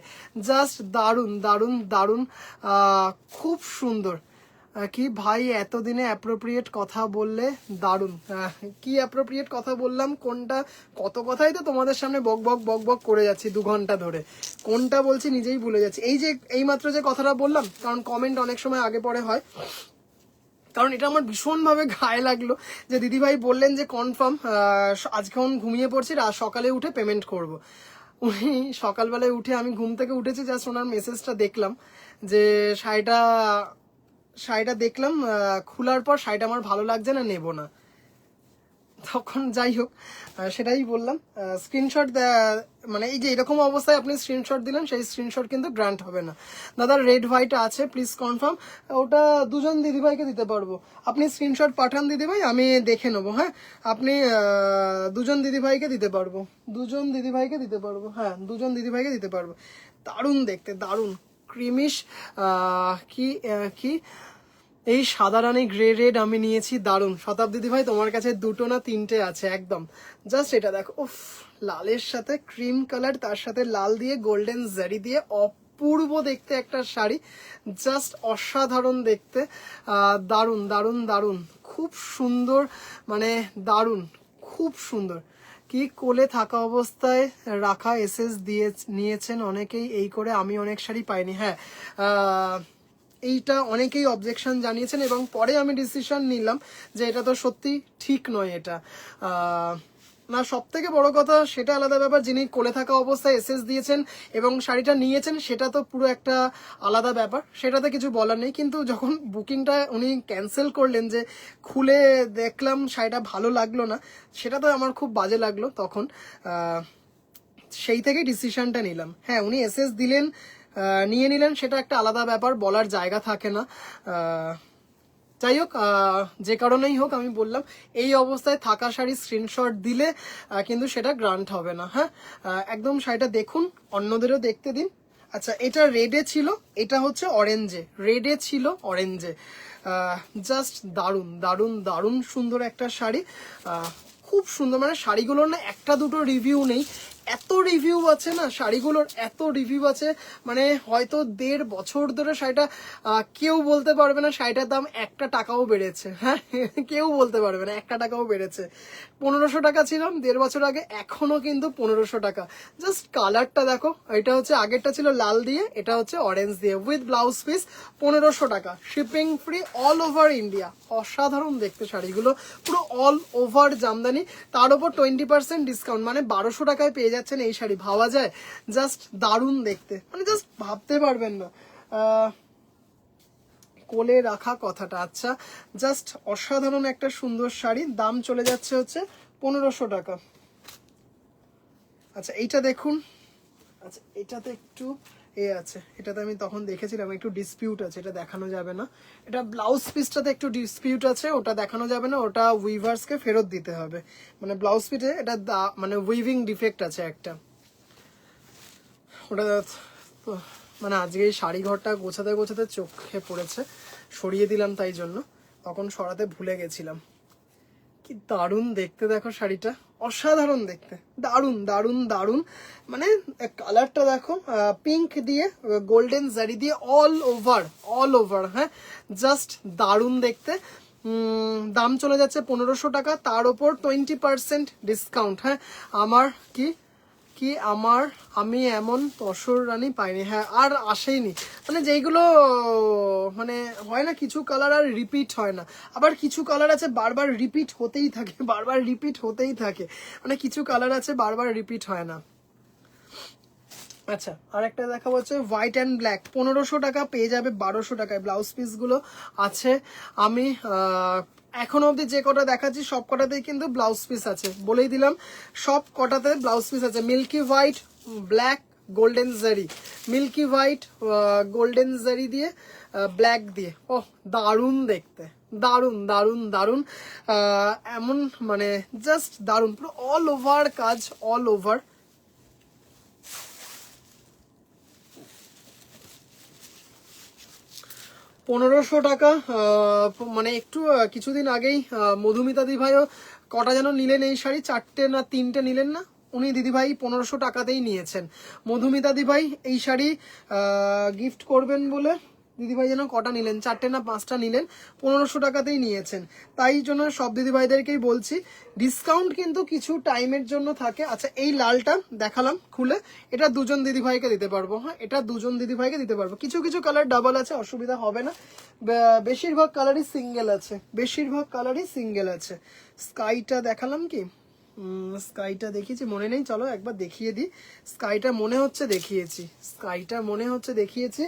জাস্ট দারুণ দারুণ দারুণ, খুব সুন্দর। কি ভাই এতদিনে অ্যাপ্রোপ্রিয়েট কথা বললে, দারুণ। কি অ্যাপ্রোপ্রিয়েট কথা বললাম, কোনটা, কত কথাই তো তোমাদের সামনে বক বক বক বক করে যাচ্ছি 2 ঘন্টা ধরে, কোনটা বলছি নিজেই ভুলে যাচ্ছি। এইমাত্র যে কথাটা বললাম, কারণ কমেন্ট অনেক সময় আগে পরে হয়, কারণ এটা আমার ভীষণভাবে গায়ে লাগলো যে দিদিভাই বললেন যে কনফার্ম, আজকেও ঘুমিয়ে পড়ছি, সকালে উঠে পেমেন্ট করব। উনি সকালবেলায় উঠে, আমি ঘুম থেকে উঠেছি, জাস্ট ওনার মেসেজটা দেখলাম যে শাড়িটা দেখলাম, খোলার পর শাড়িটা আমার ভালো লাগছে না, নেব না। তখন যাই হোক, সেটাই বললাম, স্ক্রিনশট মানে এই যে এরকম অবস্থায় আপনি স্ক্রিনশট দিলেন, সেই স্ক্রিনশট কিন্তু গ্রান্ট হবে না। দাদা রেড হোয়াইট আছে, প্লিজ কনফার্ম, ওটা 2জন দিদিভাইকে দিতে পারবো। আপনি স্ক্রিনশট পাঠান দিদিভাই, আমি দেখে নেবো। হ্যাঁ, আপনি 2জন দিদিভাইকে দিতে পারবো, 2জন দিদিভাইকে দিতে পারবো, হ্যাঁ 2জন দিদিভাইকে দিতে পারবো। দারুণ দেখতে, দারুণ ক্রিমিশ, কি কি এই সাদা রানী গ্রে রেড আমি নিয়েছি, দারুণ। শতাব্দী ভাই তোমার কাছে 2টো না 3টে আছে, একদম জাস্ট এটা দেখো, উফ, লালের সাথে ক্রিম কালার, তার সাথে লাল দিয়ে গোল্ডেন জারি দিয়ে অপূর্ব দেখতে একটা শাড়ি, জাস্ট অসাধারণ দেখতে, দারুণ দারুণ দারুণ, খুব সুন্দর, মানে দারুণ, খুব সুন্দর। কি কোলে থাকা অবস্থায় রাখা এসএস দিয়ে নিয়েছেন অনেকেই, এই করে আমি অনেক শাড়ি পাইনি। হ্যাঁ, এইটা অনেকেই অবজেকশন জানিয়েছেন, এবং পরে আমি ডিসিশন নিলাম যে এটা তো সত্যি ঠিক নয়। এটা না, সব থেকে বড় কথা সেটা আলাদা ব্যাপার, যিনি কোলে থাকা অবস্থায় এসএস দিয়েছেন এবং শাড়িটা নিয়েছেন সেটা তো পুরো একটা আলাদা ব্যাপার, সেটাতে কিছু বলার নেই। কিন্তু যখন বুকিংটা উনি ক্যান্সেল করলেন, যে খুলে দেখলাম শাড়িটা ভালো লাগলো না, সেটা তো আমার খুব বাজে লাগলো তখন। সেই থেকেই ডিসিশনটা নিলাম। হ্যাঁ, উনি এসএস দিলেন, নিয়ে নিলেন, সেটা একটা আলাদা ব্যাপার, বলার জায়গা থাকে না। যাই হোক, যে কারণেই হোক, আমি বললাম এই অবস্থায় থাকা শাড়ি স্ক্রিনশট দিলে কিন্তু সেটা গ্রান্ট হবে না। হ্যাঁ, একদম শাড়িটা দেখুন, অন্যদেরও দেখতে দিন। আচ্ছা, এটা রেডে ছিল, এটা হচ্ছে অরেঞ্জে, রেডে ছিল অরেঞ্জে, জাস্ট দারুণ দারুণ দারুণ সুন্দর একটা শাড়ি, খুব সুন্দর। মানে শাড়িগুলোর না একটা দুটো রিভিউ নেই, এত রিভিউ আছে না শাড়িগুলোর, এত রিভিউ আছে, মানে হয়তো 1.5 বছর ধরে শাড়িটা কেউ বলতে পারবে না শাড়িটার দাম একটা টাকাও বেড়েছে। হ্যাঁ, কেউ বলতে পারবে না একটা টাকাও বেড়েছে। 1500 টাকা ছিলাম 1.5 বছর আগে, এখনো কিন্তু 1500 টাকা। জাস্ট কালারটা দেখো, এটা হচ্ছে আগেরটা ছিল লাল দিয়ে, এটা হচ্ছে অরেঞ্জ দিয়ে, উইথ ব্লাউজ পিস, 1500 টাকা, shipping free all over India. অসাধারণ দেখতে শাড়িগুলো, পুরো অল ওভার জামদানি, তার উপর 20% ডিসকাউন্ট, মানে 1200 টাকায় পেয়ে যাচ্ছেন এই শাড়ি। ভাবা যায়? জাস্ট দারুণ দেখতে, মানে জাস্ট ভাবতে পারবেন না। কোলে রাখা কথাটা, আচ্ছা, জাস্ট অসাধারণ একটা সুন্দর শাড়ি, দাম চলে যাচ্ছে হচ্ছে 1500 টাকা। আচ্ছা এইটা দেখুন, আচ্ছা এটাতে একটু আছে, এটাতে আমি তখন দেখেছিলাম একটু ডিসপিউট আছে, এটা দেখানো যাবে না। এটা ব্লাউজ পিসটাতে একটু ডিসপিউট আছে, ওটা দেখানো যাবে না, ওটা উইভার্সকে ফেরত দিতে হবে। মানে ব্লাউজ পিসে এটা মানে উইভিং ডিফেক্ট আছে একটা, ওটা তো মানে আজকে এই শাড়ি ঘরটা গোছাতে গোছাতে চোখে পড়েছে, সরিয়ে দিলাম তাই জন্য, তখন সরাতে ভুলে গেছিলাম। কি দারুণ দেখতে দেখো শাড়িটা, অসাধারণ দেখতে, দারুণ দারুণ দারুণ। মানে কালারটা দেখো, পিঙ্ক দিয়ে গোল্ডেন জারি দিয়ে অল ওভার, অল ওভার, হ্যাঁ, জাস্ট দারুণ দেখতে। দাম চলে যাচ্ছে 1500 টাকা, তার ওপর 20% ডিসকাউন্ট। হ্যাঁ, আমার কি কি আমার আমি এমন তসর রানী পাইনি, হ্যাঁ আর আসেইনি। মানে যেইগুলো মানে হয় না, কিছু কালার আর রিপিট হয় না, আবার কিছু কালার আছে বারবার রিপিট হতেই থাকে, বারবার রিপিট হতেই থাকে, মানে কিছু কালার আছে বারবার রিপিট হয় না। আচ্ছা আর একটা দেখা হচ্ছে হোয়াইট অ্যান্ড ব্ল্যাক, 1500 টাকা পেয়ে যাবে 1200 টাকায়, ব্লাউজ পিস গুলো আছে। আমি এখনো অবধি যে কটা দেখাচ্ছি সব কটাতেই কিন্তু ব্লাউজ পিস আছে, বলেই দিলাম সব কটাতে ব্লাউজ পিস আছে। মিল্কি হোয়াইট, ব্ল্যাক, গোল্ডেন জারি, মিল্কি হোয়াইট, গোল্ডেন জারি দিয়ে, ব্ল্যাক দিয়ে, ওহ দারুণ দেখতে, দারুণ দারুণ দারুণ, এমন মানে জাস্ট দারুণ, পুরো অল ওভার কাজ, অল ওভার। 1500 টাকা। মানে একটু কিছুদিন আগেই মধুমিতা দি ভাইও কটা যেন নিলেন এই শাড়ি, 4টে না 3টে নিলেন না, উনি দিদিভাই 1500 টাকাতেই নিয়েছেন। মধুমিতা দি ভাই এই শাড়ি গিফট করবেন বলে দিদিভাই যেন কটা নিলেন, 4টে না 5টা নিলেন, 1500 টাকাতেই নিয়েছেন। তাই জন্য সব দিদিভাইদেরকেই বলছি ডিসকাউন্ট কিন্তু কিছু টাইমের জন্য থাকে। আচ্ছা এই লালটা দেখালাম খুলে, এটা দুজন দিদিভাইকে দিতে পারবো, হ্যাঁ এটা দুজন দিদিভাইকে দিতে পারবো। কিছু কিছু কালার ডাবল আছে, অসুবিধা হবে না, বেশিরভাগ কালারই সিঙ্গেল আছে, বেশিরভাগ কালারই সিঙ্গেল আছে। স্কাইটা দেখালাম কি, স্কাইটা দেখিয়েছি মনে নেই, চলো একবার দেখিয়ে দিই। স্কাইটা মনে হচ্ছে দেখিয়েছি, স্কাইটা মনে হচ্ছে দেখিয়েছি।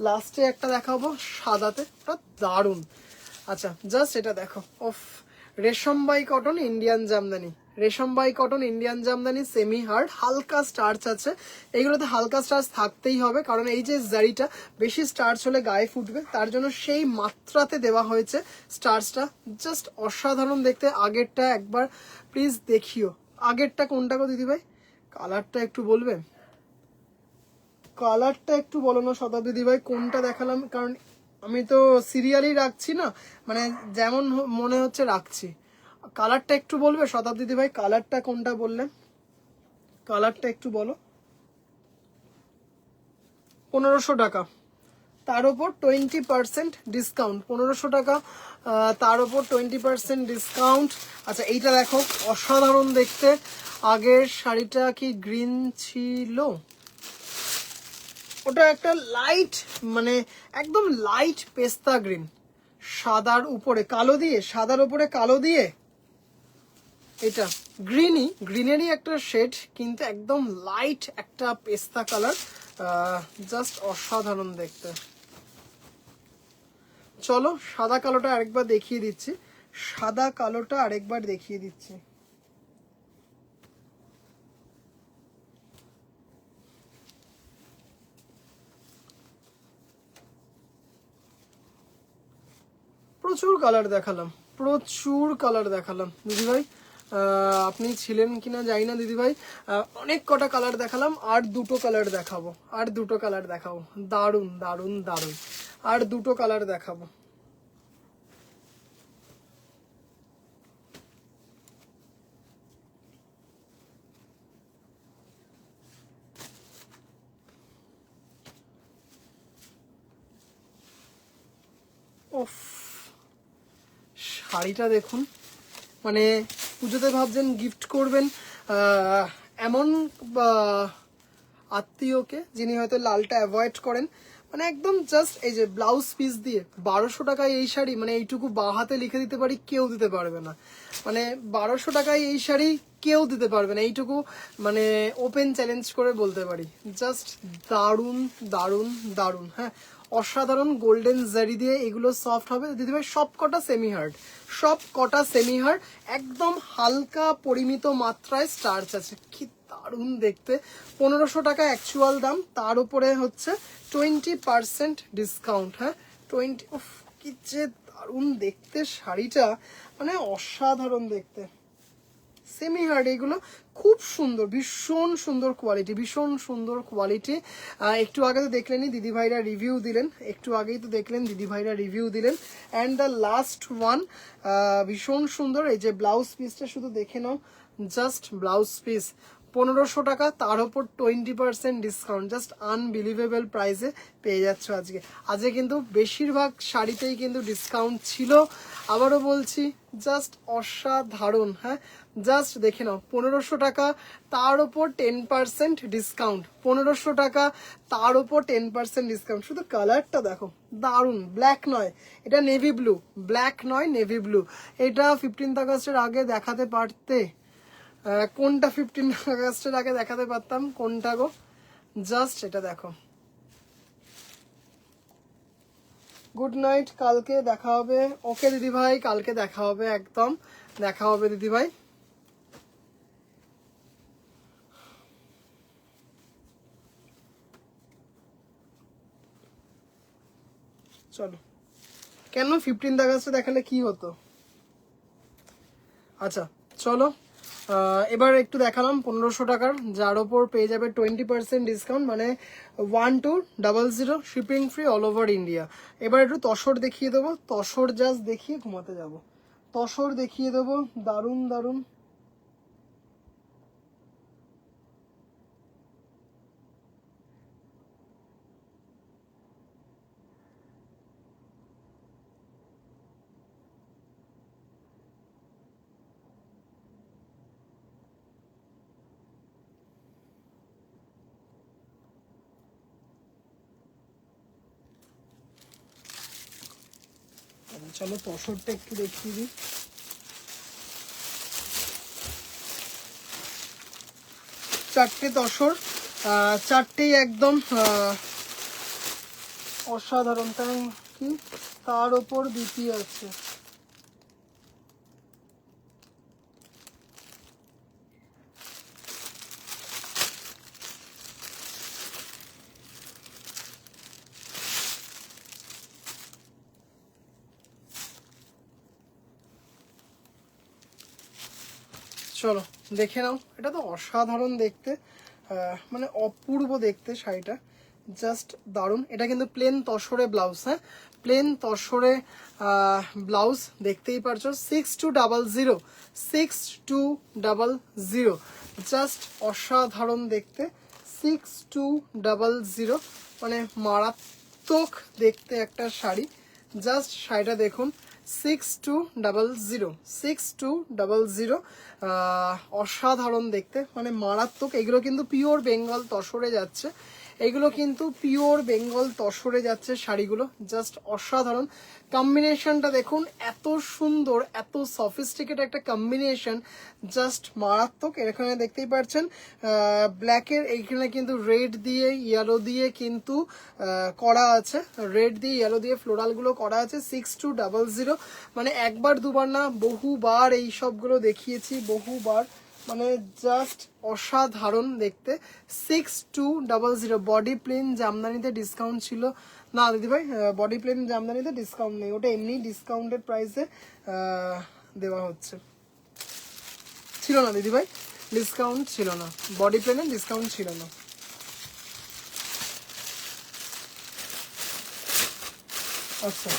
লাস্টে একটা দেখাবো সাদাতে, ওটা দারুণ। আচ্ছা জাস্ট এটা দেখো, অফ, রেশমবাই কটন ইন্ডিয়ান জামদানি, রেশমবাই cotton Indian Jamdani, semi hard, হালকা স্টার্চ আছে। এইগুলোতে হালকা স্টার্চ থাকতেই হবে, কারণ এই যে জারিটা বেশি স্টার্চ হলে গায়ে ফুটবে, তার জন্য সেই মাত্রাতে দেওয়া হয়েছে স্টার্চটা। জাস্ট অসাধারণ দেখতে। আগেরটা একবার প্লিজ দেখিও, আগেরটা কোনটা গো দিদিভাই, কালারটা একটু বলবে, কালারটা একটু বলো না শতাব্দী দিদিভাই কোনটা দেখালাম, কারণ আমি তো সিরিয়ালই রাখছি না, মানে যেমন মনে হচ্ছে রাখছি। কালারটা একটু বলবে শতাব্দী দিদিভাই, কালারটা কোনটা বললেন, কালারটা একটু বলো। 1500 টাকা, তার উপর 20% ডিসকাউন্ট, 1500 টাকা, তার উপর 20% ডিসকাউন্ট। আচ্ছা এইটা দেখো, অসাধারণ দেখতে। আগের শাড়িটা কি গ্রিন ছিল, ওটা একটা লাইট, মানে একদম লাইট পেস্তা গ্রিন, সাদার উপরে কালো দিয়ে, সাদার উপরে কালো দিয়ে, এটা গ্রিনই, গ্রিনেরই একটা শেড, কিন্তু একদম লাইট একটা পেস্তা কালার, জাস্ট অসাধারণ দেখতে। চলো সাদা কালোটা আরেকবার দেখিয়ে দিচ্ছি, সাদা কালোটা আরেকবার দেখিয়ে দিচ্ছি। প্রচুর কালার দেখালাম, প্রচুর কালার দেখালাম দিদিভাই, আপনি ছিলেন কিনা জানি না দিদিভাই, অনেক কটা কালার দেখালাম, আর দুটো কালার দেখাবো, আর দুটো কালার দেখাবো, দারুণ দারুণ দারুণ, আর দুটো কালার দেখাবো। ওফ, শাড়িটা দেখুন, মানে পুজোতে ভাবছেন গিফট করবেন এমন আত্মীয়কে যিনি হয়তো লালটা অ্যাভয়েড করেন, মানে একদম জাস্ট এই যে ব্লাউজ পিস দিয়ে 1200 টাকায় এই শাড়ি, মানে এইটুকু বাঁ হাতে লিখে দিতে পারি কেউ দিতে পারবে না, মানে 1200 টাকায় এই শাড়ি কেউ দিতে পারবে না, এইটুকু মানে ওপেন চ্যালেঞ্জ করে বলতে পারি। জাস্ট দারুণ দারুণ দারুণ, হ্যাঁ অসাধারণ। গোল্ডেন জারি দিয়ে এগুলো সফট হবে দিদিভাই, সব কটা সেমি হার্ড, সব কটা সেমি হার্ড, একদম হালকা পরিমিত মাত্রায় স্টার্চ আছে, কি দারুণ দেখতে। 1500 টাকা অ্যাকচুয়াল দাম, তার উপরে হচ্ছে 20% ডিসকাউন্ট, হ্যাঁ 20, উফ কি যে দারুণ দেখতে শাড়িটা, মানে অসাধারণ দেখতে। সেমি হার্ড এগুলো খুব সুন্দর, ভীষণ সুন্দর কোয়ালিটি, ভীষণ সুন্দর কোয়ালিটি। একটু আগে তো দেখলেনই দিদিভাইরা রিভিউ দিলেন, একটু আগেই তো দেখলেন দিদিভাইরা রিভিউ দিলেন। অ্যান্ড দ্য লাস্ট ওয়ান, ভীষণ সুন্দর। এই যে ব্লাউজ পিসটা শুধু দেখে নাও, জাস্ট ব্লাউজ পিস 1500 টাকা, তার উপর 20% ডিসকাউন্ট, জাস্ট আনবিলিভেবল প্রাইসে পেয়ে যাচ্ছ আজকে। আজকে কিন্তু বেশিরভাগ শাড়িতেই কিন্তু ডিসকাউন্ট ছিল, আবারও বলছি জাস্ট অসাধারণ, হ্যাঁ জাস্ট দেখে নাও 1500 টাকা, তার উপর 10% ডিসকাউন্ট, 1500 টাকা তার উপর 10% ডিসকাউন্ট। শুধু কালারটা দেখো দারুণ, ব্ল্যাক নয় এটা নেভি ব্লু, ব্ল্যাক নয় নেভি ব্লু। এটা 15th আগস্টের আগে দেখাতে পারতে, কোনটা 15 আগস্টের আগে দেখাতে পারতাম, কোনটা গো, জাস্ট এটা দেখো। গুড নাইট, কালকে দেখা হবে। ওকে দিদি ভাই, কালকে দেখা হবে, একদম দেখা হবে দিদি ভাই। চলো, কেন 15th আগস্টে দেখালে কি হতো? আচ্ছা চলো, এবার একটু দেখালাম 1500 টাকার, যার ওপর পেয়ে যাবে 20% ডিসকাউন্ট, মানে 1200 shipping free all over India. এবার একটু তসর দেখিয়ে দেবো, তসর জাস্ট দেখিয়ে ঘুমাতে যাব, তসর দেখিয়ে দেবো, দারুণ দারুণ। চলো তসরটা একটু দেখিয়ে দিই। চারটে তসর, চারটেই একদম অসাধারণ, তাই কি তার ওপর বিপি আছে। চলো দেখে নাও, এটা তো অসাধারণ দেখতে, মানে অপূর্ব দেখতে শাড়িটা, জাস্ট দারুণ। এটা কিন্তু প্লেন তসরে ব্লাউজ, হ্যাঁ প্লেন তসরে ব্লাউজ, দেখতেই পারছো। 6200, 6200, জাস্ট অসাধারণ দেখতে, 6200, মানে মারাত্মক দেখতে একটা শাড়ি। জাস্ট শাড়িটা দেখুন, 6200, 6200, অসাধারণ দেখতে, মানে মারাত্মক। এগুলো কিন্তু পিওর বেঙ্গল তসরে যাচ্ছে, এগুলো কিন্তু পিওর বেঙ্গল তসরে যাচ্ছে শাড়িগুলো, জাস্ট অসাধারণ। কম্বিনেশনটা দেখুন, এত সুন্দর, এত সফিস্টিকেট একটা কম্বিনেশন, জাস্ট মারাত্মক। এখানে দেখতেই পাচ্ছেন ব্ল্যাকের এইখানে কিন্তু রেড দিয়ে ইয়েলো দিয়ে কিন্তু করা আছে, রেড দিয়ে ইয়েলো দিয়ে ফ্লোরালগুলো করা আছে। 6200, মানে একবার দুবার না বহুবার এই সবগুলো দেখিয়েছি, বহুবার, মানে জাস্ট অসাধারণ দেখতে। 6200, বডি প্লেন জামদানিতে ডিসকাউন্ট ছিল না দিদিভাই, বডি প্লেন জামদানিতে ডিসকাউন্ট নেই, ওটা এমনি ডিসকাউন্টেড প্রাইসে দেওয়া হচ্ছে, ছিল না দিদিভাই, ডিসকাউন্ট ছিল না, বডি প্লেনে ডিসকাউন্ট ছিল না। আচ্ছা,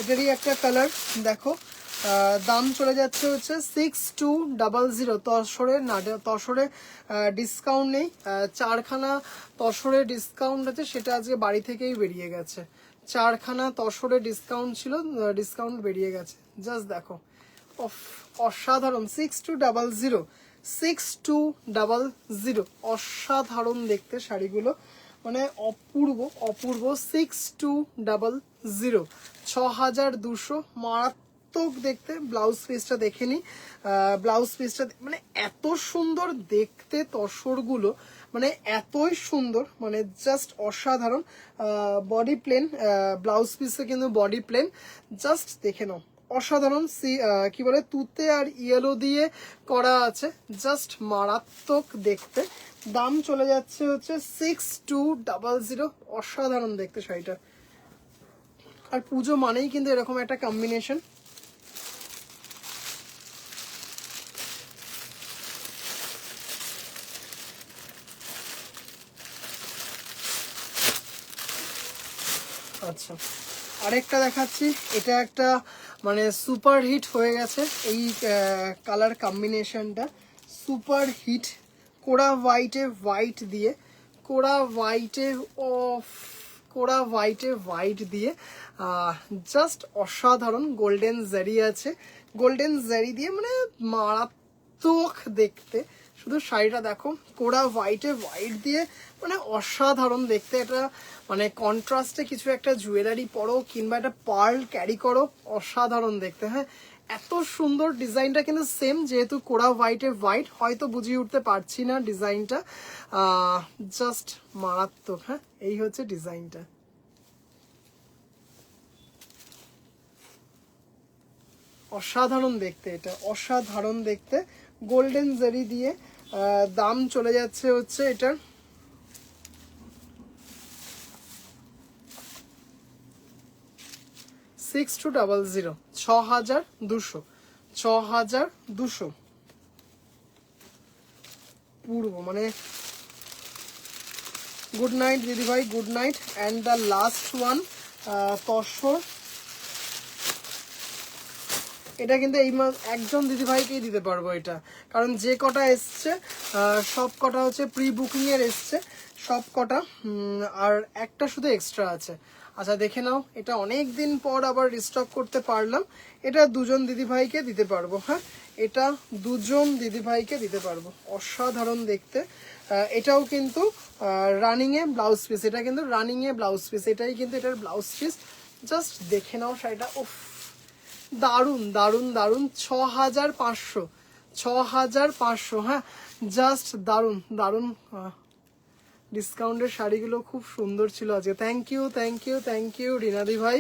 এটারই একটা কালার দেখো, দাম চলে যাচ্ছে হচ্ছে 6200, তসরে না, তসরে ডিসকাউন্ট নেই, চারখানা তসরে ডিসকাউন্ট আছে, সেটা আজকে বাড়ি থেকেই বেরিয়ে গেছে। 4খানা তসরে ডিসকাউন্ট ছিল, ডিসকাউন্ট বেরিয়ে গেছে। জাস্ট দেখো, অসাধারণ। 6200, 6200, অসাধারণ দেখতে শাড়িগুলো, মানে অপূর্ব অপূর্ব। 6200, 6200, মারাত্মক দেখতে। ব্লাউজ পিসটা দেখে নি, ব্লাউজ পিসটা মানে এত সুন্দর দেখতে তসরগুলো, মানে এতই সুন্দর, মানে জাস্ট অসাধারণ। বডি প্লেন, ব্লাউজ পিসে কিন্তু বডি প্লেন, জাস্ট দেখে নাও অসাধারণ। কি বলে তুতে আর ইয়েলো দিয়ে করা আছে, জাস্ট মারাত্মক দেখতে। দাম চলে যাচ্ছে হচ্ছে 6200, অসাধারণ দেখতে শাড়িটা। আর পুজো মানেই কিন্তু এরকম একটা কম্বিনেশন। আচ্ছা, আরেকটা দেখাচ্ছি। এটা একটা মানে সুপার হিট হয়ে গেছে এই কালার কম্বিনেশনটা, সুপার হিট। কোরা হোয়াইটে হোয়াইট দিয়ে, কোরা হোয়াইটে কোরা হোয়াইটে হোয়াইট দিয়ে, জাস্ট অসাধারণ। গোল্ডেন জারি আছে, গোল্ডেন জারি দিয়ে, মানে মারাত্মক দেখতে। শুধু শাড়িটা দেখো, কোরা হোয়াইটে হোয়াইট দিয়ে, মানে অসাধারণ দেখতে। এটা মানে কন্ট্রাস্টে কিছু একটা জুয়েলারি পরো কিংবা একটা পার্ল ক্যারি করো, অসাধারণ দেখতে। হ্যাঁ, এত সুন্দর ডিজাইনটা কিন্তু সেম, যেহেতু কোরা হোয়াইটে হোয়াইট, হয়তো বুঝিয়ে উঠতে পারছি না ডিজাইনটা, জাস্ট মারাত্মক। হ্যাঁ, এই হচ্ছে ডিজাইনটা, অসাধারণ দেখতে। এটা অসাধারণ দেখতে, গোল্ডেন জারি দিয়ে। দাম চলে যাচ্ছে হচ্ছে এটার 6200, 6200, 6200 পূর্ব, মানে গুড নাইট দিদিভাই, good night. And the last one tussar, এটা কিন্তু এই একজন দিদিভাইকেই দিতে পারবো এটা, কারণ যে কটা এসছে সব কটা হচ্ছে প্রি বুকিং এর এসছে সব কটা, আর একটা শুধু এক্সট্রা আছে। আচ্ছা দেখে নাও, এটা অনেক দিন পর আবার রিস্টক করতে পারলাম। এটা দুজন দিদিভাইকে দিতে পারবো। হ্যাঁ, এটা দুজন দিদিভাইকে দিতে পারবো, অসাধারণ দেখতে। এটাও কিন্তু রানিং এ ব্লাউজ পিস, এটা কিন্তু রানিং এ ব্লাউজ পিস, এটাই কিন্তু এটার ব্লাউজ পিস। জাস্ট দেখে নাও শাড়িটা, উফ দারুন দারুন দারুন। 6500, 6500। হ্যাঁ, জাস্ট দারুন দারুন। ডিসকাউন্টের শাড়িগুলো খুব সুন্দর ছিল আজকে। Thank you thank you thank you রিনাদি ভাই।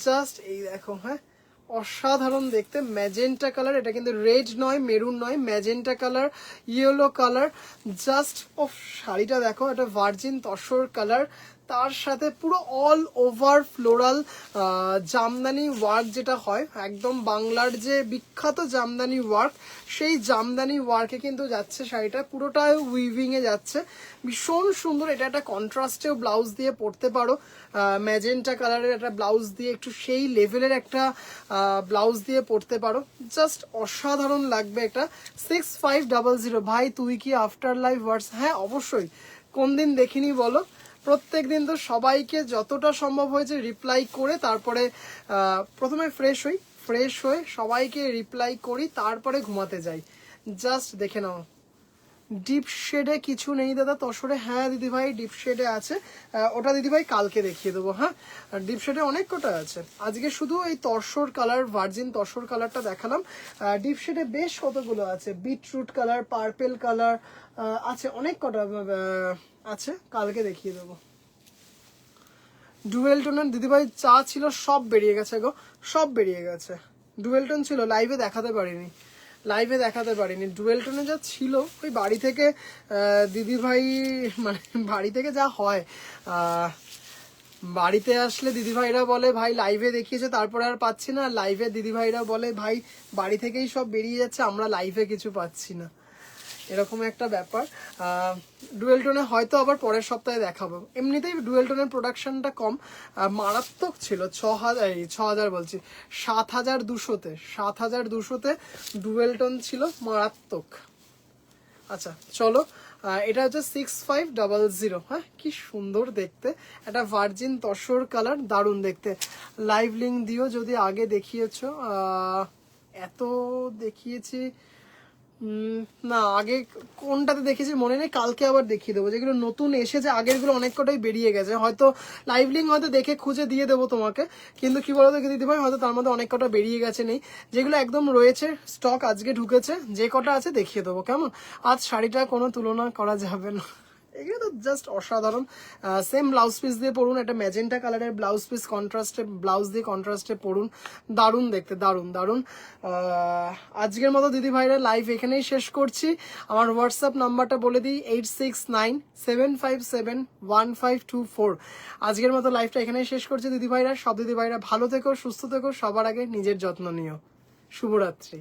জাস্ট এই দেখো, হ্যাঁ অসাধারণ দেখতে। ম্যাজেন্টা কালার, এটা কিন্তু রেড নয়, মেরুন নয়, magenta colour, yellow colour. Just of শাড়িটা দেখো, এটা ভার্জিন তসর কালার, তার সাথে পুরো all over floral Jamdani work যেটা হয়, একদম বাংলার যে বিখ্যাত জামদানি ওয়ার্ক, সেই জামদানি ওয়ার্কে কিন্তু যাচ্ছে শাড়িটা, পুরোটাই উইভিং এ যাচ্ছে, ভীষণ সুন্দর। এটা একটা কন্ট্রাস্টেও ব্লাউজ দিয়ে পরতে পারো, ম্যাজেন্টা কালারের একটা ব্লাউজ দিয়ে, একটু সেই লেভেলের একটা ব্লাউজ দিয়ে পরতে পারো, জাস্ট অসাধারণ লাগবে এটা। 6500। ভাই তুই কি আফটার লাইফ ওয়ার্ডস? হ্যাঁ অবশ্যই, কোন দিন দেখিনি বলো? প্রত্যেক দিন তো সবাইকে যতটা সম্ভব হয়েছে রিপ্লাই করে, তারপরে প্রথমে ফ্রেশ হয়ে সবাইকে রিপ্লাই করি, তারপরে ঘুমাতে যাই। জাস্ট দেখে নাও, ডিপ শেডে কিছু নেই দাদা তসরে? হ্যাঁ দিদিভাই, ডিপ শেডে আছে, ওটা দিদিভাই কালকে দেখিয়ে দেবো। হ্যাঁ, ডিপ শেডে অনেক কটা আছে, আজকে শুধু এই তসর কালার, ভার্জিন তসর কালারটা দেখালাম। ডিপ শেডে বেশ কতগুলো আছে, বিটরুট কালার, পার্পেল কালার আছে, অনেক কটা আছে, কালকে দেখিয়ে দেবো। ডুয়েল টোনের দিদিভাই চা ছিল, সব বেরিয়ে গেছে গো, সব বেরিয়ে গেছে। ডুয়েল টোন ছিল, লাইভে দেখাতে পারিনি। ডুয়েল টোনে যা ছিল, ওই বাড়ি থেকে দিদিভাই, মানে বাড়ি থেকে যা হয়, বাড়িতে আসলে দিদিভাইরা বলে ভাই লাইভে দেখিয়েছে, তারপরে আর পাচ্ছি না। লাইভে দিদিভাইরা বলে ভাই বাড়ি থেকেই সব বেরিয়ে যাচ্ছে, আমরা লাইভে কিছু পাচ্ছি না, এরকম একটা ব্যাপার। ডুয়েল টোনে হয়তো আবার পরের সপ্তাহে দেখাবো। এমনিতেই ডুয়েল টোনের প্রোডাকশনটা কম, মারাত্মক ছিল। 6000 বলছি, 7200তে ডুয়েল টোন ছিল, মারাত্মক আচ্ছা চলো, এটা হচ্ছে 6500। হ্যাঁ, কি সুন্দর দেখতে, একটা ভার্জিন তসর কালার, দারুণ দেখতে। লাইভ লিঙ্ক দিও যদি আগে দেখিয়েছো। এত দেখিয়েছি না, আগে কোনটাতে দেখেছি মনে নেই, কালকে আবার দেখিয়ে দেবো। যেগুলো নতুন এসেছে আগেরগুলো অনেক কটাই বেরিয়ে গেছে, হয়তো লাইভ লিঙ্ক হয়তো দেখে খুঁজে দিয়ে দেবো তোমাকে। কিন্তু কি বলতো দিদি ভাই, হয়তো তার মধ্যে অনেক কটা বেরিয়ে গেছে নেই। যেগুলো একদম রয়েছে স্টক আজকে ঢুকেছে, যে কটা আছে দেখিয়ে দেবো কেমন। আজ শাড়িটা কোনো তুলনা করা যাবে না, এগুলো তো জাস্ট অসাধারণ। সেম ব্লাউজ পিস দিয়ে পরুন, একটা ম্যাজেন্টা কালারের ব্লাউজ পিস, কন্ট্রাস্টে ব্লাউজ দিয়ে কন্ট্রাস্টে পরুন, দারুণ দেখতে, দারুণ দারুণ। আজকের মতো দিদি ভাইরা লাইভ এখানেই শেষ করছি। আমার হোয়াটসঅ্যাপ নাম্বারটা বলে দিই, 8697571524। আজকের মতো লাইভটা এখানেই শেষ করছি দিদি ভাইরা। সব দিদি ভাইরা ভালো থেকো, সুস্থ থেকো, সবার আগে নিজের যত্ন নিও। শুভরাত্রি।